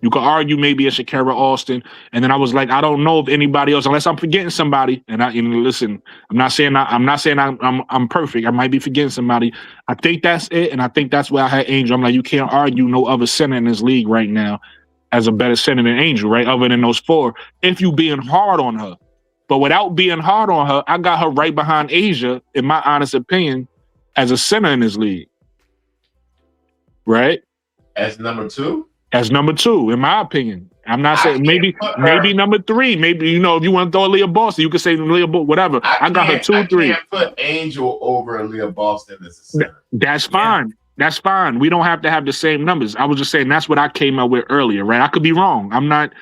you could argue maybe a Shakira Austin. And then I was like, I don't know if anybody else, unless I'm forgetting somebody. And listen, I'm not saying I'm perfect. I might be forgetting somebody. I think that's it, and I think that's where I had Angel. I'm like, you can't argue no other center in this league right now as a better center than Angel, right? Other than those 4, if you being hard on her. But without being hard on her, I got her right behind Asia, in my honest opinion, as a center in this league. Right? As number 2? As number 2, in my opinion. I'm not I saying can't put her- maybe number 3. Maybe if you want to throw Aaliyah Boston, you can say Aaliyah Boston, whatever. I got her 2, 3. I can't put Angel over Aaliyah Boston as a center. That's fine. That's fine. We don't have to have the same numbers. I was just saying that's what I came up with earlier, right? I could be wrong. I'm not.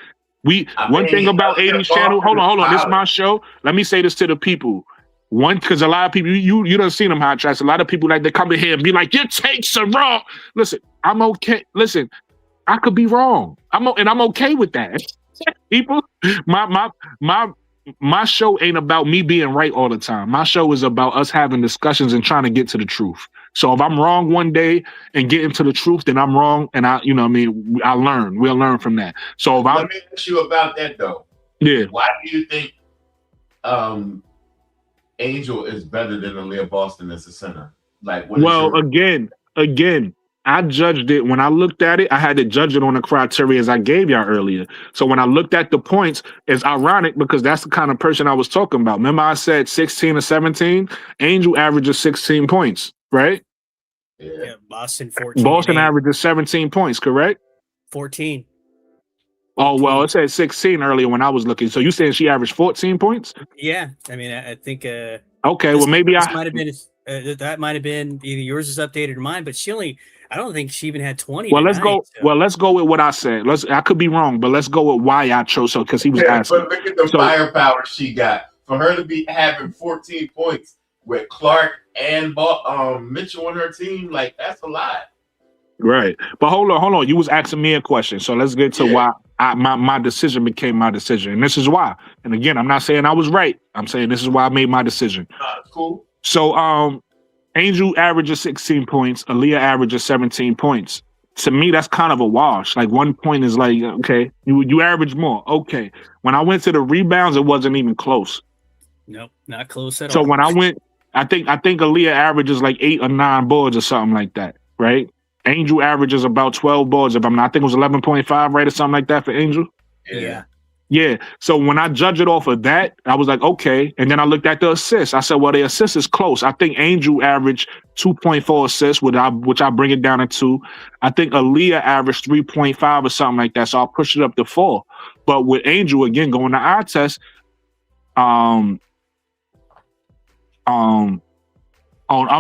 One thing about 80s channel. Hold on. This is my show. Let me say this to the people. Because a lot of people, you don't see them hot tracks. A lot of people like they come in here and be like, your takes are wrong. Listen, I'm okay. Listen, I could be wrong. I'm okay with that. People, my show ain't about me being right all the time. My show is about us having discussions and trying to get to the truth. So if I'm wrong one day and getting to the truth, then I'm wrong, and I learn. We'll learn from that. So let me ask you about that though. Yeah. Why do you think Angel is better than Aaliyah Boston as a center? Like, again, I judged it when I looked at it. I had to judge it on the criteria as I gave y'all earlier. So when I looked at the points, it's ironic because that's the kind of person I was talking about. Remember, I said 16 or 17. Angel averages 16 points, right? Yeah, Boston 14. Boston averages 17 points, correct? 14. Oh, well, it said 16 earlier when I was looking. So you saying she averaged 14 points? Yeah, I mean, I think. Okay, well, maybe might have been that might have been either yours is updated or mine, but I don't think she even had 20. Well, let's go. So. Well, let's go with what I said. I could be wrong, but let's go with why I chose her because he was asking. But look at the firepower she got for her to be having 14 points with Clark and Mitchell on her team. Like, that's a lot. Right, but hold on. You was asking me a question, so let's get to why my decision became my decision, and this is why. And again, I'm not saying I was right. I'm saying this is why I made my decision. Cool. So, Angel averages 16 points. Aaliyah averages 17 points. To me, that's kind of a wash. Like 1 point is like, okay, you average more. Okay. When I went to the rebounds, it wasn't even close. Nope, not close at all. So when I went, I think Aaliyah averages like 8 or 9 boards or something like that, right? Angel averages about 12 boards. If I'm not, I think it was 11.5, right, or something like that for Angel. Yeah. So when I judge it off of that, I was like, okay. And then I looked at the assists. I said, well, the assist is close. I think Angel averaged 2.4 assists, which I bring it down to 2. I think Aaliyah averaged 3.5 or something like that. So I'll push it up to 4. But with Angel, again, going to eye test, I'm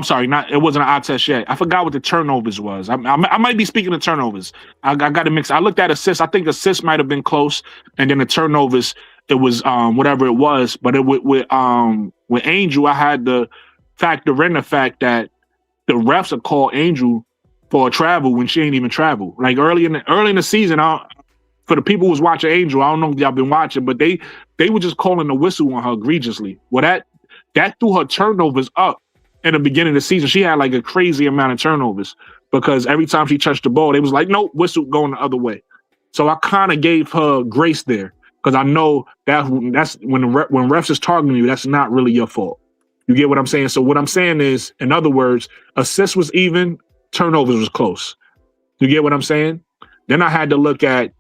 sorry, it wasn't an eye test yet. I forgot what the turnovers was. I might be speaking of turnovers. I got to mix. I looked at assists. I think assists might have been close, and then the turnovers, it was whatever it was. But with Angel, I had to factor in the fact that the refs are call Angel for a travel when she ain't even travel. Like early in the season, for the people who was watching Angel, I don't know if y'all been watching, but they were just calling the whistle on her egregiously. Well, that threw her turnovers up. In the beginning of the season, she had like a crazy amount of turnovers because every time she touched the ball, they was like, nope, whistle going the other way. So I kind of gave her grace there because I know that's when refs is targeting you, that's not really your fault. You get what I'm saying? So what I'm saying is, in other words, assist was even, turnovers was close. You get what I'm saying? Then I had to look at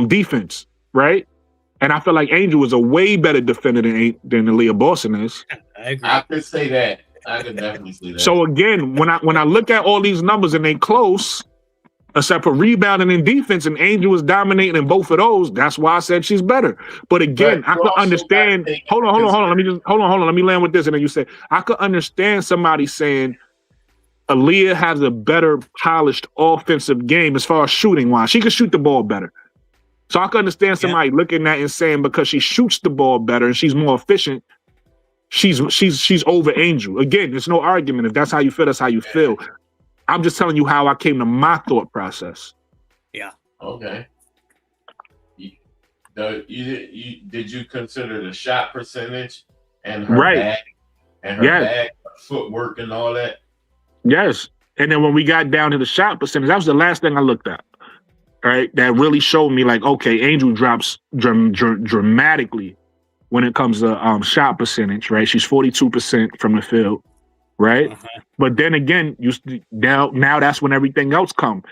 defense, right? And I feel like Angel is a way better defender than Aaliyah Boston is. I agree. I could say that. I could definitely say that. So again, when I look at all these numbers and they close, except for rebounding and defense, and Angel was dominating in both of those, that's why I said she's better. But again, I could understand. Hold on. Let me land with this, and then you say I could understand somebody saying Aaliyah has a better polished offensive game as far as shooting wise. She could shoot the ball better. So I can understand somebody looking at it and saying because she shoots the ball better and she's more efficient, she's over Angel. Again, there's no argument. If that's how you feel, that's how you feel. I'm just telling you how I came to my thought process. Yeah. Okay. Did you consider the shot percentage and her bag and her bag, footwork and all that? Yes. And then when we got down to the shot percentage, that was the last thing I looked at. Right, that really showed me like, okay, Angel drops dramatically when it comes to shot percentage. Right, she's 42% from the field. Right, but then again, now that's when everything else come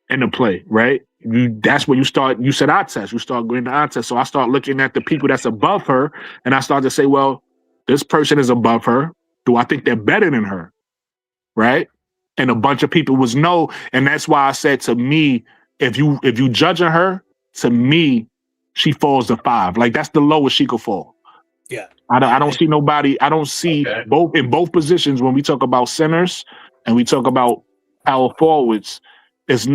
into play. Right, that's when you start. You said eye test. You start going to eye test. So I start looking at the people that's above her, and I start to say, well, this person is above her. Do I think they're better than her? Right, and a bunch of people was no, and that's why I said to me, if you judging her, to me, she falls to 5. Like that's the lowest she could fall. Yeah. I don't see nobody. I don't see both positions when we talk about centers and we talk about power forwards. It's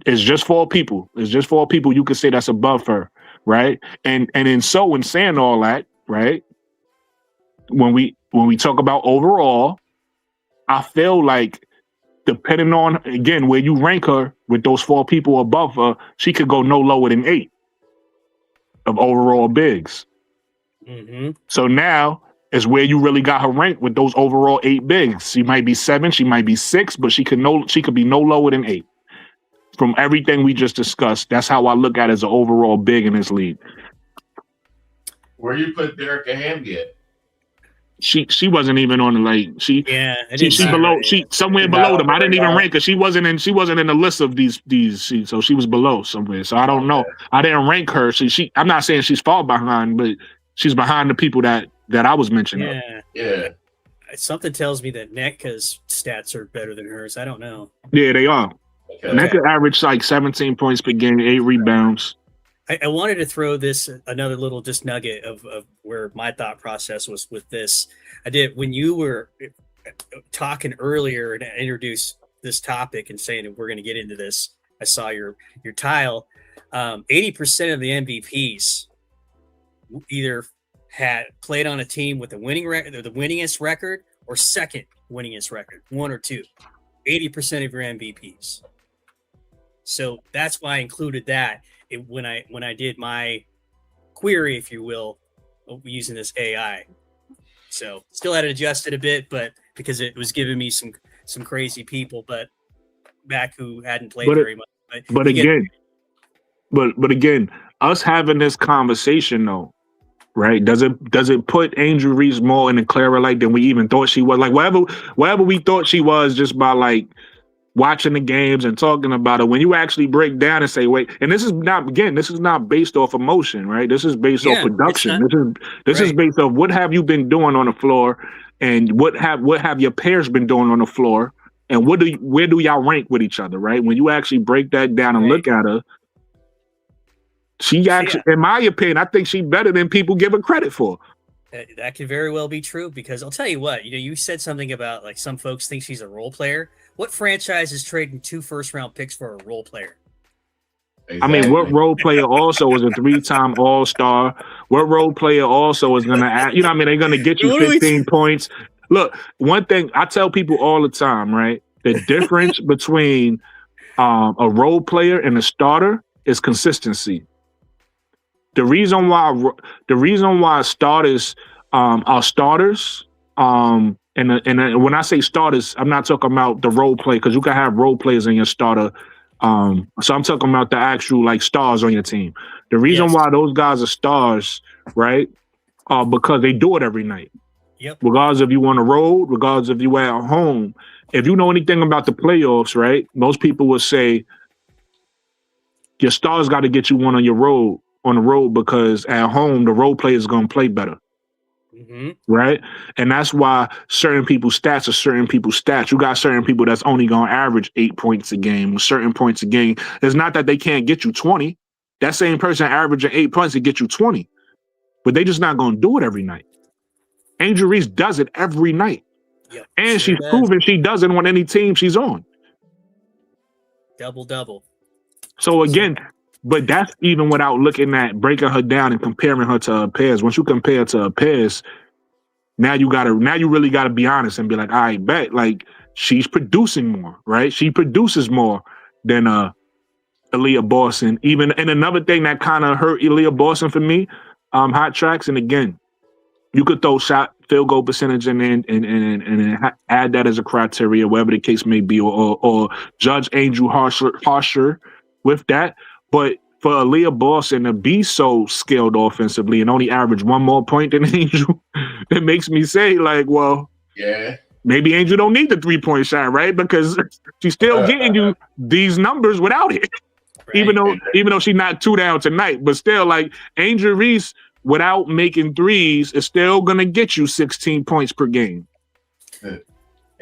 just 4 people. It's just 4 people you could say that's above her, right? And in saying all that, right? When we talk about overall, I feel like depending on again where you rank her with those 4 people above her, she could go no lower than 8 of overall bigs. Mm-hmm. So now is where you really got her ranked with those overall 8 bigs. She might be 7, she might be 6, but she could be no lower than 8. From everything we just discussed, that's how I look at it as an overall big in this league. Where you put Derek Hamby at? She wasn't even on the like she below she somewhere below them. I didn't even rank her. She wasn't in the list of these so she was below somewhere. So I don't know. I didn't rank her. So I'm not saying she's far behind, but she's behind the people that I was mentioning. Yeah. Something tells me that NECA's stats are better than hers. I don't know. Yeah, they are. Okay. NECA averaged like 17 points per game, 8 rebounds. I wanted to throw this another little just nugget of where my thought process was with this. I did when you were talking earlier and introduced this topic and saying that we're going to get into this. I saw your tile. 80% of the MVPs either had played on a team with the winning record, the winningest record, or second winningest record, 1 or 2. 80% of your MVPs. So that's why I included that when I did my query, if you will, using this AI. So still had to adjust it a bit, but because it was giving me some crazy people, but back who hadn't played very much. But again, us having this conversation though, right? Does it put Angel Reese more in a clearer light than we even thought she was? Like wherever we thought she was, just by like watching the games and talking about it, when you actually break down and say, wait, and this is not based off emotion, right? This is based off production. This is based off what have you been doing on the floor, and what have your pairs been doing on the floor, and where do y'all rank with each other, right? When you actually break that down and look at her, she actually, in my opinion, I think she's better than people give her credit for. That could very well be true, because I'll tell you what, you said something about like some folks think she's a role player. What franchise is trading 2 first-round picks for a role player? Exactly. I mean, what role player also is a 3-time All-Star? What role player also is going to add? They're going to get you 15 points. Look, one thing I tell people all the time, right? The difference between a role player and a starter is consistency. The reason why starters are starters. And when I say starters, I'm not talking about the role play, because you can have role players in your starter. So I'm talking about the actual like stars on your team. The reason why those guys are stars, right, because they do it every night. Yep. Regardless if you on the road, regardless if you at home. If you know anything about the playoffs, right, most people will say your stars got to get you one on the road, because at home the role player is going to play better. Mm-hmm. Right. And that's why certain people's stats are certain people's stats. You got certain people that's only going to average 8 points a game, certain points a game. It's not that they can't get you 20. That same person averaging 8 points to get you 20, but they just not going to do it every night. Angel Reese does it every night. Yep, and she's proven she does it on any team she's on. Double. So again, but that's even without looking at breaking her down and comparing her to her peers. Once you compare her to her peers, now you really gotta be honest and be like, I bet like she's producing more, right? She produces more than Aaliyah Boston. Even, and another thing that kind of hurt Aaliyah Boston for me, hot tracks. And again, you could throw field goal percentage in and add that as a criteria, whatever the case may be, or judge Angel harsher with that. But for Aaliyah Boston to be so skilled offensively and only average 1 more point than Angel, it makes me say, like, well, yeah, maybe Angel don't need the 3-point shot, right? Because she's still getting you these numbers without it. Right. Even though she's not 2 down tonight, but still, like, Angel Reese without making threes is still gonna get you 16 points per game. And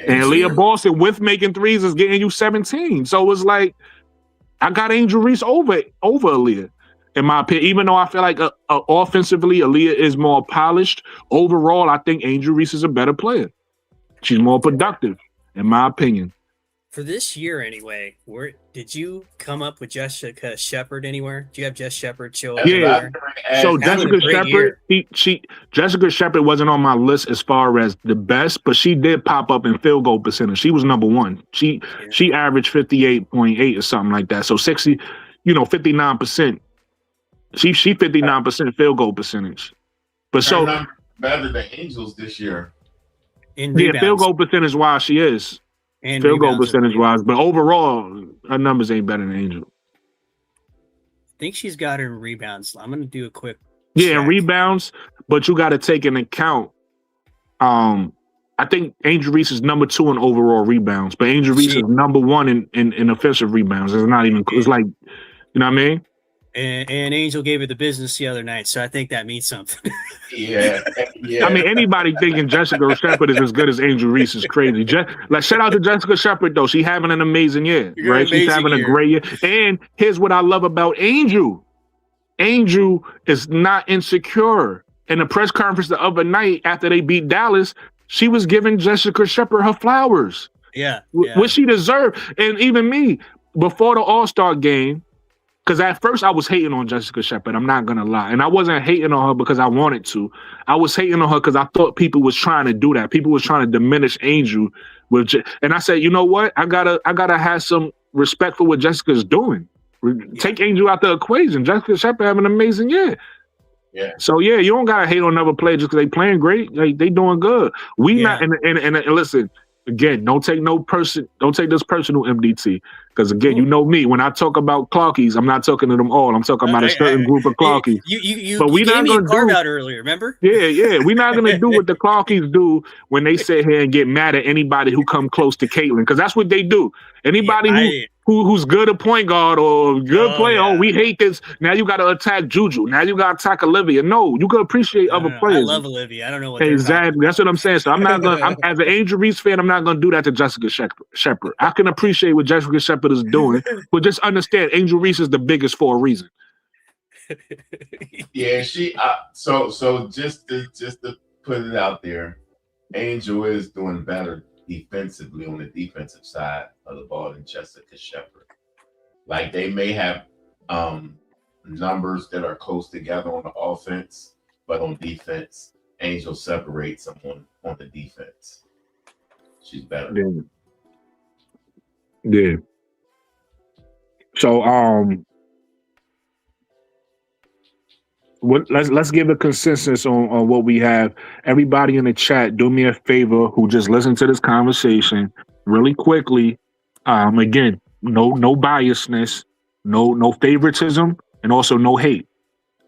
Aaliyah Boston with making threes is getting you 17. So it's like, I got Angel Reese over Aaliyah, in my opinion. Even though I feel like offensively, Aaliyah is more polished. Overall, I think Angel Reese is a better player. She's more productive, in my opinion. For this year, anyway, did you come up with Jessica Shepard anywhere? Do you have Jess Shepard show up? Yeah. So Having a Jessica great Shepard, Jessica Shepard wasn't on my list as far as the best, but she did pop up in field goal percentage. She was number one. She averaged 58.8 or something like that. So 59%. She 59% field goal percentage. But so better than Angels this year. Field goal percentage wise, she is. And field goal percentage wise, but overall, her numbers ain't better than Angel. I think she's got her in rebounds. I'm gonna do a quick and rebounds, but you got to take into account. I think Angel Reese is number 2 in overall rebounds, but Angel Reese is number 1 in offensive rebounds. It's not even. It's like, you know what I mean? And Angel gave her the business the other night, so I think that means something. Yeah. I mean, anybody thinking Jessica Shepard is as good as Angel Reese is crazy. Shout out to Jessica Shepard, though. She's having an amazing year, right? She's having a great year. And here's what I love about Angel. Angel is not insecure. In the press conference the other night after they beat Dallas, she was giving Jessica Shepard her flowers. Yeah. Which she deserved. And even me, before the All-Star game, because at first I was hating on Jessica Shepard, I'm not gonna lie, and I wasn't hating on her because I wanted to. I was hating on her because I thought people was trying to do that. People was trying to diminish Angel and I said, you know what? I gotta have some respect for what Jessica's doing. Take Angel out the equation. Jessica Shepard have an amazing year. Yeah. So you don't gotta hate on another player just because they playing great. Like, they doing good. Not and listen. Again, don't take this personal, MDT. Because again, you know me. When I talk about Clarkies, I'm not talking to them all. I'm talking about a certain group of Clarkies. You gave me a carve out earlier, remember? Yeah. We're not gonna do what the Clarkies do when they sit here and get mad at anybody who come close to Caitlyn, because that's what they do. Anybody who's good at point guard or good player, oh, we hate this. Now you got to attack Juju. Now you got to attack Olivia. No, you can appreciate other players. I love Olivia. I don't know what exactly. That's what I'm saying. So I'm not gonna. As an Angel Reese fan, I'm not gonna do that to Jessica Shepard. I can appreciate what Jessica Shepard is doing, but just understand, Angel Reese is the biggest for a reason. Yeah, she. So just to put it out there, Angel is doing better defensively on the defensive side of the ball than Jessica Shepard. Like, they may have numbers that are close together on the offense, but on defense, Angel separates them on the defense. She's better. Yeah. So let's give a consensus on what we have. Everybody in the chat, do me a favor who just listened to this conversation really quickly. Again, no biasness, no favoritism, and also no hate.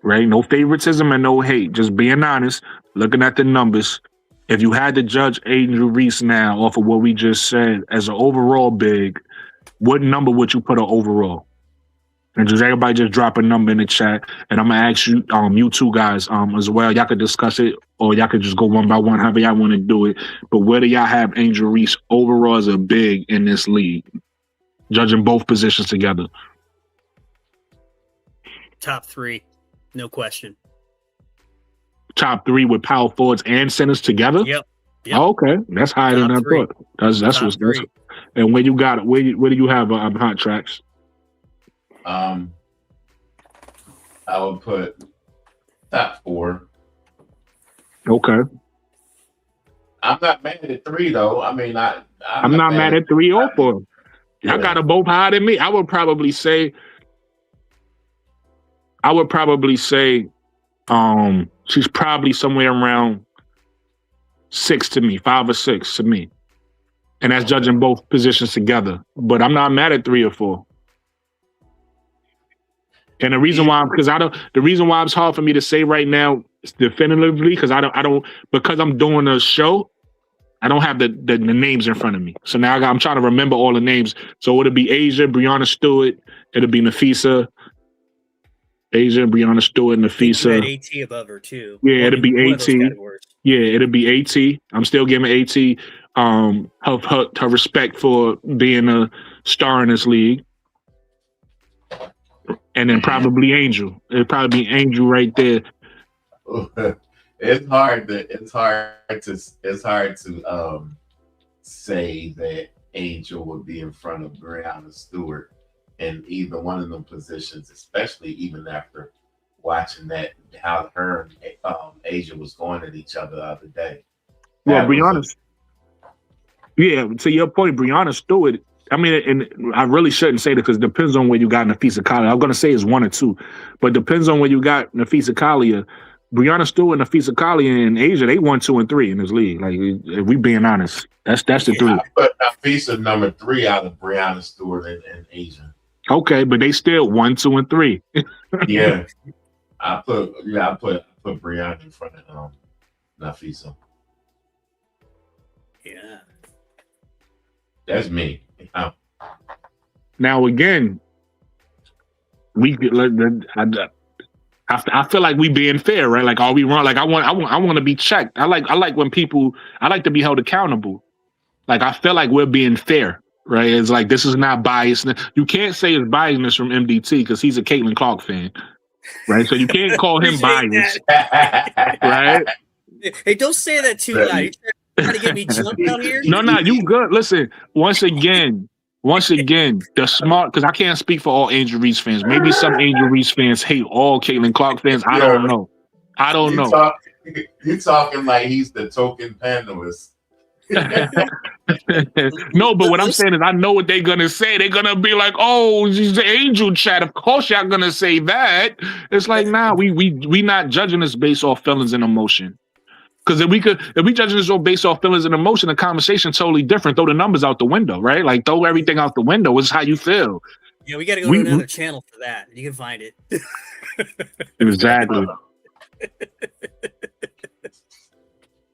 Right? No favoritism and no hate. Just being honest, looking at the numbers. If you had to judge Angel Reese now off of what we just said as an overall big, what number would you put her overall? And just everybody just drop a number in the chat, and I'm gonna ask you, you two guys, as well. Y'all could discuss it, or y'all could just go one by one, however y'all want to do it. But where do y'all have Angel Reese overall as a big in this league, judging both positions together? Top 3, no question. Top 3 with power forwards and centers together. Yep. Oh, okay, that's higher than I thought. That's what's. And where you got it? Where do you have hot tracks? I would put top 4. Okay. I'm not mad at 3 though. I mean, I'm not mad at 3 or 4. Y'all got them both higher than me. I would probably say she's probably somewhere around 6 to me, 5 or 6 to me. And that's judging both positions together. But I'm not mad at 3 or 4. And the reason why it's hard for me to say right now definitively, because because I'm doing a show, I don't have the names in front of me. So now I'm trying to remember all the names. So it'll be Asia, Breonna Stewart, it'll be Nafisa. Asia, Breonna Stewart, Nafisa. You had AT above her too. Yeah, it'll be AT. Yeah, it'll be AT. I'm still giving AT her respect for being a star in this league. and then probably Angel. It'd probably be Angel right there. It's hard to say that Angel would be in front of Brianna Stewart in either one of them positions, especially even after watching that how her and Asia was going at each other the other day. Well, Brianna, yeah, to your point, Brianna Stewart. I mean, and I really shouldn't say that because it depends on where you got Nafisa Kalia. I'm going to say it's 1 or 2, but it depends on where you got Nafisa Kalia. Brianna Stewart, Nafisa Kalia, and Asia, they 1, 2, and 3 in this league. Like, if we being honest, that's the 3. I put Nafisa number 3 out of Brianna Stewart and Asia. Okay, but they still 1, 2, and 3. Yeah, I put Brianna in front of Nafisa. Yeah, that's me. Now again, I feel like we being fair, right? Like, are we wrong? Like, I want to be checked. I like when people. I like to be held accountable. Like, I feel like we're being fair, right? It's like this is not biased. You can't say it's biasness from MDT because he's a Caitlin Clark fan, right? So you can't call him biased, right? Hey, don't say that too loud. You're trying to get me jumped out here? No, you good. Listen, once again, the smart, because I can't speak for all Angel Reese fans. Maybe some Angel Reese fans hate all Caitlin Clark fans. I don't know. You're talking like he's the token panelist. No, but what I'm saying is I know what they're going to say. They're going to be like, oh, she's the Angel chat. Of course y'all going to say that. It's like, nah, we not judging this based off feelings and emotion. Because if we judging this all based off feelings and emotion, the conversation totally different. Throw the numbers out the window, right? Like, throw everything out the window. It's how you feel. Yeah, we got to go to another channel for that. You can find it. Exactly.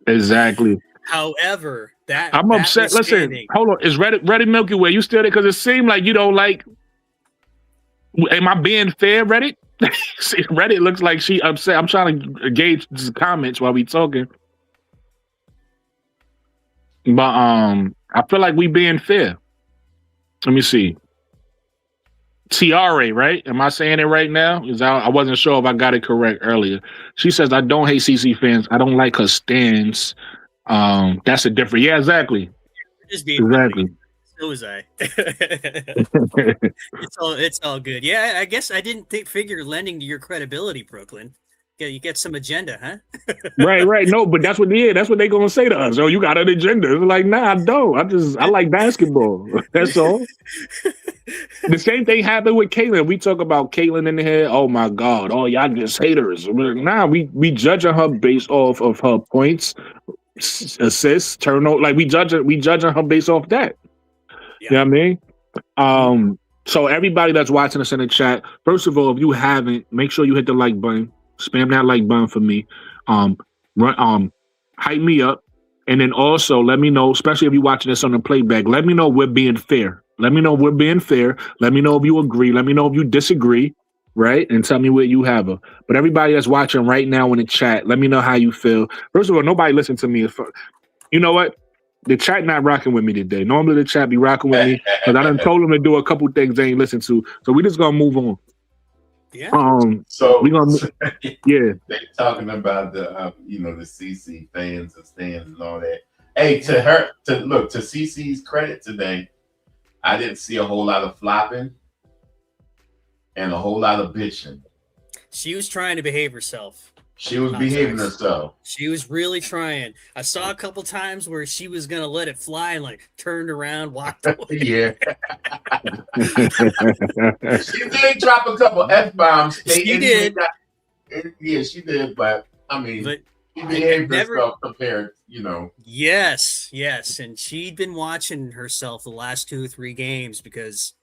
Exactly. However, I'm upset. Listen, hold on. Is Reddit Milky Way? You still there? Because it seemed like you don't like. Am I being fair, Reddit? See, Reddit looks like she upset. I'm trying to gauge the comments while we talking. But I feel like we being fair. Let me see. TRA, right? Am I saying it right now? I wasn't sure if I got it correct earlier. She says, I don't hate CC fans. I don't like her stance. That's a different. Yeah, exactly. Exactly. Funny. So was I. It's all good. Yeah, I guess I didn't figure lending to your credibility, Brooklyn. Yeah, you get some agenda, huh? Right. No, but that's what they gonna say to us. Oh, you got an agenda. It's like, nah, I don't. I like basketball. That's all. The same thing happened with Caitlin. We talk about Caitlin in the head. Oh my God. Oh, y'all just haters. Nah, we judging her based off of her points, assists, turnover. Like we judging her based off that. Yeah. You know what I mean? So everybody that's watching us in the chat, first of all, if you haven't, make sure you hit the like button. Spam that like button for me. Hype me up. And then also let me know, especially if you're watching this on the playback, let me know we're being fair. Let me know we're being fair. Let me know if you agree. Let me know if you disagree, right? And tell me where you have her. But everybody that's watching right now in the chat, let me know how you feel. First of all, nobody listen to me. You know what? The chat not rocking with me today. Normally the chat be rocking with me, because I done told them to do a couple things they ain't listen to. So we just gonna move on. Yeah. So we gonna yeah. They talking about the the CC fans and stands and all that. Hey, to CC's credit today, I didn't see a whole lot of flopping and a whole lot of bitching. She was trying to behave herself. She was behaving herself. She was really trying. I saw a couple times where she was gonna let it fly and like turned around, walked away. Yeah. She did drop a couple F-bombs. She did. Yeah, she did, but I mean, she behaved herself compared, Yes, and she'd been watching herself the last 2 or 3 games because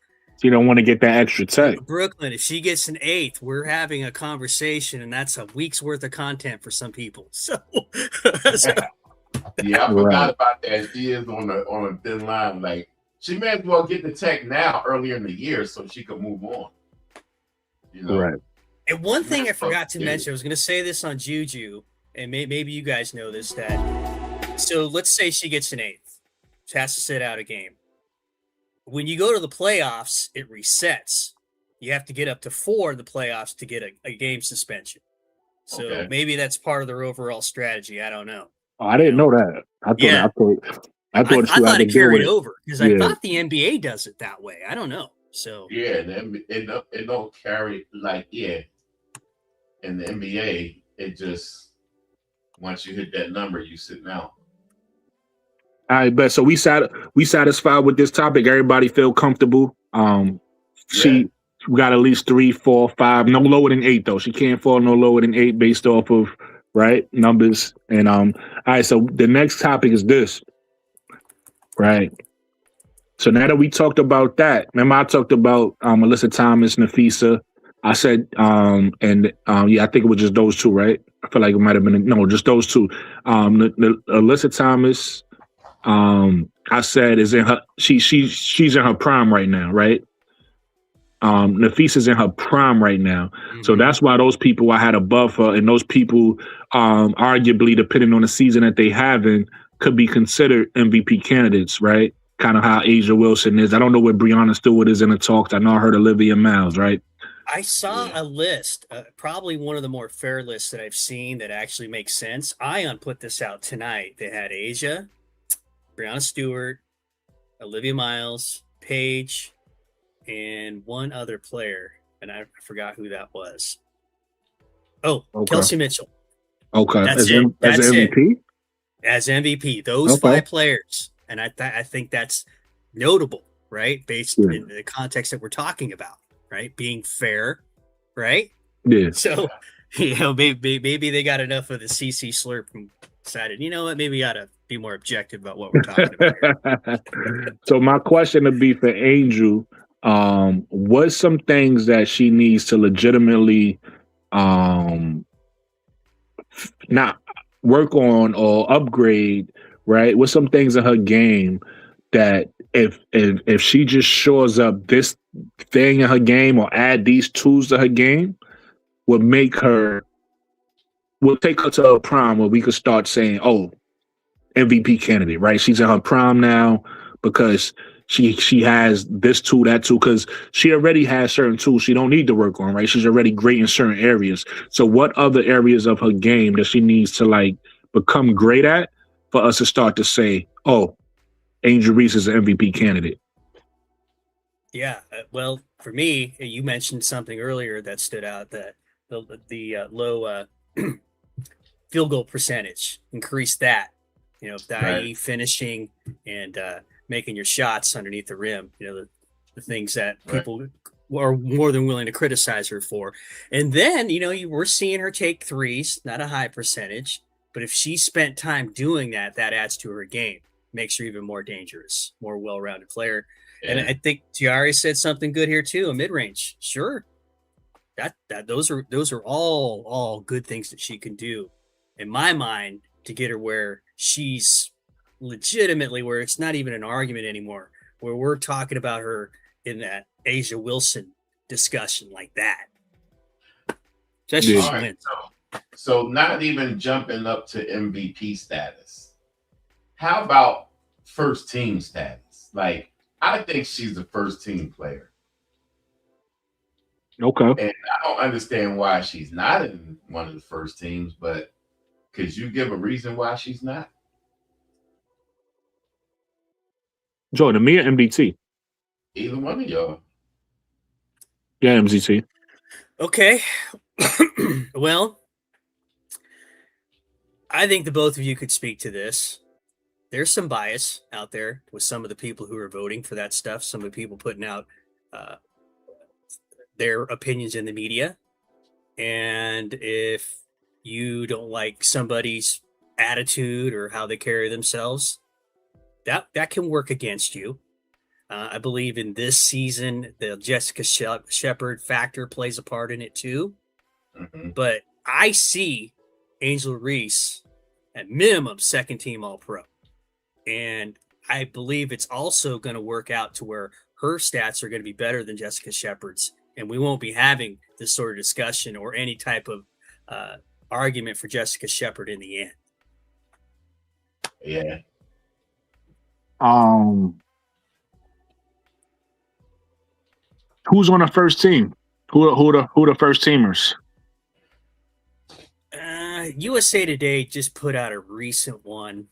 she don't want to get that extra tech. Brooklyn, if she gets an 8th, we're having a conversation, and that's a week's worth of content for some people. So yeah, I forgot about that. She is on a thin line. Like, she may as well get the tech now earlier in the year so she could move on. Right. And one thing I forgot to mention, I was going to say this on Juju, and maybe you guys know this, so let's say she gets an 8th. She has to sit out a game. When you go to the playoffs, it resets. you have to get up to 4 in the playoffs to get a game suspension. So Okay. maybe that's part of their overall strategy. I don't know. Oh, I didn't know that. I thought I you had thought to it deal with carried it. over because I thought the NBA does it that way. I don't know. So Yeah, and it don't carry like in the NBA, it just once you hit that number, you sitting out. All right, but so we satisfied with this topic. Everybody feel comfortable. She we got at least 3, 4, 5, no lower than 8 though. She can't fall no lower than 8 based off of numbers. And all right, so the next topic is this. Right. So now that we talked about that, remember I talked about Alyssa Thomas, Nafisa. I said I think it was just those two, right? I feel like it might have been just those two. Alyssa Thomas, I said is in her she's in her prime right now, right? Nafisa's in her prime right now. So that's why those people I had above her, and those people arguably, depending on the season that they having, could be considered MVP candidates, right? Kind of how Asia Wilson is. I don't know where Breonna Stewart is in the talks. I know I heard Olivia Miles, right? I saw a list, probably one of the more fair lists that I've seen that actually makes sense. Ion put this out tonight. They had Asia, Breonna Stewart, Olivia Miles, Paige, and one other player, and I forgot who that was. Oh, okay. Kelsey Mitchell. Okay, that's it. As MVP. As MVP, those 5 players, and I think that's notable, right? Based in the context that we're talking about, right? Being fair, right? Yeah. So, maybe they got enough of the CC slurp and decided, you know what, maybe we ought to be more objective about what we're talking about here. So my question would be for Angel. What's some things that she needs to legitimately not work on or upgrade, right? What's some things in her game that if she just shores up this thing in her game or add these tools to her game will take her to a prime where we could start saying, oh, MVP candidate, right? She's in her prime now because she has this tool, that tool, because she already has certain tools she don't need to work on, right? She's already great in certain areas. So what other areas of her game that she needs to become great at for us to start to say, oh, Angel Reese is an MVP candidate? Yeah, well, for me, you mentioned something earlier that stood out, that the low field goal percentage, increase that. Finishing and making your shots underneath the rim, the things that people are more than willing to criticize her for. And then, we're seeing her take threes, not a high percentage, but if she spent time doing that adds to her game, makes her even more dangerous, more well-rounded player. Yeah. And I think Tiari said something good here too, a mid-range. Sure. Those are all good things that she can do, in my mind, to get her where she's legitimately, where it's not even an argument anymore, where we're talking about her in that Asia Wilson discussion like that. So not even jumping up to MVP status. How about first team status? Like, I think she's a first team player. Okay. And I don't understand why she's not in one of the first teams, but could you give a reason why she's not? Jordan, me or MDT? Either one of y'all. Yeah, MZT. Okay. Well, I think the both of you could speak to this. There's some bias out there with some of the people who are voting for that stuff, some of the people putting out their opinions in the media. And if you don't like somebody's attitude or how they carry themselves, that can work against you. I believe in this season, the Jessica Shepard factor plays a part in it too. Mm-hmm. But I see Angel Reese at minimum second team All-Pro. And I believe it's also going to work out to where her stats are going to be better than Jessica Shepard's. And we won't be having this sort of discussion or any type of argument for Jessica Shepard in the end. Yeah. Who's on the first team? Who the first teamers? USA Today just put out a recent one.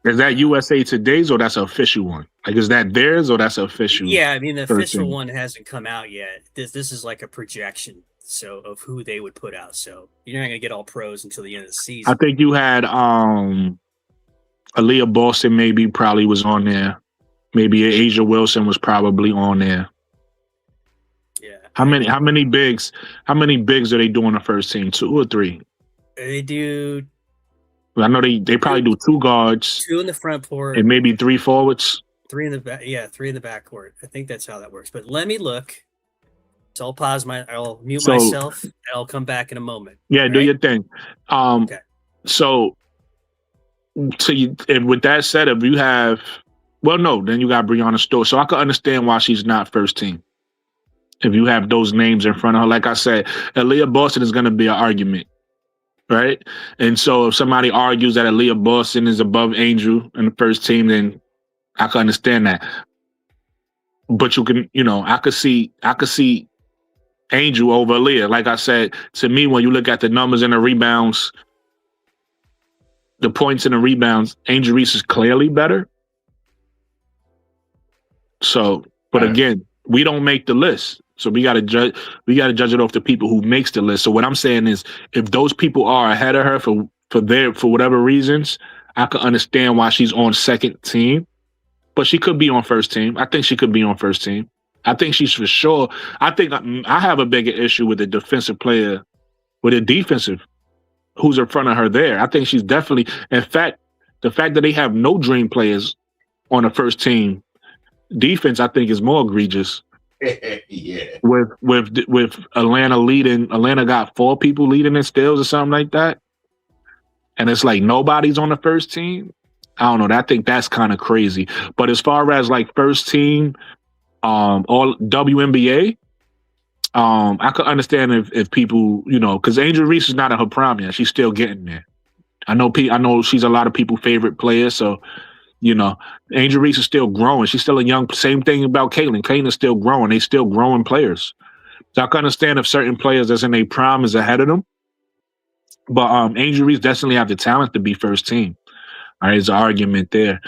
Is that USA Today's or that's an official one? Like, is that theirs or that's official? Yeah, I mean the first official team? one hasn't come out yet. This is like a projection, so of who they would put out. So you're not gonna get all pros until the end of the season. I think you had Aaliyah Boston probably was on there. Maybe Asia Wilson was probably on there. Yeah. How many bigs are they doing the first team? 2 or 3? They do I know they probably do 2 guards 2 in the front court and maybe 3 forwards. 3 in the back. Yeah, 3 in the backcourt. I think that's how that works. But let me look. So I'll pause I'll mute myself and I'll come back in a moment. Yeah, All do right? your thing. Okay. So and with that said, if you have, well, no, then you got Breonna Stewart. So I can understand why she's not first team. If you have those names in front of her, like I said, Aaliyah Boston is going to be an argument, right? And so if somebody argues that Aaliyah Boston is above Angel in the first team, then I can understand that. But you can, I could see Angel over Aaliyah. Like I said, to me, when you look at the numbers and the rebounds, the points and the rebounds, Angel Reese is clearly better. So, but again, we don't make the list. So we gotta judge it off the people who makes the list. So what I'm saying is, if those people are ahead of her for whatever reasons, I can understand why she's on second team. But she could be on first team. I think she could be on first team. I think she's for sure. I think I have a bigger issue with the defensive player, with the defensive, who's in front of her there. I think she's definitely, in fact, the fact that they have no dream players on the first team defense, I think is more egregious. Yeah. With Atlanta leading, Atlanta got 4 people leading in steals or something like that. And it's like nobody's on the first team. I don't know. I think that's kind of crazy. But as far as like first team, all WNBA, I could understand if people, because Angel Reese is not at her prime yet. She's still getting there. I know she's a lot of people's favorite player. So, Angel Reese is still growing. She's still a young. Same thing about Caitlin. Caitlin is still growing. They still growing players. So I can understand if certain players that's in their prime is ahead of them. But Angel Reese definitely have the talent to be first team. All right, there's an argument there.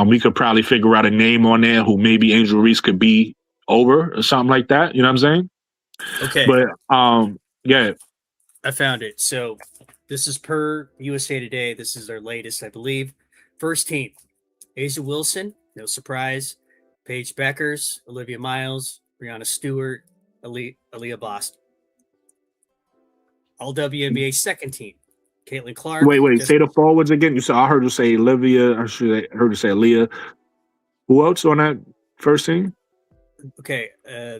We could probably figure out a name on there who maybe Angel Reese could be over or something like that. You know what I'm saying? Okay. But yeah. I found it. So this is per USA Today. This is their latest, I believe. First team: Asia Wilson, no surprise. Paige Beckers, Olivia Miles, Breonna Stewart, Aaliyah Boston. All WNBA second team: Caitlin Clark. Wait. Say the forwards again. I heard you say Olivia. I heard you say Aaliyah. Who else on that first team? Okay.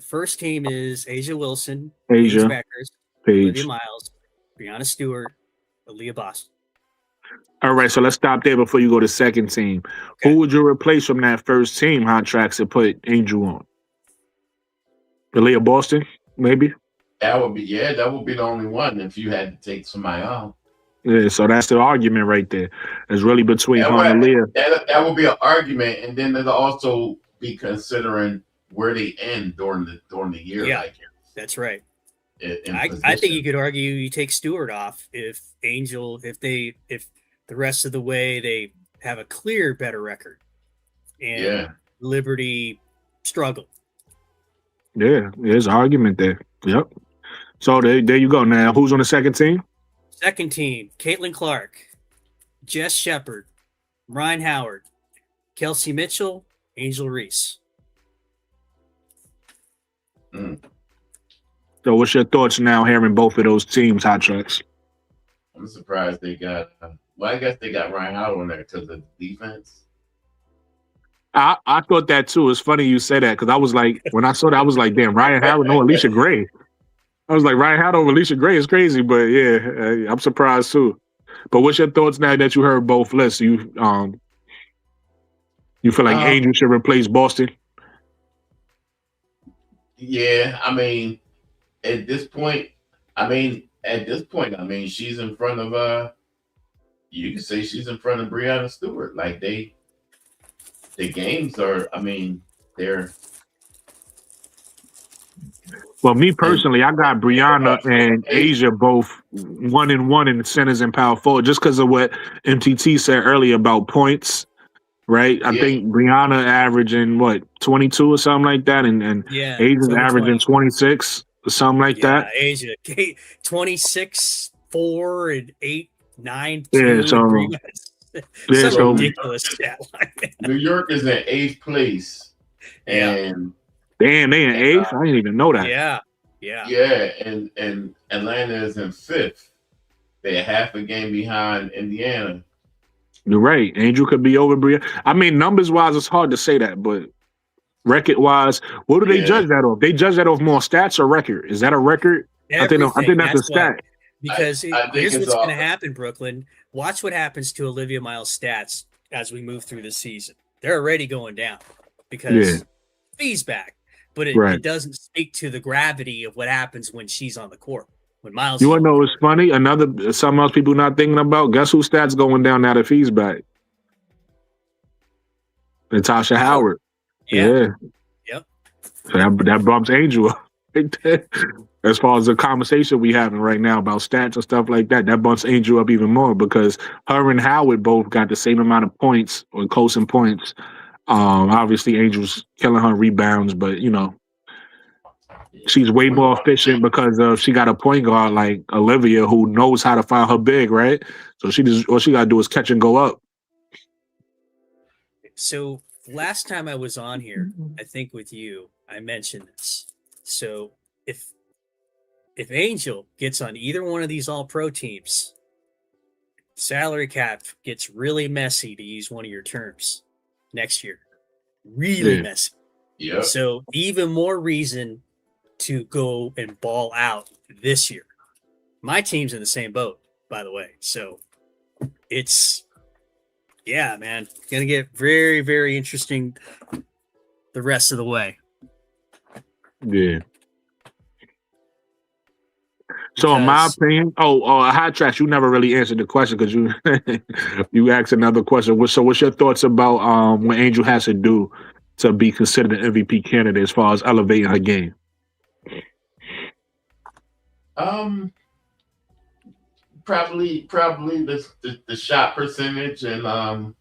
First team is Asia Wilson, Asia, Paige Beckers, Paige. Olivia Miles, Breonna Stewart, Aaliyah Boston. All right, so let's stop there before you go to second team. Okay. Who would you replace from that first team hot tracks and put Angel on? Aaliyah Boston, maybe? That would be the only one if you had to take somebody off. Yeah, so that's the argument right there. It's really between her and Aaliyah. That would be an argument, and then it'll also be considering where they end during the year. Yeah, like that's right. I I think you could argue you take Stewart off if the rest of the way they have a clear better record and Liberty struggle. Yeah, there's an argument there. Yep. So there you go. Now, who's on the second team? Second team: Caitlin Clark, Jess Shepard, Ryan Howard, Kelsey Mitchell, Angel Reese. So what's your thoughts now hearing both of those teams hot tracks? I'm surprised they got. I guess they got Ryan Howard on there because of defense. I thought that too. It's funny you say that because I was like, when I saw that, I was like, damn, Ryan Howard, no Alicia Gray. I was like, Ryan Howard over Alicia Gray is crazy, but yeah, I'm surprised too. But what's your thoughts now that you heard both lists? You feel like Angel should replace Boston? Yeah, I mean, at this point, she's in front of you can say she's in front of Breonna Stewart. Like the games are, they're Well, me personally, I got Brianna and Asia both 1-1 in the centers and power forward, just because of what MTT said earlier about points, right? I think Brianna averaging 22 or something like that, and Yeah, Asia's over averaging 20. 26 or something like that. Asia 26, 4, and 8, 9, 2, Yeah, so and 3. Some ridiculous stat line. New York is in 8th place, and damn, they in 8th. I didn't even know that. And Atlanta is in 5th. They're half a game behind Indiana. You're right. Angel could be over Brianna. I mean, numbers wise, it's hard to say that, but record wise, what do they judge that off? They judge that off more stats or record? Is that a record? I think that's a stat. Because here's what's going to happen, Brooklyn. Watch what happens to Olivia Miles' stats as we move through the season. They're already going down because Fee's back, but it doesn't speak to the gravity of what happens when she's on the court. When Miles, you want to know what's funny? Something else people not thinking about. Guess whose stats going down now that Fee's back? Natasha Howard. Yeah. Yep. So that bumps Angel up. As far as the conversation we having right now about stats and stuff like that, that bumps Angel up even more because her and Howard both got the same amount of points or close in points. Obviously, Angel's killing her rebounds, but she's way more efficient because she got a point guard like Olivia who knows how to find her big, right? So all she gotta do is catch and go up. So last time I was on here, I think with you, I mentioned this. So if Angel gets on either one of these all-pro teams, salary cap gets really messy, to use one of your terms, next year. Really messy. Yeah. So even more reason to go and ball out this year. My team's in the same boat, by the way. So it's, man, going to get very, very interesting the rest of the way. Yeah. So in my opinion, Hot Tracks, you never really answered the question because you asked another question. So what's your thoughts about what Angel has to do to be considered an MVP candidate as far as elevating her game? Probably the shot percentage and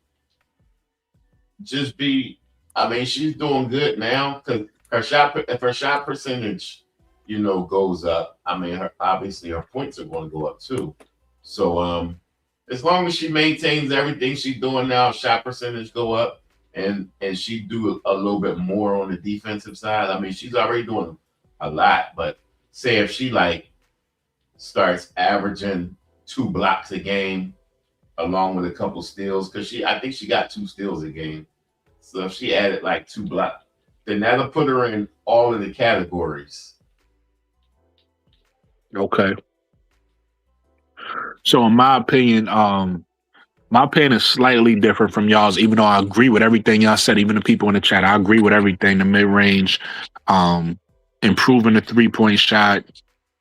just be. I mean, she's doing good now because if her shot percentage, goes up. I mean, obviously her points are going to go up too. So as long as she maintains everything she's doing now, shot percentage go up, and she do a little bit more on the defensive side. I mean, she's already doing a lot, but say if she starts averaging 2 blocks a game along with a couple steals, because I think she got 2 steals a game. So if she added 2 blocks, then that'll put her in all of the categories. Okay. So in my opinion is slightly different from y'all's, even though I agree with everything y'all said, even the people in the chat. I agree with everything, the mid-range, improving the 3-point shot,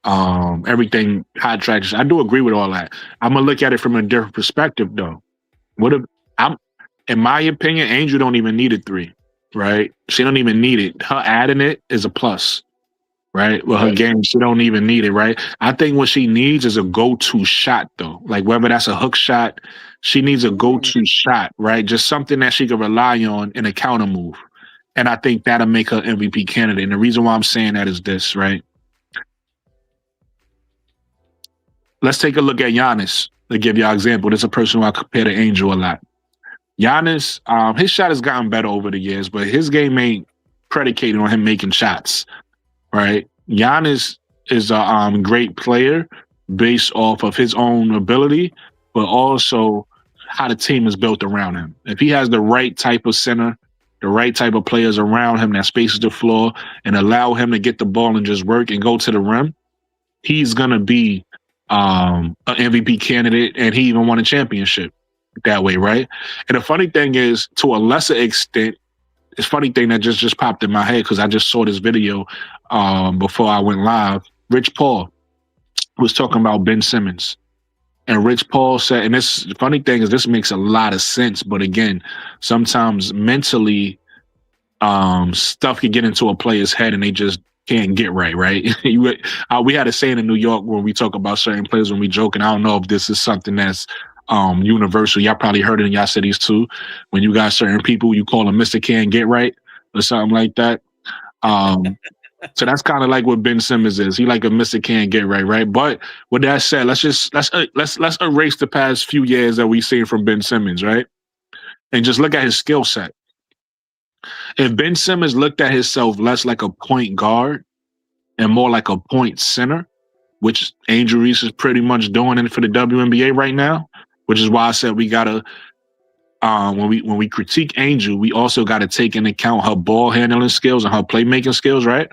everything, Hot Tracks. I do agree with all that. I'm going to look at it from a different perspective, though. In my opinion, Angel don't even need a 3, right? She don't even need it. Her adding it is a plus. Right? Well, her game, she don't even need it, right? I think what she needs is a go-to shot, though. Whether that's a hook shot, she needs a go-to shot, right? Just something that she can rely on in a counter move. And I think that'll make her MVP candidate. And the reason why I'm saying that is this, right? Let's take a look at Giannis. To give y'all an example, this is a person who I compare to Angel a lot. Giannis, his shot has gotten better over the years, but his game ain't predicated on him making shots. Right, Giannis is a great player based off of his own ability, but also how the team is built around him. If he has the right type of center, the right type of players around him that spaces the floor and allow him to get the ball and just work and go to the rim, he's gonna be an MVP candidate, and he even won a championship that way, right? And the funny thing is, to a lesser extent, it's funny thing that just popped in my head because I just saw this video before I went live. Rich Paul was talking about Ben Simmons. And Rich Paul said, and this the funny thing is this makes a lot of sense, but again, sometimes mentally stuff can get into a player's head and they just can't get right, right? We had a saying in New York when we talk about certain players when we joke, and I don't know if this is something that's universal. Y'all probably heard it in y'all cities too. When you got certain people, you call them Mr. Can't Get Right or something like that. So that's kind of like what Ben Simmons is. He like a Mr. Can't Get Right, right? But with that said, let's erase the past few years that we've seen from Ben Simmons, right? And just look at his skill set. If Ben Simmons looked at himself less like a point guard and more like a point center, which Angel Reese is pretty much doing it for the WNBA right now, which is why I said we gotta when we critique Angel, we also gotta take into account her ball handling skills and her playmaking skills, right?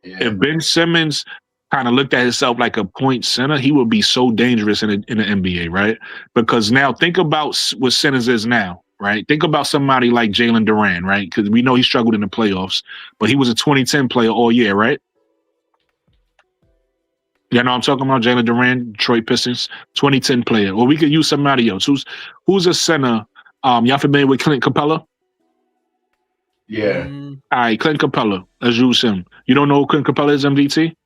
Yeah. If Ben Simmons kind of looked at himself like a point center, he would be so dangerous in the NBA, right? Because now think about what centers is now, right? Think about somebody like Jalen Duran, right? Because we know he struggled in the playoffs, but he was a 2010 player all year, right? You know what I'm talking about? Jalen Duran, Detroit Pistons, 2010 player. Or we could use somebody else. Who's a center? Y'all familiar with Clint Capella? Yeah. All right, Clint Capella. Let's use him. You don't know who Clint Capella is, MDT?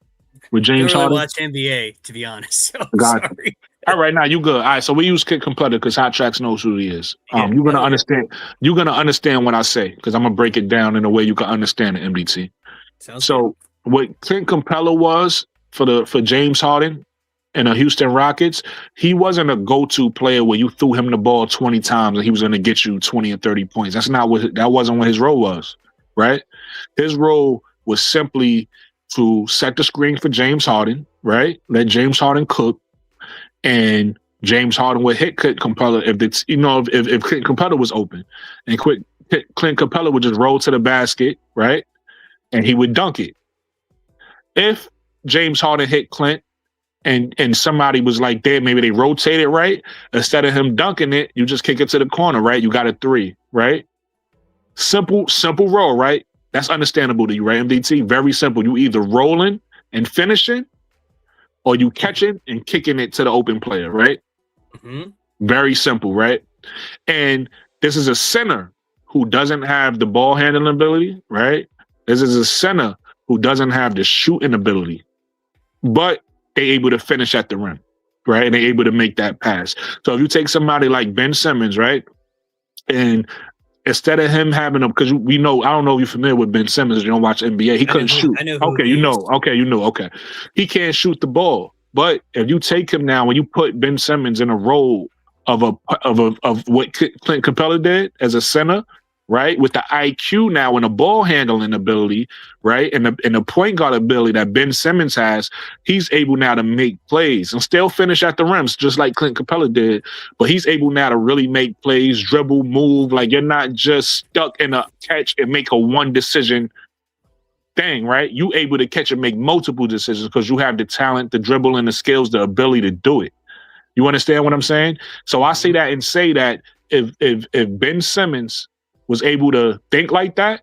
With James Harden? I don't really watch NBA, to be honest. So sorry. All right, now you good. All right, so we use Clint Capella because Hot Tracks knows who he is. You're gonna understand. You're gonna understand what I say because I'm gonna break it down in a way you can understand it, MDT. So what Clint Capella was for James Harden and the Houston Rockets, he wasn't a go-to player where you threw him the ball 20 times and he was going to get you 20 or 30 points. That wasn't what his role was, right? His role was simply to set the screen for James Harden, right? Let James Harden cook, and James Harden would hit Clint Capella if Clint Capella was open, and Clint Capella would just roll to the basket, right? And he would dunk it. If James Harden hit Clint and somebody was like there, maybe they rotated, right? Instead of him dunking it, you just kick it to the corner, right? You got a three, right? Simple roll, right? That's understandable to you, right, MDT? Very simple. You either rolling and finishing, or you catching and kicking it to the open player, right? Mm-hmm. Very simple, right? And this is a center who doesn't have the ball handling ability, right? This is a center who doesn't have the shooting ability, but they're able to finish at the rim, right? And they're able to make that pass. So if you take somebody like Ben Simmons, right? And instead of him having them, because we know, I don't know if you're familiar with Ben Simmons, you don't watch NBA, he couldn't shoot. I know okay, you know. Okay. He can't shoot the ball. But if you take him now, when you put Ben Simmons in a role of what Clint Capella did as a center, right? With the IQ now and the ball handling ability, right? And the point guard ability that Ben Simmons has, he's able now to make plays and still finish at the rims, just like Clint Capella did. But he's able now to really make plays, dribble, move. Like you're not just stuck in a catch and make a one decision thing, right? You able to catch and make multiple decisions because you have the talent, the dribble, and the skills, the ability to do it. You understand what I'm saying? So I say that and say that if Ben Simmons was able to think like that,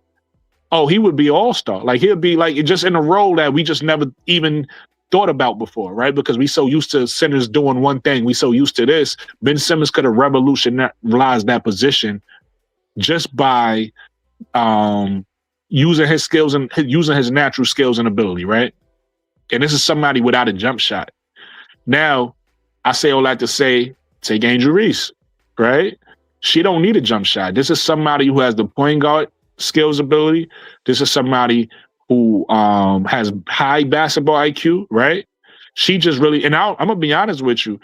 oh, he would be all-star. Like he'll be like just in a role that we just never even thought about before, right? Because we so used to centers doing one thing. We so used to this. Ben Simmons could have revolutionized that position just by using his skills and using his natural skills and ability, right? And this is somebody without a jump shot. Now, I say all that to say, take Angel Reese, right? She don't need a jump shot. This is somebody who has the point guard skills ability. This is somebody who has high basketball IQ, right? She just really, and I'm going to be honest with you.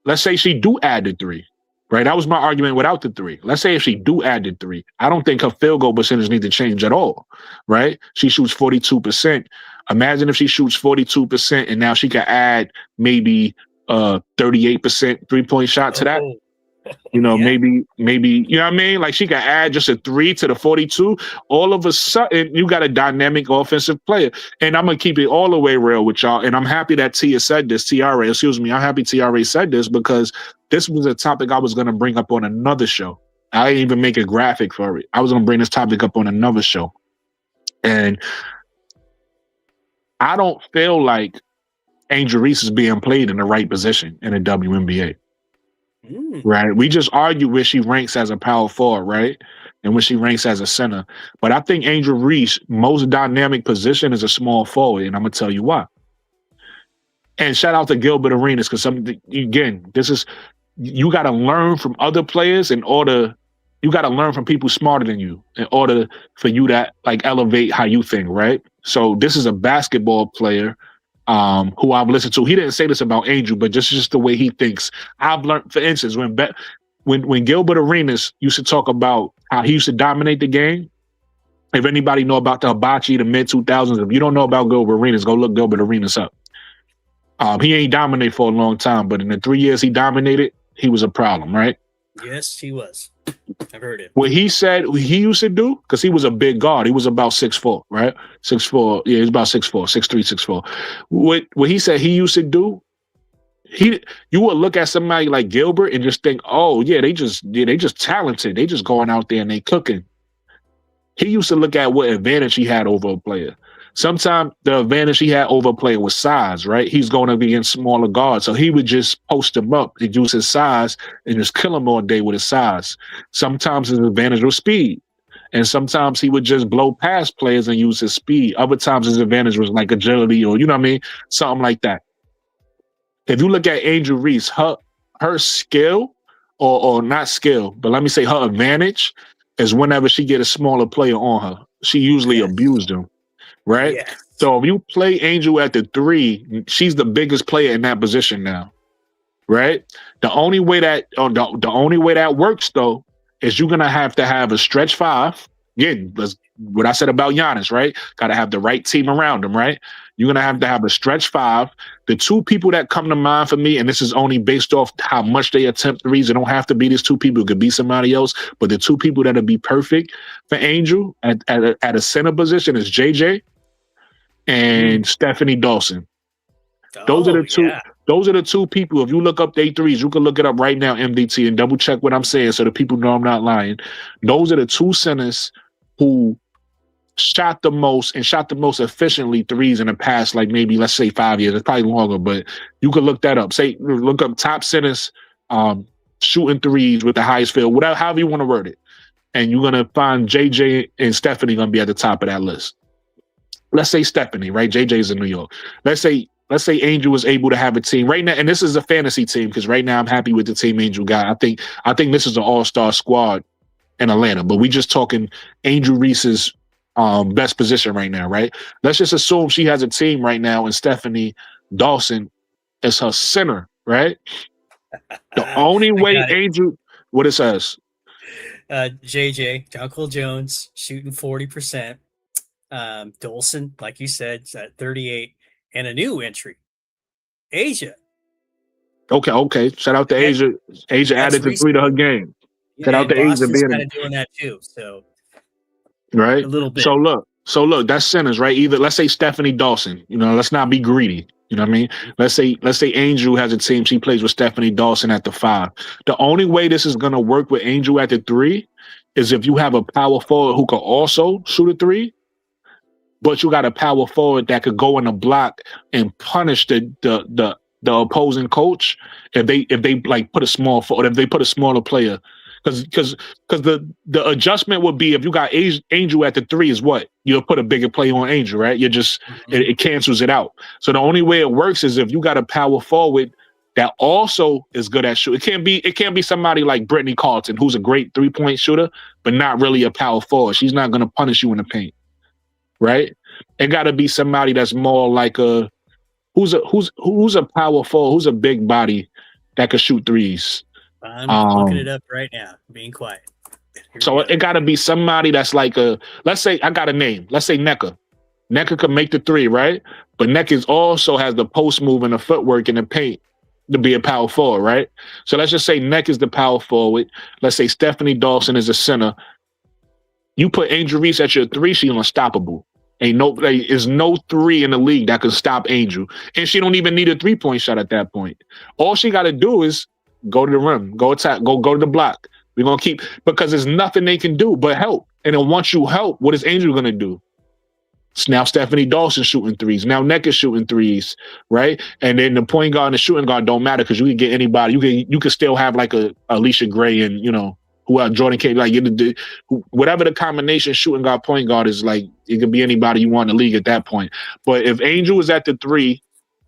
Let's say she do add the three, right? That was my argument without the three. Let's say if she do add the three, I don't think her field goal percentage need to change at all, right? She shoots 42%. Imagine if she shoots 42% and now she can add maybe 38% three-point shot to that. You know, yeah. maybe, you know what I mean? Like she can add just a 3 to the 42. All of a sudden, you got a dynamic offensive player. And I'm going to keep it all the way real with y'all. And I'm happy that Tia said this, TRA, excuse me. I'm happy TRA said this because this was a topic I was going to bring up on another show. I didn't even make a graphic for it. I was going to bring this topic up on another show. And I don't feel like Angel Reese is being played in the right position in the WNBA. Right. We just argue where she ranks as a power forward, right? and when she ranks as a center. But I think Angel Reese, most dynamic position is a small forward, and I'm gonna tell you why. And shout out to Gilbert Arenas, because again, this is, you got to learn from other players you got to learn from people smarter than you in order for you to like elevate how you think, right? So this is a basketball player who I've listened to. He didn't say this about Angel, but just the way he thinks. I've learned, for instance, when Gilbert Arenas used to talk about how he used to dominate the game. If anybody know about the hibachi, the mid 2000s, if you don't know about Gilbert Arenas, go look Gilbert Arenas up. He ain't dominated for a long time, but in the 3 years he dominated, he was a problem, right? Yes, he was. I've heard it. What he said he used to do, because he was a big guard. He was about 6'4", right? 6'4". Yeah, he was about 6'4", 6'3", 6'4". What he said he used to do, you would look at somebody like Gilbert and just think, oh, yeah, they just talented. They just going out there and they cooking. He used to look at what advantage he had over a player. Sometimes the advantage he had over a player was size, right? He's going up against smaller guards. So he would just post him up and use his size and just kill him all day with his size. Sometimes his advantage was speed. And sometimes he would just blow past players and use his speed. Other times his advantage was like agility or, you know what I mean? Something like that. If you look at Angel Reese, her skill, or not skill, but let me say her advantage is whenever she get a smaller player on her. She usually abused him. Right? Yeah. So if you play Angel at the 3, she's the biggest player in that position now. Right? The only way that works though is you're gonna have to have a stretch 5. Again, that's what I said about Giannis, right? Gotta have the right team around him, right? You're gonna have to have a stretch 5. The 2 people that come to mind for me, and this is only based off how much they attempt threes, it don't have to be these 2 people, it could be somebody else, but the 2 people that'll be perfect for Angel at a center position is JJ and Stephanie Dawson. Those are the 2. Yeah. Those are the 2 people. If you look up their threes, you can look it up right now, MDT, and double check what I'm saying so the people know I'm not lying. Those are the 2 centers who shot the most efficiently threes in the past, like maybe let's say 5 years. It's probably longer, but you can look that up. Look up top centers shooting threes with the highest field, whatever, however you want to word it, and you're gonna find JJ and Stephanie gonna be at the top of that list. Let's say Stephanie, right? JJ's in New York. Let's say Angel was able to have a team right now, and this is a fantasy team because right now I'm happy with the team Angel got. I think this is an all-star squad in Atlanta, but we just talking Angel Reese's best position right now, right? Let's just assume she has a team right now and Stephanie Dawson is her center, right? The only way Angel, what it says? JJ, Jonquil Jones, shooting 40%. Dolson, like you said, is at 38, and a new entry, Asia. Okay. Shout out to Asia. Asia added the 3 to her game. Yeah, Shout out to Asia being kind of doing that too. So right, a little bit. So look, that's centers, right? Either let's say Stephanie Dawson. You know, let's not be greedy. You know what I mean? Let's say Angel has a team. She plays with Stephanie Dawson at the 5. The only way this is gonna work with Angel at the 3 is if you have a power forward who can also shoot a 3. But you got a power forward that could go in the block and punish the opposing coach if they like put a small forward, if they put a smaller player, because the adjustment would be if you got Angel at the 3 is what you'll put a bigger player on Angel, right? You just it cancels it out. So the only way it works is if you got a power forward that also is good at shoot. It can't be somebody like Brittany Carlton who's a great 3-point shooter but not really a power forward. She's not going to punish you in the paint. Right? It got to be somebody that's more like who's a power forward, who's a big body that could shoot threes. I'm looking it up right now. Being quiet. So it got to be somebody that's like let's say I got a name. Let's say Nneka. Nneka could make the 3, right? But Nneka also has the post move and the footwork in the paint to be a power forward, right? So let's just say Nneka is the power forward. Let's say Stephanie Dawson is a center. You put Angel Reese at your 3, she's unstoppable. There's no 3 in the league that can stop Angel. And she don't even need a 3-point shot at that point. All she got to do is go to the rim, go attack, go to the block. We're going to keep, because there's nothing they can do but help. And then once you help, what is Angel going to do? It's now Stephanie Dawson shooting 3s. Now Nneka shooting 3s, right? And then the point guard and the shooting guard don't matter because you can get anybody. You can still have like a Alicia Gray and, you know, who are Jordan K. Like whatever the combination shooting guard, point guard is, like it could be anybody you want in the league at that point. But if Angel is at the 3,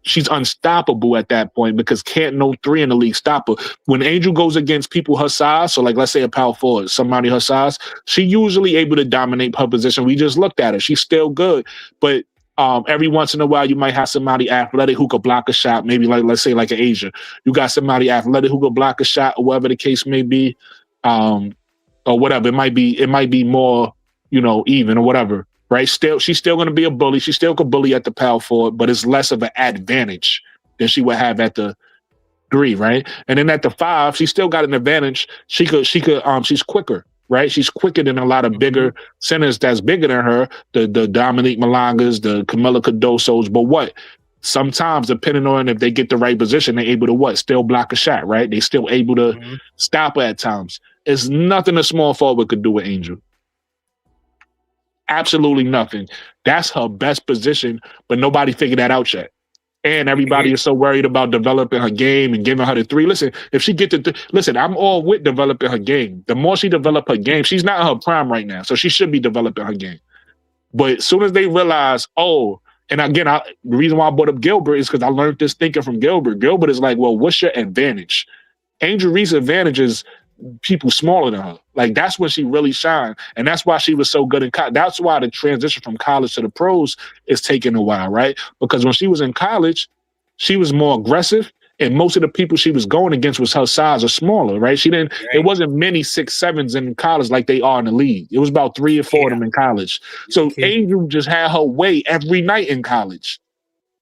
she's unstoppable at that point because can't no 3 in the league stop her. When Angel goes against people her size, so like let's say a power forward, somebody her size, she usually able to dominate her position. We just looked at her; she's still good, but every once in a while you might have somebody athletic who could block a shot. Maybe like let's say like an Asia, you got somebody athletic who could block a shot, or whatever the case may be, or whatever. It might be more, even or whatever. Right? She's still going to be a bully. She still could bully at the power forward, but it's less of an advantage than she would have at the 3, right? And then at the 5, she still got an advantage. She's quicker, right? She's quicker than a lot of bigger centers that's bigger than her, the Dominique Malangas, the Camila Cardosos. But what? Sometimes, depending on if they get the right position, they're able to what? Still block a shot, right? They still able to stop her at times. It's nothing a small forward could do with Angel. Absolutely nothing. That's her best position, but nobody figured that out yet. And everybody is so worried about developing her game and giving her the 3. Listen, if she get listen, I'm all with developing her game. The more she develop her game, she's not in her prime right now, so she should be developing her game. But as soon as they realize, and again, the reason why I brought up Gilbert is because I learned this thinking from Gilbert. Gilbert is like, well, what's your advantage? Angel Reese's advantage is people smaller than her. Like that's when she really shined, and that's why she was so good in college. That's why the transition from college to the pros is taking a while, right? Because when she was in college, she was more aggressive, and most of the people she was going against was her size or smaller, right? She didn't. Right. It wasn't many 6'7s in college like they are in the league. It was about 3 or 4 of them in college. So Angel just had her way every night in college.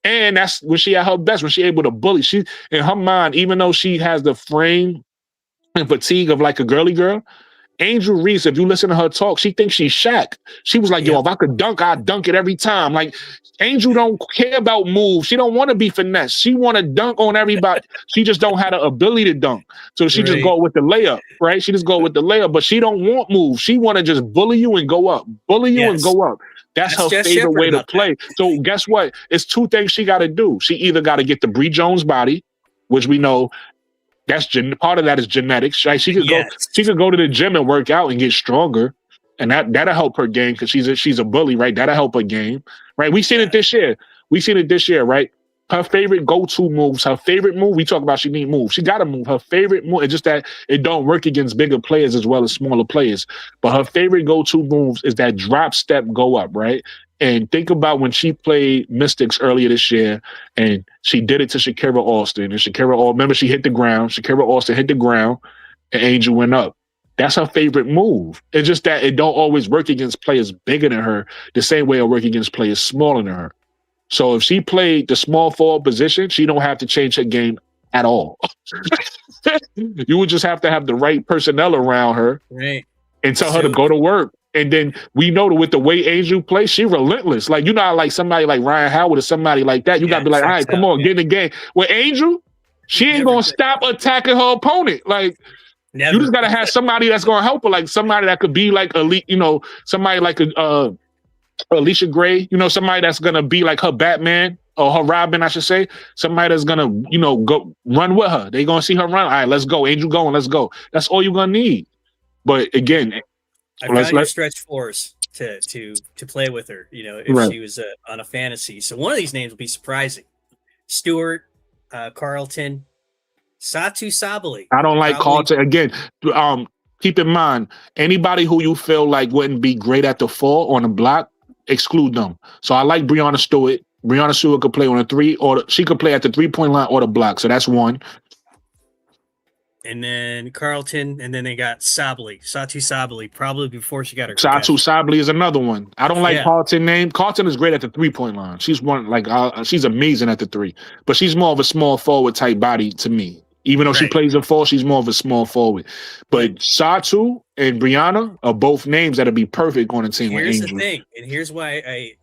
And that's when she at her best, when she able to bully. She, in her mind, even though she has the frame and fatigue of like a girly girl, Angel Reese, if you listen to her talk, she thinks she's Shaq. She was like, yo, if I could dunk, I'd dunk it every time. Like, Angel don't care about moves. She don't want to be finesse. She want to dunk on everybody. She just don't have the ability to dunk. So she just go with the layup, right? She just go with the layup, but she don't want moves. She want to just bully you and go up. Bully you and go up. That's her favorite way to play. So guess what? It's 2 things she got to do. She either got to get the Bree Jones body, which we know that's part of that is genetics, right? She could go to the gym and work out and get stronger, and that'll help her game because she's a bully, right? That'll help her game, right? We seen it this year, right? Her favorite go-to moves, her favorite move. We talk about she need moves. She got to move. Her favorite move. It's just that it don't work against bigger players as well as smaller players. But her favorite go-to moves is that drop step go up, right? And think about when she played Mystics earlier this year, and she did it to Shakira Austin. And remember she hit the ground. Shakira Austin hit the ground, and Angel went up. That's her favorite move. It's just that it don't always work against players bigger than her the same way it work against players smaller than her. So if she played the small forward position, she don't have to change her game at all. You would just have to have the right personnel around her and tell her to go to work. And then we know that with the way Angel plays, she relentless. Like, you know, like somebody like Ryan Howard or somebody like that, you got to be like, all right, come on, get in the game. With Angel, she ain't going to stop attacking her opponent. Like, you just got to have somebody that's going to help her, like somebody that could be like elite, somebody like Alicia Gray, somebody that's going to be like her Batman or her Robin, I should say. Somebody that's going to, go run with her. They going to see her run. All right, let's go. Angel going, let's go. That's all you're going to need. But again, I found your stretch fours to play with her, if she was on a fantasy. So one of these names will be surprising. Stewart, Carlton, Satu Sabali. I don't like Carlton. Again, keep in mind, anybody who you feel like wouldn't be great at the 4 on the block, exclude them. So I like Breonna Stewart. Breonna Stewart could play on a 3, or she could play at the 3-point line or the block. So that's one. And then Carlton, and then they got Satu Sabali, probably before she got her. Satu Sabali is another one. I don't like Carlton name. Carlton is great at the 3-point line. She's she's amazing at the 3, but she's more of a small forward type body to me. Even though she plays a 4, she's more of a small forward. But Satu and Brianna are both names that'll be perfect on a team with Angel. Here's the thing, and here's why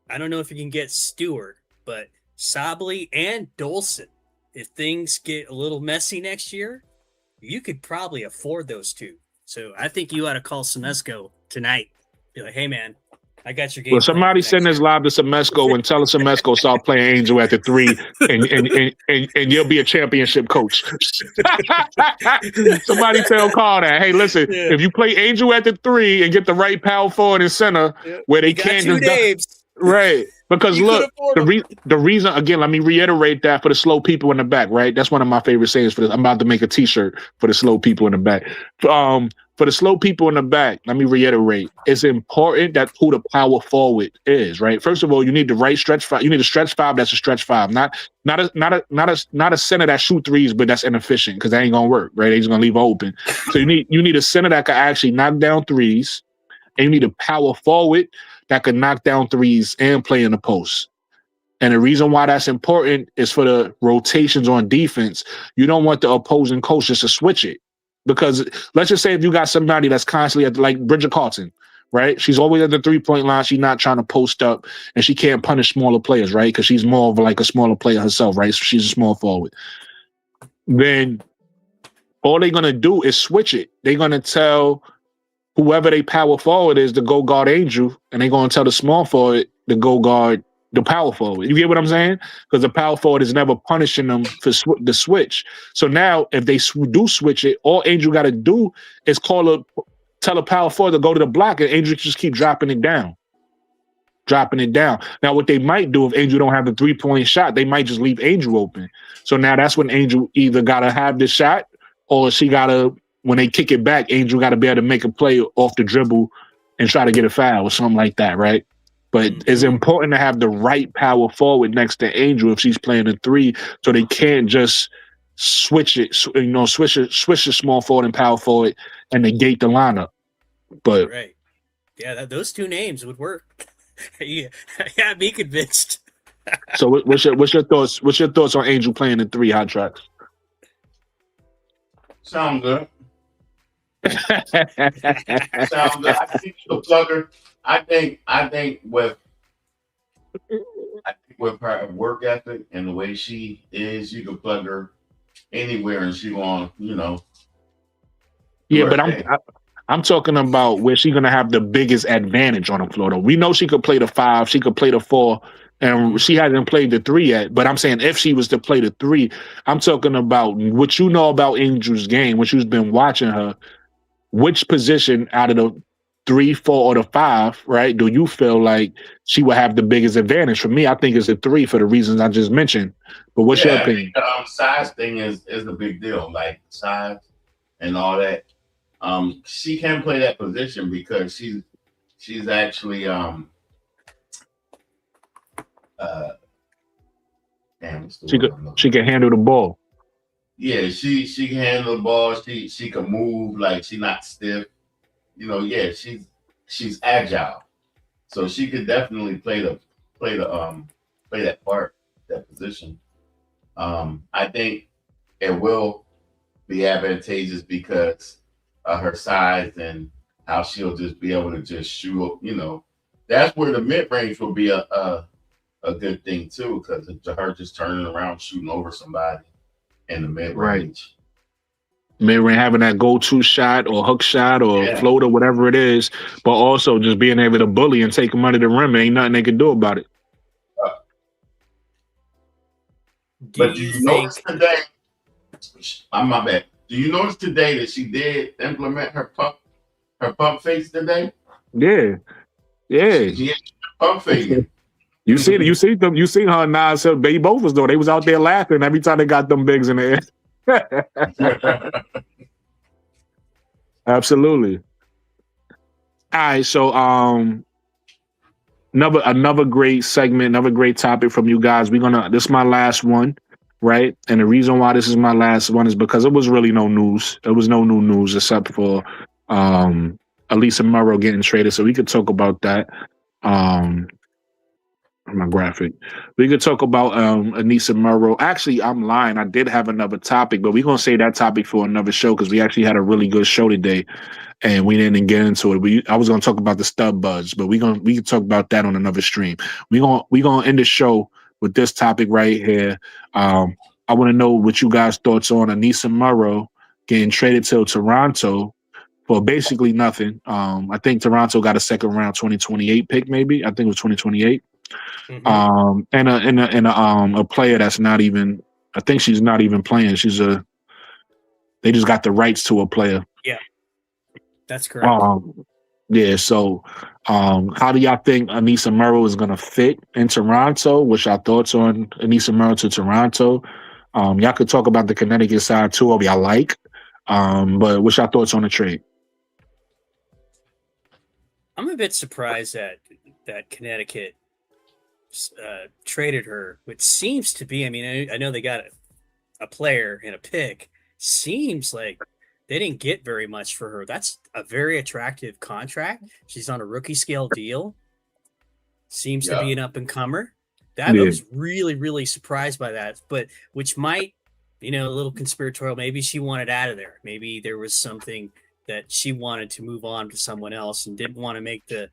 I don't know if you can get Stewart, but Sabali and Dolson, if things get a little messy next year, you could probably afford those 2. So I think you ought to call Senesco tonight. Be like, hey, man, I got your game Well, plan somebody for send next this year. live to Semesco and tell Semesco to Semesco start playing Angel at the 3 and you'll be a championship coach. Somebody tell Carl that. Hey, listen, Yeah. if you play Angel at the 3 and get the right power forward and center where they You got can't two just names. right. Because You could look, afford them. the reason again, let me reiterate that for the slow people in the back, right? That's one of my favorite sayings for this. I'm about to make a t-shirt for the slow people in the back. For the slow people in the back, let me reiterate. It's important that who the power forward is, right? First of all, you need the right stretch five. You need a stretch five that's a stretch five, not a center that shoot threes, but that's inefficient because that ain't gonna work, right? They're just gonna leave it open. So you need a center that can actually knock down threes, and you need a power forward that can knock down threes and play in the post. And the reason why that's important is for the rotations on defense. You don't want the opposing coach just to switch it. Because let's just say if you got somebody that's constantly at like Bridget Carlton, right? She's always at the 3-point line. She's not trying to post up and she can't punish smaller players, right? Because she's more of like a smaller player herself, right? So she's a small forward. Then all they're going to do is switch it. They're going to tell whoever they power forward is to go guard Angel, and they're going to tell the small forward to go guard the power forward. You get what I'm saying? Because the power forward is never punishing them for the switch. So now, if they do switch it, all Angel got to do is tell a power forward to go to the block, and Angel just keep dropping it down. Now, what they might do if Angel don't have the 3-point shot, they might just leave Angel open. So now that's when Angel either got to have the shot or she got to, when they kick it back, Angel got to be able to make a play off the dribble and try to get a foul or something like that, right? But it's important to have the right power forward next to Angel if she's playing a 3, so they can't just switch it, switch the small forward and power forward and negate the lineup. But right, yeah, those two names would work. Yeah, me convinced. So what's your thoughts? What's your thoughts on Angel playing the 3 hot tracks? Sound good. Sound good. I think the plugger. I think with her work ethic and the way she is, you can plug her anywhere and she won't, Yeah, but I'm talking about where she's gonna have the biggest advantage on the floor. Though we know she could play the 5, she could play the 4, and she hasn't played the 3 yet. But I'm saying if she was to play the 3, I'm talking about what you know about Angel's game, what you've been watching her. Which position out of the 3, 4, or the 5, right, do you feel like she will have the biggest advantage? For me, I think it's the 3 for the reasons I just mentioned. But what's your opinion? The size thing is a big deal, like size and all that. She can play that position because she's actually she can handle the ball. Yeah, she can handle the ball. She can move, like she's not stiff. Yeah, she's agile, so she could definitely play that part, that position. I think it will be advantageous because of her size and how she'll just be able to just shoot. That's where the mid range will be a good thing too, because of her just turning around, shooting over somebody in the mid range. Maybe having that go-to shot or hook shot or floater, whatever it is, but also just being able to bully and take them under the rim. Ain't nothing they can do about it. But do you notice today? I'm my bad. Do you notice today that she did implement her pump face today? Yeah. She had pump face. You see her and Nas, they both was though. They was out there laughing every time they got them bigs in the air. Absolutely. All right, so another great segment, another great topic from you guys. This is my last one, right? And the reason why this is my last one is because it was really no news. It was no new news except for Elisa Murrow getting traded. So we could talk about that. My graphic. We could talk about Anissa Murrow. Actually, I'm lying. I did have another topic, but we're gonna save that topic for another show because we actually had a really good show today, and we didn't get into it. I was gonna talk about the stub buds, but we can talk about that on another stream. We gonna end the show with this topic right here. I want to know what you guys' thoughts on Anissa Murrow getting traded to Toronto for basically nothing. I think Toronto got a second round 2028 pick, maybe. I think it was 2028. Mhm. And a player that's not even. I think she's not even playing. They just got the rights to a player. Yeah, that's correct. Yeah. So, how do y'all think Anissa Murrow is going to fit in Toronto? What's your thoughts on Anissa Murrow to Toronto? Y'all could talk about the Connecticut side too, of y'all like. But what's your thoughts on the trade? I'm a bit surprised that Connecticut traded her, which seems to be. I mean, I know they got a player and a pick. Seems like they didn't get very much for her. That's a very attractive contract. She's on a rookie scale deal. Seems to Yeah. be an up and comer. I Yeah. was really, really surprised by that, but which might, a little conspiratorial. Maybe she wanted out of there. Maybe there was something that she wanted to move on to someone else and didn't want to make the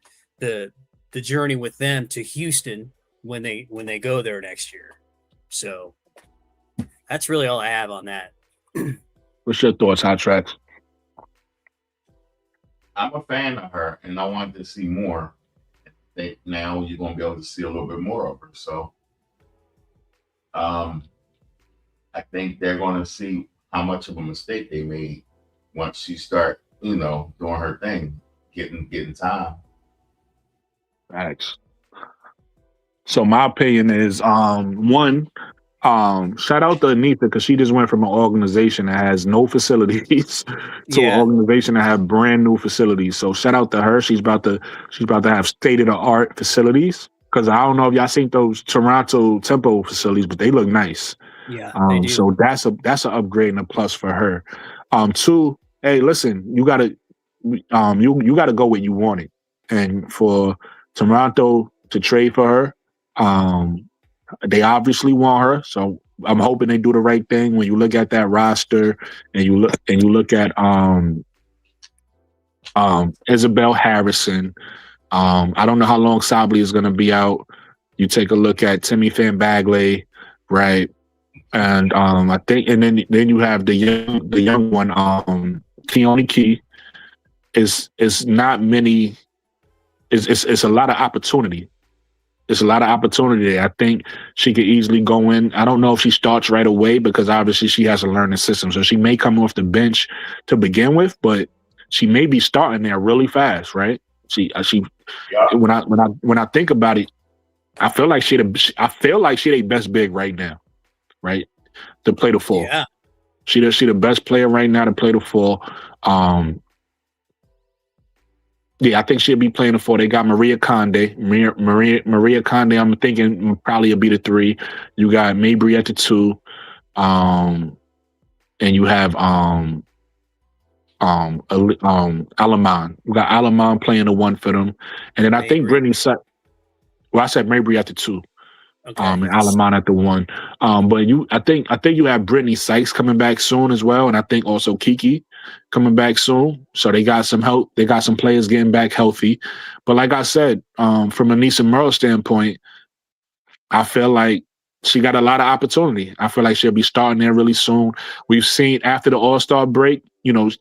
journey with them to Houston when they go there next year. So that's really all I have on that. What's your thoughts, Hot Tracks? I'm a fan of her, and I wanted to see more. I think now you're going to be able to see a little bit more of her. So, I think they're going to see how much of a mistake they made once she start, doing her thing, getting time. Facts. So my opinion is one, shout out to Anita because she just went from an organization that has no facilities to an organization that have brand new facilities. So shout out to her. She's about to have state of the art facilities. Because I don't know if y'all seen those Toronto Tempo facilities, but they look nice. Yeah, they do. So that's an upgrade and a plus for her. Two, hey, listen, you gotta you gotta go where you want it. And for Toronto to trade for her, they obviously want her. So I'm hoping they do the right thing. When you look at that roster and you look at Isabel Harrison. I don't know how long Sably is gonna be out. You take a look at Timmy Van Bagley, right? And I think, and then you have the young one, Keone Key. Is not many. It's a lot of opportunity. There's a lot of opportunity there. I think she could easily go in. I don't know if she starts right away because obviously she has to learn the system. So she may come off the bench to begin with, but she may be starting there really fast, right? Yeah. When I think about it, I feel like she the best big right now, right? To play the four. Yeah. She the best player right now to play the four. Yeah, I think she'll be playing the four. They got Maria Conde. Maria Conde, I'm thinking probably will be the three. You got Mabry at the two. And you have Alaman. We got Alaman playing the one for them. And then I think Brittany I said Mabry at the two. Okay. And Alaman at the one. But I think you have Brittany Sykes coming back soon as well. And I think also Kiki coming back soon. So they got some help. They got some players getting back healthy. But like I said, from Anissa Murrow standpoint, I feel like she got a lot of opportunity. I feel like she'll be starting there really soon. We've seen after the All-Star break,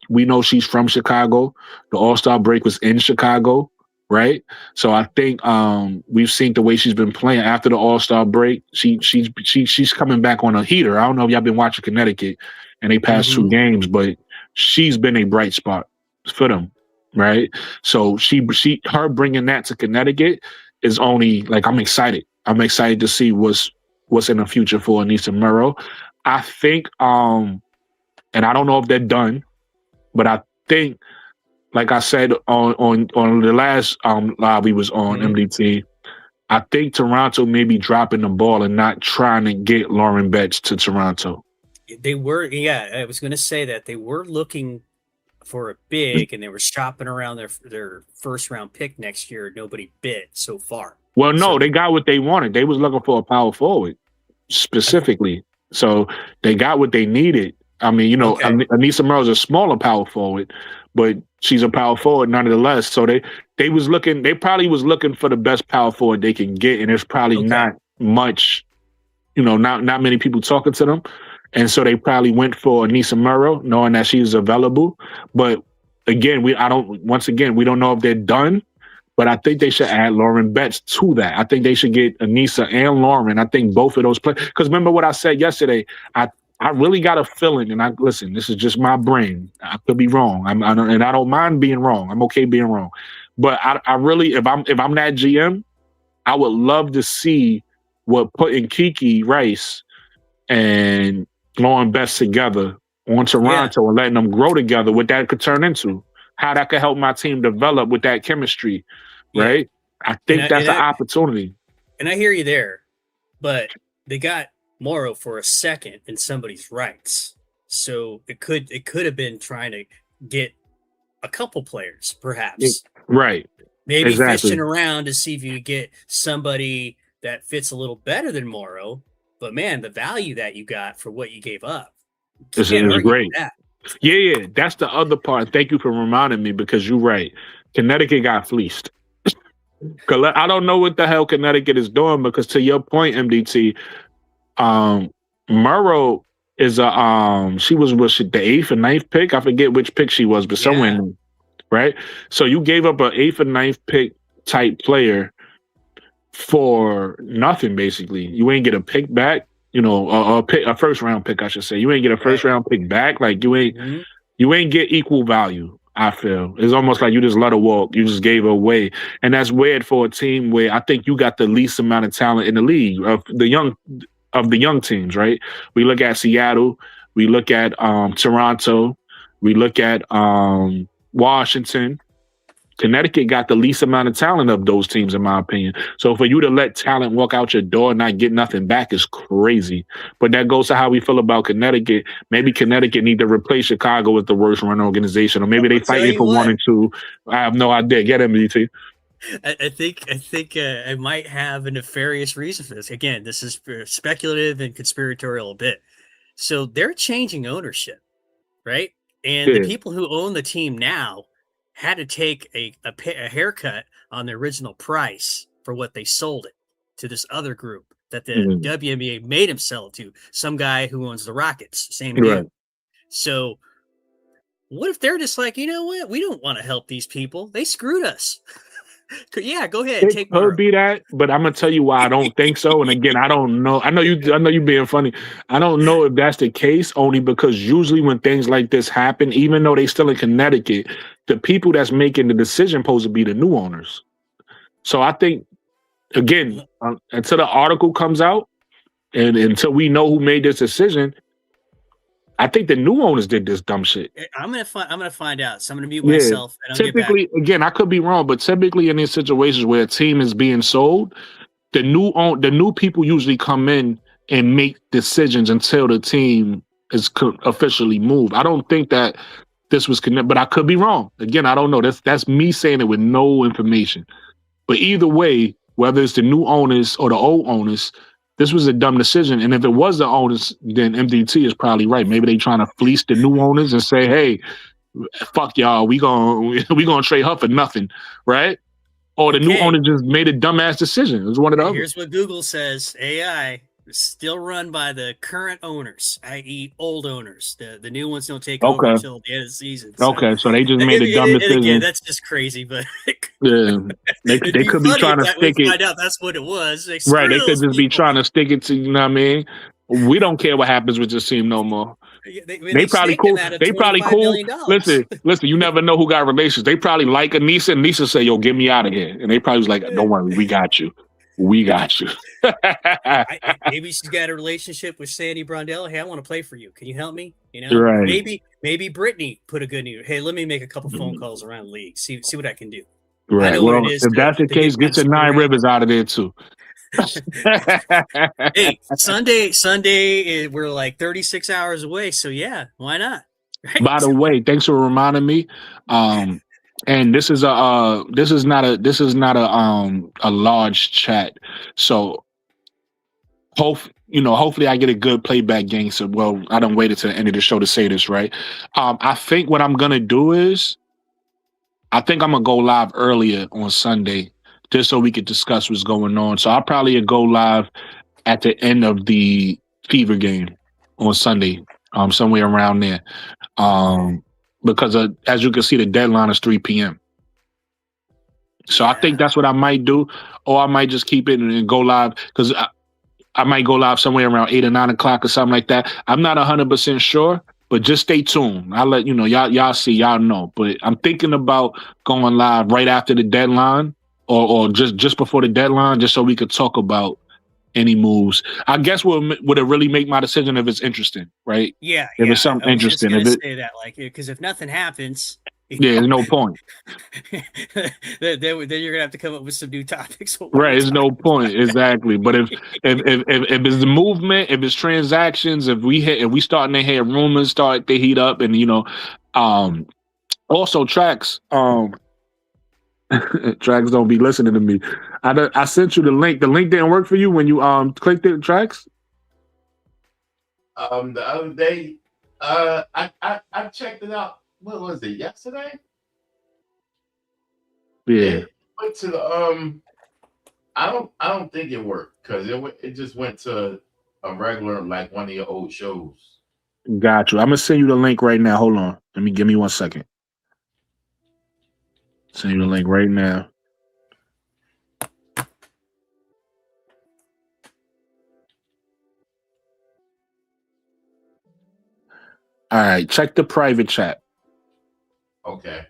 we know she's from Chicago. The All-Star break was in Chicago, right? So I think we've seen the way she's been playing after the All-Star break. She's coming back on a heater. I don't know if y'all been watching Connecticut and they past two games, but she's been a bright spot for them, right? So her bringing that to Connecticut is only like I'm excited. I'm excited to see what's in the future for Anissa Murrow. I think, and I don't know if they're done, but I think, like I said on the last live we was on MDT, I think Toronto may be dropping the ball and not trying to get Lauren Betts to Toronto. They were, I was going to say that they were looking for a big, and they were shopping around their first round pick next year. Nobody bit so far. Well, no, they got what they wanted. They was looking for a power forward specifically. So they got what they needed. I mean, Anissa Murrow's a smaller power forward, but she's a power forward nonetheless. So they probably was looking for the best power forward they can get, and there's probably not much, not many people talking to them. And so they probably went for Anissa Murrow, knowing that she's available. But again, we don't know if they're done, but I think they should add Lauren Betts to that. I think they should get Anissa and Lauren. I think both of those players. Because remember what I said yesterday. I really got a feeling, and listen. This is just my brain. I could be wrong. And I don't mind being wrong. I'm okay being wrong. But I really, if I'm that GM, I would love to see what putting Kiki Rice and Lauren Betts together on Toronto and letting them grow together, what that could turn into, how that could help my team develop with that chemistry, right? I think that's an opportunity. And I hear you there, but they got Morrow for a second in somebody's rights. So it could have been trying to get a couple players, perhaps. Right. Maybe fishing around to see if you could get somebody that fits a little better than Morrow. But man, the value that you got for what you gave up. This is great. Yeah. That's the other part. Thank you for reminding me, because you're right. Connecticut got fleeced. I don't know what the hell Connecticut is doing, because to your point, MDT, Murrow is she was the 8th or 9th pick. I forget which pick she was, but somewhere in there, right? So you gave up an 8th or 9th pick type player for nothing, basically. You ain't get a pick back, a first round pick, I should say. You ain't get a first round pick back. Like you ain't get equal value. I feel it's almost like you just let her walk. You just gave her away, and that's weird for a team where I think you got the least amount of talent in the league of the young teams, right? We look at Seattle, we look at Toronto, we look at Washington. Connecticut got the least amount of talent of those teams, in my opinion. So for you to let talent walk out your door and not get nothing back is crazy. But that goes to how we feel about Connecticut. Maybe Connecticut need to replace Chicago as the worst run organization, or maybe they fighting for 1 and 2. I have no idea. Get MDT. I think I might have a nefarious reason for this. Again, this is speculative and conspiratorial a bit. So they're changing ownership, right? And the people who own the team now had to take a haircut on the original price for what they sold it to this other group that the WNBA made him sell it to, some guy who owns the Rockets, same deal. Right. So what if they're just like, you know what? We don't want to help these people. They screwed us. Yeah, go ahead. It could be that, but I'm gonna tell you why I don't think so. And again, I don't know. I know you being funny. I don't know if that's the case, only because usually when things like this happen, even though they still in Connecticut, the people that's making the decision supposed to be the new owners. So I think, again, until the article comes out and until we know who made this decision, I think the new owners did this dumb shit. I'm gonna find out. So I'm gonna mute myself. And typically, again, I could be wrong, but typically in these situations where a team is being sold, the new people usually come in and make decisions until the team is officially moved. I don't think that this was connected, but I could be wrong. Again, I don't know. That's me saying it with no information. But either way, whether it's the new owners or the old owners, this was a dumb decision. And if it was the owners, then MDT is probably right. Maybe they trying to fleece the new owners and say, hey, fuck y'all, we gonna trade her for nothing, right? Or the new owner just made a dumbass decision. It was one of the others. Here's what Google says. AI is still run by the current owners, i.e. old owners. The new ones don't take over until the end of the season. So. Okay, so they just made a dumb decision. Again, that's just crazy, but yeah, they could be trying to stick it. Find out that's what it was. Right, they could just be trying to stick it to, you know what I mean? We don't care what happens with this team no more. They probably cool. They probably cool. Listen, you never know who got relations. They probably like Anissa, and Anissa say, yo, get me out of here. And they probably was like, don't worry, we got you. We got you. Maybe she's got a relationship with Sandy Brondell. Hey, I want to play for you. Can you help me? You know, right. Maybe Brittany put a good news. Hey, let me make a couple phone calls around the league. See what I can do. Right. Well, if that's the case, get your 9 Rivers out of there too. Hey, Sunday, we're like 36 hours away. So yeah, why not? Right? By the way, thanks for reminding me. And this is not a large chat. So hopefully I get a good playback game. So I don't wait until the end of the show to say this, right? I think what I'm gonna do is I think I'm gonna go live earlier on Sunday just so we could discuss what's going on. So I'll probably go live at the end of the Fever game on Sunday, somewhere around there. because as you can see, the deadline is 3 p.m. So I think that's what I might do, or I might just keep it and go live because I might go live somewhere around 8 or 9 o'clock or something like that. I'm not 100% sure, but just stay tuned. I'll let you know. Y'all see, y'all know. But I'm thinking about going live right after the deadline, or just before the deadline, just so we could talk about any moves. I guess would it really make my decision if it's interesting, right? Yeah, If yeah. it's something I was just interesting, gonna if it, say that, like, because if nothing happens, yeah, there's no point. then you're gonna have to come up with some new topics. Right, there's no point exactly. But if it's the movement, if it's transactions, if we starting to hear rumors start to heat up, and also tracks, tracks don't be listening to me. I sent you the link. The link didn't work for you when you clicked it, tracks. The other day, I checked it out. What was it? Yesterday? Yeah. It went to the I don't think it worked because it just went to a regular, like one of your old shows. Got you. I'm gonna send you the link right now. Hold on. Give me 1 second. Send you the link right now. All right, check the private chat. Okay.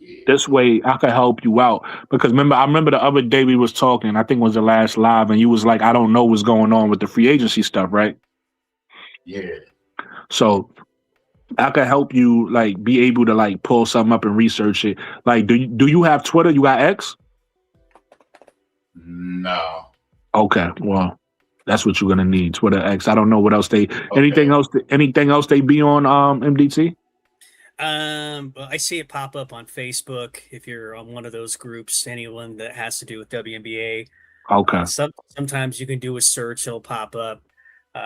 Yeah. This way I could help you out. Because I remember the other day we was talking, I think it was the last live, and you was like, I don't know what's going on with the free agency stuff, right? Yeah. So I could help you like be able to like pull something up and research it. Like, do you have Twitter? You got X? No. Okay, well, that's what you're gonna need. Twitter X. I don't know what else Okay. anything else they be on MDT? Well, I see it pop up on Facebook if you're on one of those groups, anyone that has to do with WNBA. Okay. Sometimes you can do a search, it'll pop up.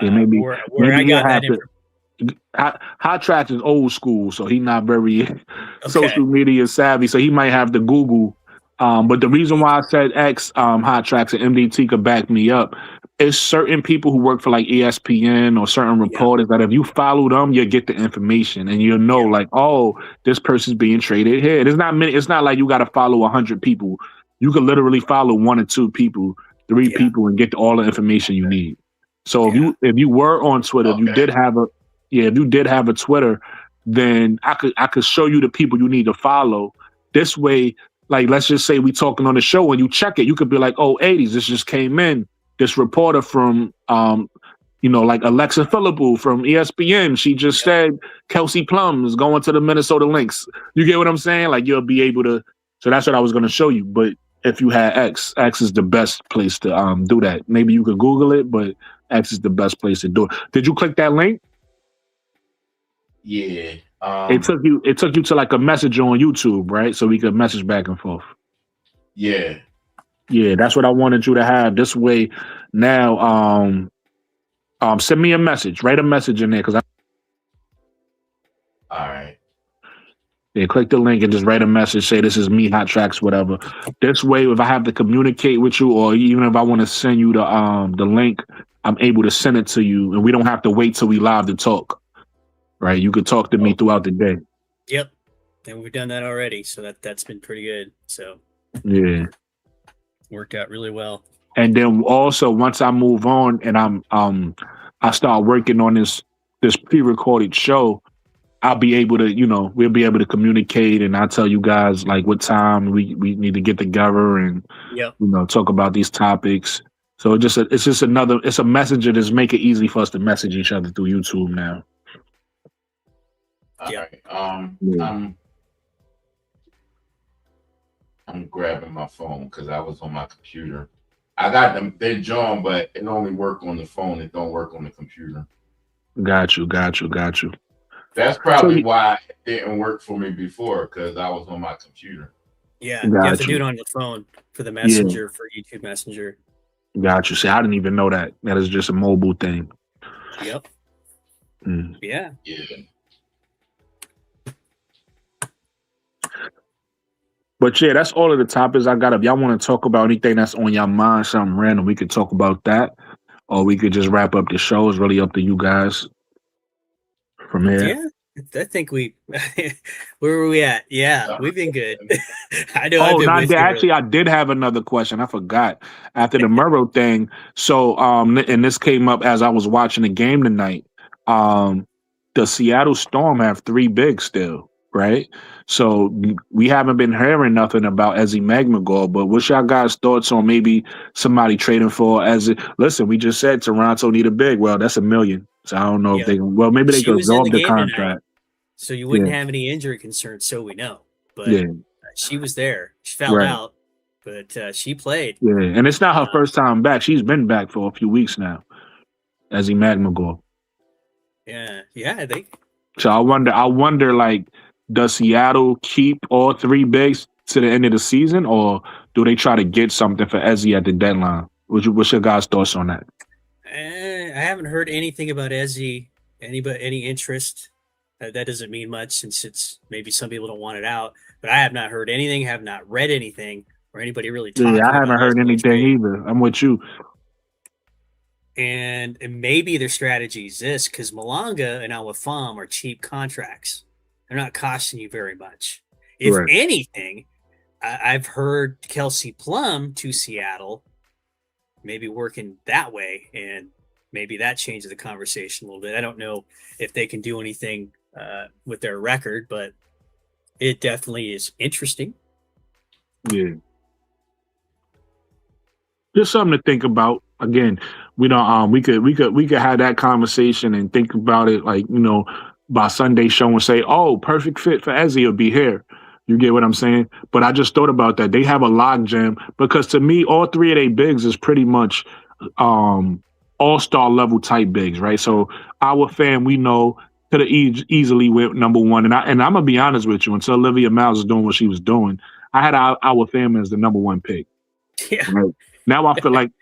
Yeah, maybe where I got that information. Hot Tracks is old school, so he's not very Okay. social media savvy, so he might have to Google. But the reason why I said X, Hot Tracks and MDT could back me up is certain people who work for like ESPN or certain reporters that if you follow them, you'll get the information and you'll know like, oh, this person's being traded here. It's not like you got to follow 100 people. You can literally follow 1 or 2 people, 3 people, and get all the information you need. So if you were on Twitter, if you did have a Twitter, then I could show you the people you need to follow. This way, like let's just say we talking on the show and you check it, you could be like, oh, 80s, this just came in. This reporter from like Alexa Philippou from ESPN, she just said Kelsey Plum is going to the Minnesota Lynx. You get what I'm saying? Like you'll be able to. So that's what I was going to show you. But if you had X is the best place to do that. Maybe you could Google it, but X is the best place to do it. Did you click that link? Yeah. It took you to like a message on YouTube, right? So we could message back and forth. Yeah. Yeah, that's what I wanted you to have. This way, now, send me a message. Write a message in there, all right. Yeah, click the link and just write a message. Say this is me, Hot Tracks, whatever. This way, if I have to communicate with you, or even if I want to send you the link, I'm able to send it to you, and we don't have to wait till we live to talk. Right? You could talk to me throughout the day. Yep, and we've done that already, so that's been pretty good. So yeah. Worked out really well. And then also once I move on and I start working on this pre-recorded show, I'll be able to, we'll be able to communicate, and I'll tell you guys like what time we need to get together and talk about these topics. So it's a messenger that's make it easy for us to message each other through YouTube now. All right. I'm grabbing my phone because I was on my computer. I got them. They're John, but it only work on the phone. It don't work on the computer. Got you. That's probably why it didn't work for me before, because I was on my computer. Yeah, you have to do it on the phone for the messenger, for YouTube Messenger. Got you. See, I didn't even know that. That is just a mobile thing. Yep. Yeah. But yeah, that's all of the topics I got. If y'all want to talk about anything that's on your mind, something random, we could talk about that. Or we could just wrap up the show. It's really up to you guys. from here. Yeah, I think we. Where were we at? Yeah, we've been good. I know. I've Oh, been no, with you. actually, I did have another question. I forgot after the Murrow thing. So, and this came up as I was watching the game tonight. The Seattle Storm have 3 bigs still, right? So we haven't been hearing nothing about Ezzy Magmagor, but what's y'all guys' thoughts on maybe somebody trading for Ezzy? Listen, we just said Toronto need a big. Well, that's $1 million. So I don't know if Yeah, they can. Well, maybe they she could was in the absorb the game tonight, contract. so you wouldn't Yeah, have any injury concerns. So we know, but yeah, she was there. She fouled right. out, but she played. Yeah, and it's not her Uh, first time back. She's been back for a few weeks now, Ezzy Magmagor. yeah. So I wonder, like, does Seattle keep all 3 bigs to the end of the season, or do they try to get something for Ezzy at the deadline? What's your guys' thoughts on that? I haven't heard anything about Ezzy. Any interest? That doesn't mean much since it's maybe some people don't want it out. But I have not heard anything. Have not read anything or anybody really Yeah, I talking about haven't heard Ezzy anything trade. either. I'm with you. And maybe their strategy is this because Malanga and Alafam are cheap contracts. They're not costing you very much. If Right. anything, I've heard Kelsey Plum to Seattle maybe working that way, and maybe that changes the conversation a little bit. I don't know if they can do anything with their record, but it definitely is interesting. Yeah. Just something to think about. Again, we don't we could have that conversation and think about it like, by Sunday show and say, oh, perfect fit for Ezzy will be here. You get what I'm saying? But I just thought about that. They have a log jam because to me, all 3 of their bigs is pretty much all-star level type bigs, right? So our fan, we know, could have easily went number 1. And I'm gonna be honest with you, until Olivia Miles was doing what she was doing, I had our fan as the number 1 pick. Yeah. Right? Now I feel like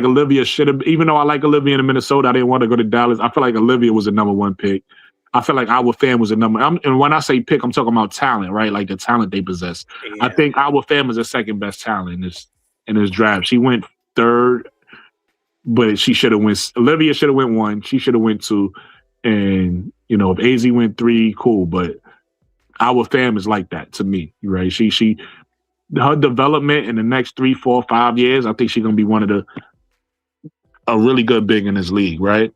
Olivia should have, even though I like Olivia in Minnesota, I didn't want to go to Dallas. I feel like Olivia was the number 1 pick. I feel like our fan was the and when I say pick, I'm talking about talent, right? Like the talent they possess. I Yeah. think our fan was the second best talent in this draft. She went 3rd, but she should have went. Olivia should have went 1. She should have went 2. And if AZ went 3, cool. But our fam is like that to me, right? She her development in the next 3, 4, 5 years, I think she's gonna be one of a really good big in this league, right?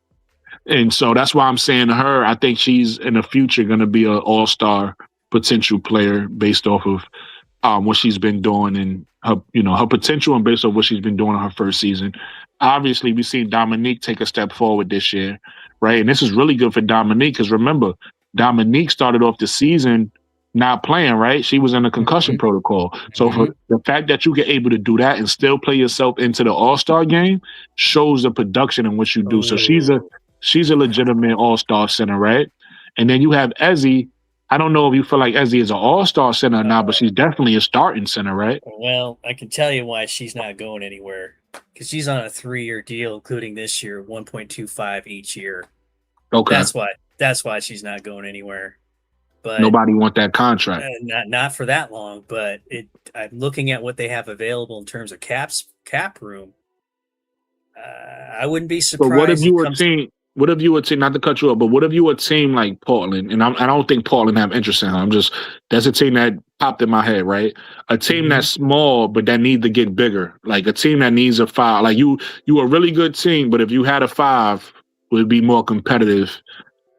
And so that's why I'm saying to her, I think she's in the future gonna be an all-star potential player based off of what she's been doing and her potential and based on what she's been doing in her first season. Obviously, we've seen Dominique take a step forward this year, right? And this is really good for Dominique because remember, Dominique started off the season not playing, right? She was in a concussion protocol. So for the fact that you get able to do that and still play yourself into the All-Star game shows the production in what you do. So she's a legitimate All-Star center, right? And then you have Ezzy. I don't know if you feel like Ezzy is an all-star center or not, but she's definitely a starting center, right? Well, I can tell you why she's not going anywhere because she's on a 3-year deal, including this year, 1.25 each year. Okay. That's why she's not going anywhere. But nobody want that contract. Not for that long. But I'm looking at what they have available in terms of cap room. I wouldn't be surprised. But what if you were a team? What if you were a team? Not to cut you off, but what if you were a team like Portland? And I don't think Portland have interest in her. That's a team that popped in my head, right? A team that's small but that needs to get bigger. Like a team that needs a 5. Like you a really good team, but if you had a 5, would be more competitive.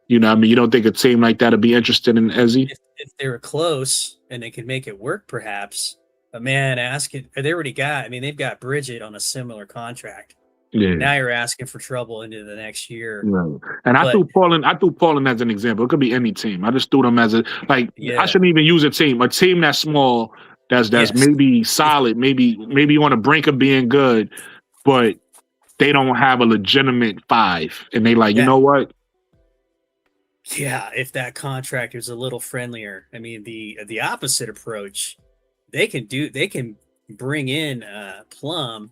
You know what I mean? You don't think a team like that would be interested in Ezzy? If they were close and they could make it work, perhaps. But man, they already got. I mean, they've got Bridget on a similar contract. Yeah. Now you're asking for trouble into the next year. Right. And I threw Portland as an example. It could be any team. I just threw them as I shouldn't even use a team. A team that's small, that's maybe solid, maybe on the brink of being good, but they don't have a legitimate 5. And they you know what? Yeah, if that contract is a little friendlier. I mean, the opposite approach, they can bring in Plum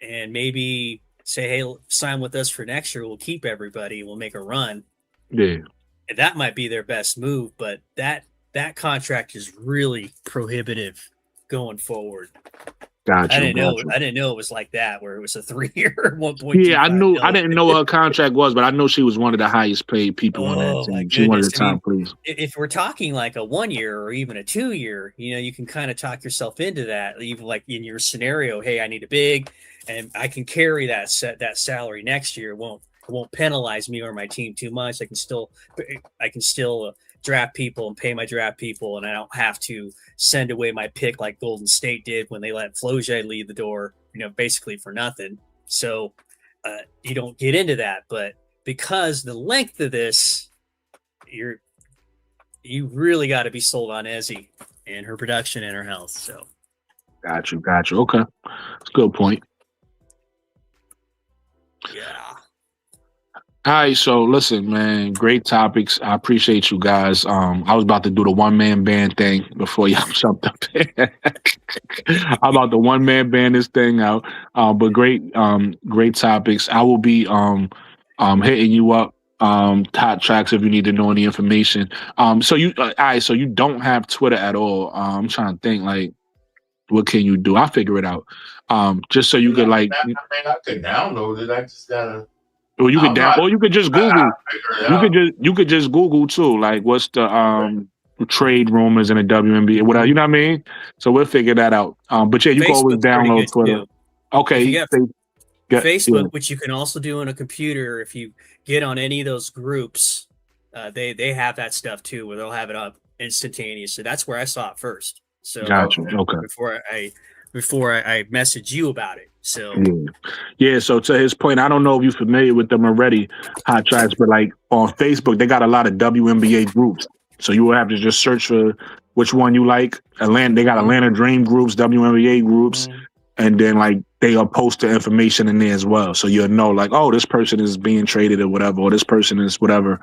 and maybe say, hey, sign with us for next year. We'll keep everybody. We'll make a run. Yeah. And that might be their best move, but that contract is really prohibitive going forward. Got I you. didn't know. Got you. I didn't know it was like that, where it was a 3-year, 1.25 Yeah, I knew. I million. didn't know what her contract was, but I know she was one of the highest paid people on that Oh my team. She one of the goodness! I mean, top players. if we're talking like a 1-year or even a 2-year, you can kind of talk yourself into that. Even like in your scenario, hey, I need a big, and I can carry that salary next year. It won't penalize me or my team too much. I can still draft people and pay my draft people, and I don't have to send away my pick like Golden State did when they let Floje leave the door, basically for nothing. So you don't get into that, but because the length of this, you really got to be sold on Ezzy and her production and her health. So Got you. Got you. Okay, that's a good point. yeah. All right, so listen, man, great topics. I appreciate you guys. I was about to do the one-man band thing before y'all jumped up in. I'm about to one-man band this thing out. But great topics. I will be hitting you up, top tracks if you need to know any information. So you all right, so you don't have Twitter at all. I'm trying to think like what can you do? I'll figure it out. Just so you could like I could download it. I just gotta. or you could or you could just Google. You could just Google too, like what's the trade rumors in the WNBA, whatever. You know what I mean? So we'll figure that out. But yeah, you can always Facebook's pretty download good, Twitter. too. Okay, If you got Facebook, yeah. which you can also do on a computer, if you get on any of those groups, they have that stuff too, where they'll have it up instantaneously. That's where I saw it first. So Gotcha. Okay. before I message you about it. So Yeah. So to his point, I don't know if you're familiar with them already, Hot Tracks, but like on Facebook, they got a lot of WNBA groups. So you will have to just search for which one you like. They got Atlanta Dream groups, WNBA groups, and then like they'll post the information in there as well. So you'll know like, oh, this person is being traded or whatever, or this person is whatever.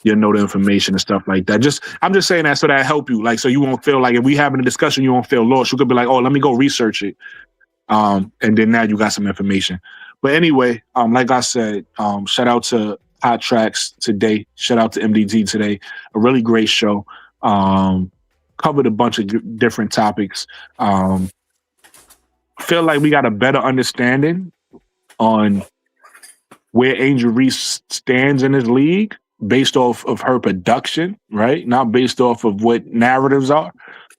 You'll know the information and stuff like that. I'm just saying that so that help you. Like, so you won't feel like if we having a discussion, you won't feel lost. You could be like, oh, let me go research it. And then now you got some information. But anyway, like I said, shout out to Hot Tracks today. Shout out to MDT today. A really great show. Covered a bunch of different topics. Feel like we got a better understanding on where Angel Reese stands in his league based off of her production, right? Not based off of what narratives are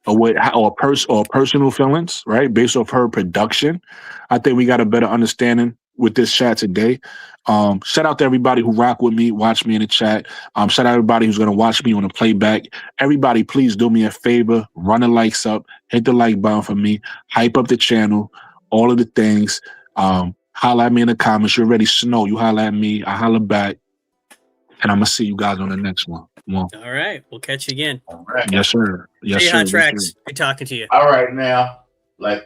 or personal feelings, right? Based off her production. I think we got a better understanding with this chat today. Shout out to everybody who rock with me, watch me in the chat. Shout out to everybody who's going to watch me on the playback. Everybody, please do me a favor, run the likes up, hit the like button for me, hype up the channel, all of the things. Holla at me in the comments. You already know. You holla at me, I holla back. And I'm going to see you guys on the next one. all right, we'll catch you again. All right. Yes, sir. Yes, Hey, sir. Hot Yes, Tracks. sir. Good talking to you. All right now, man.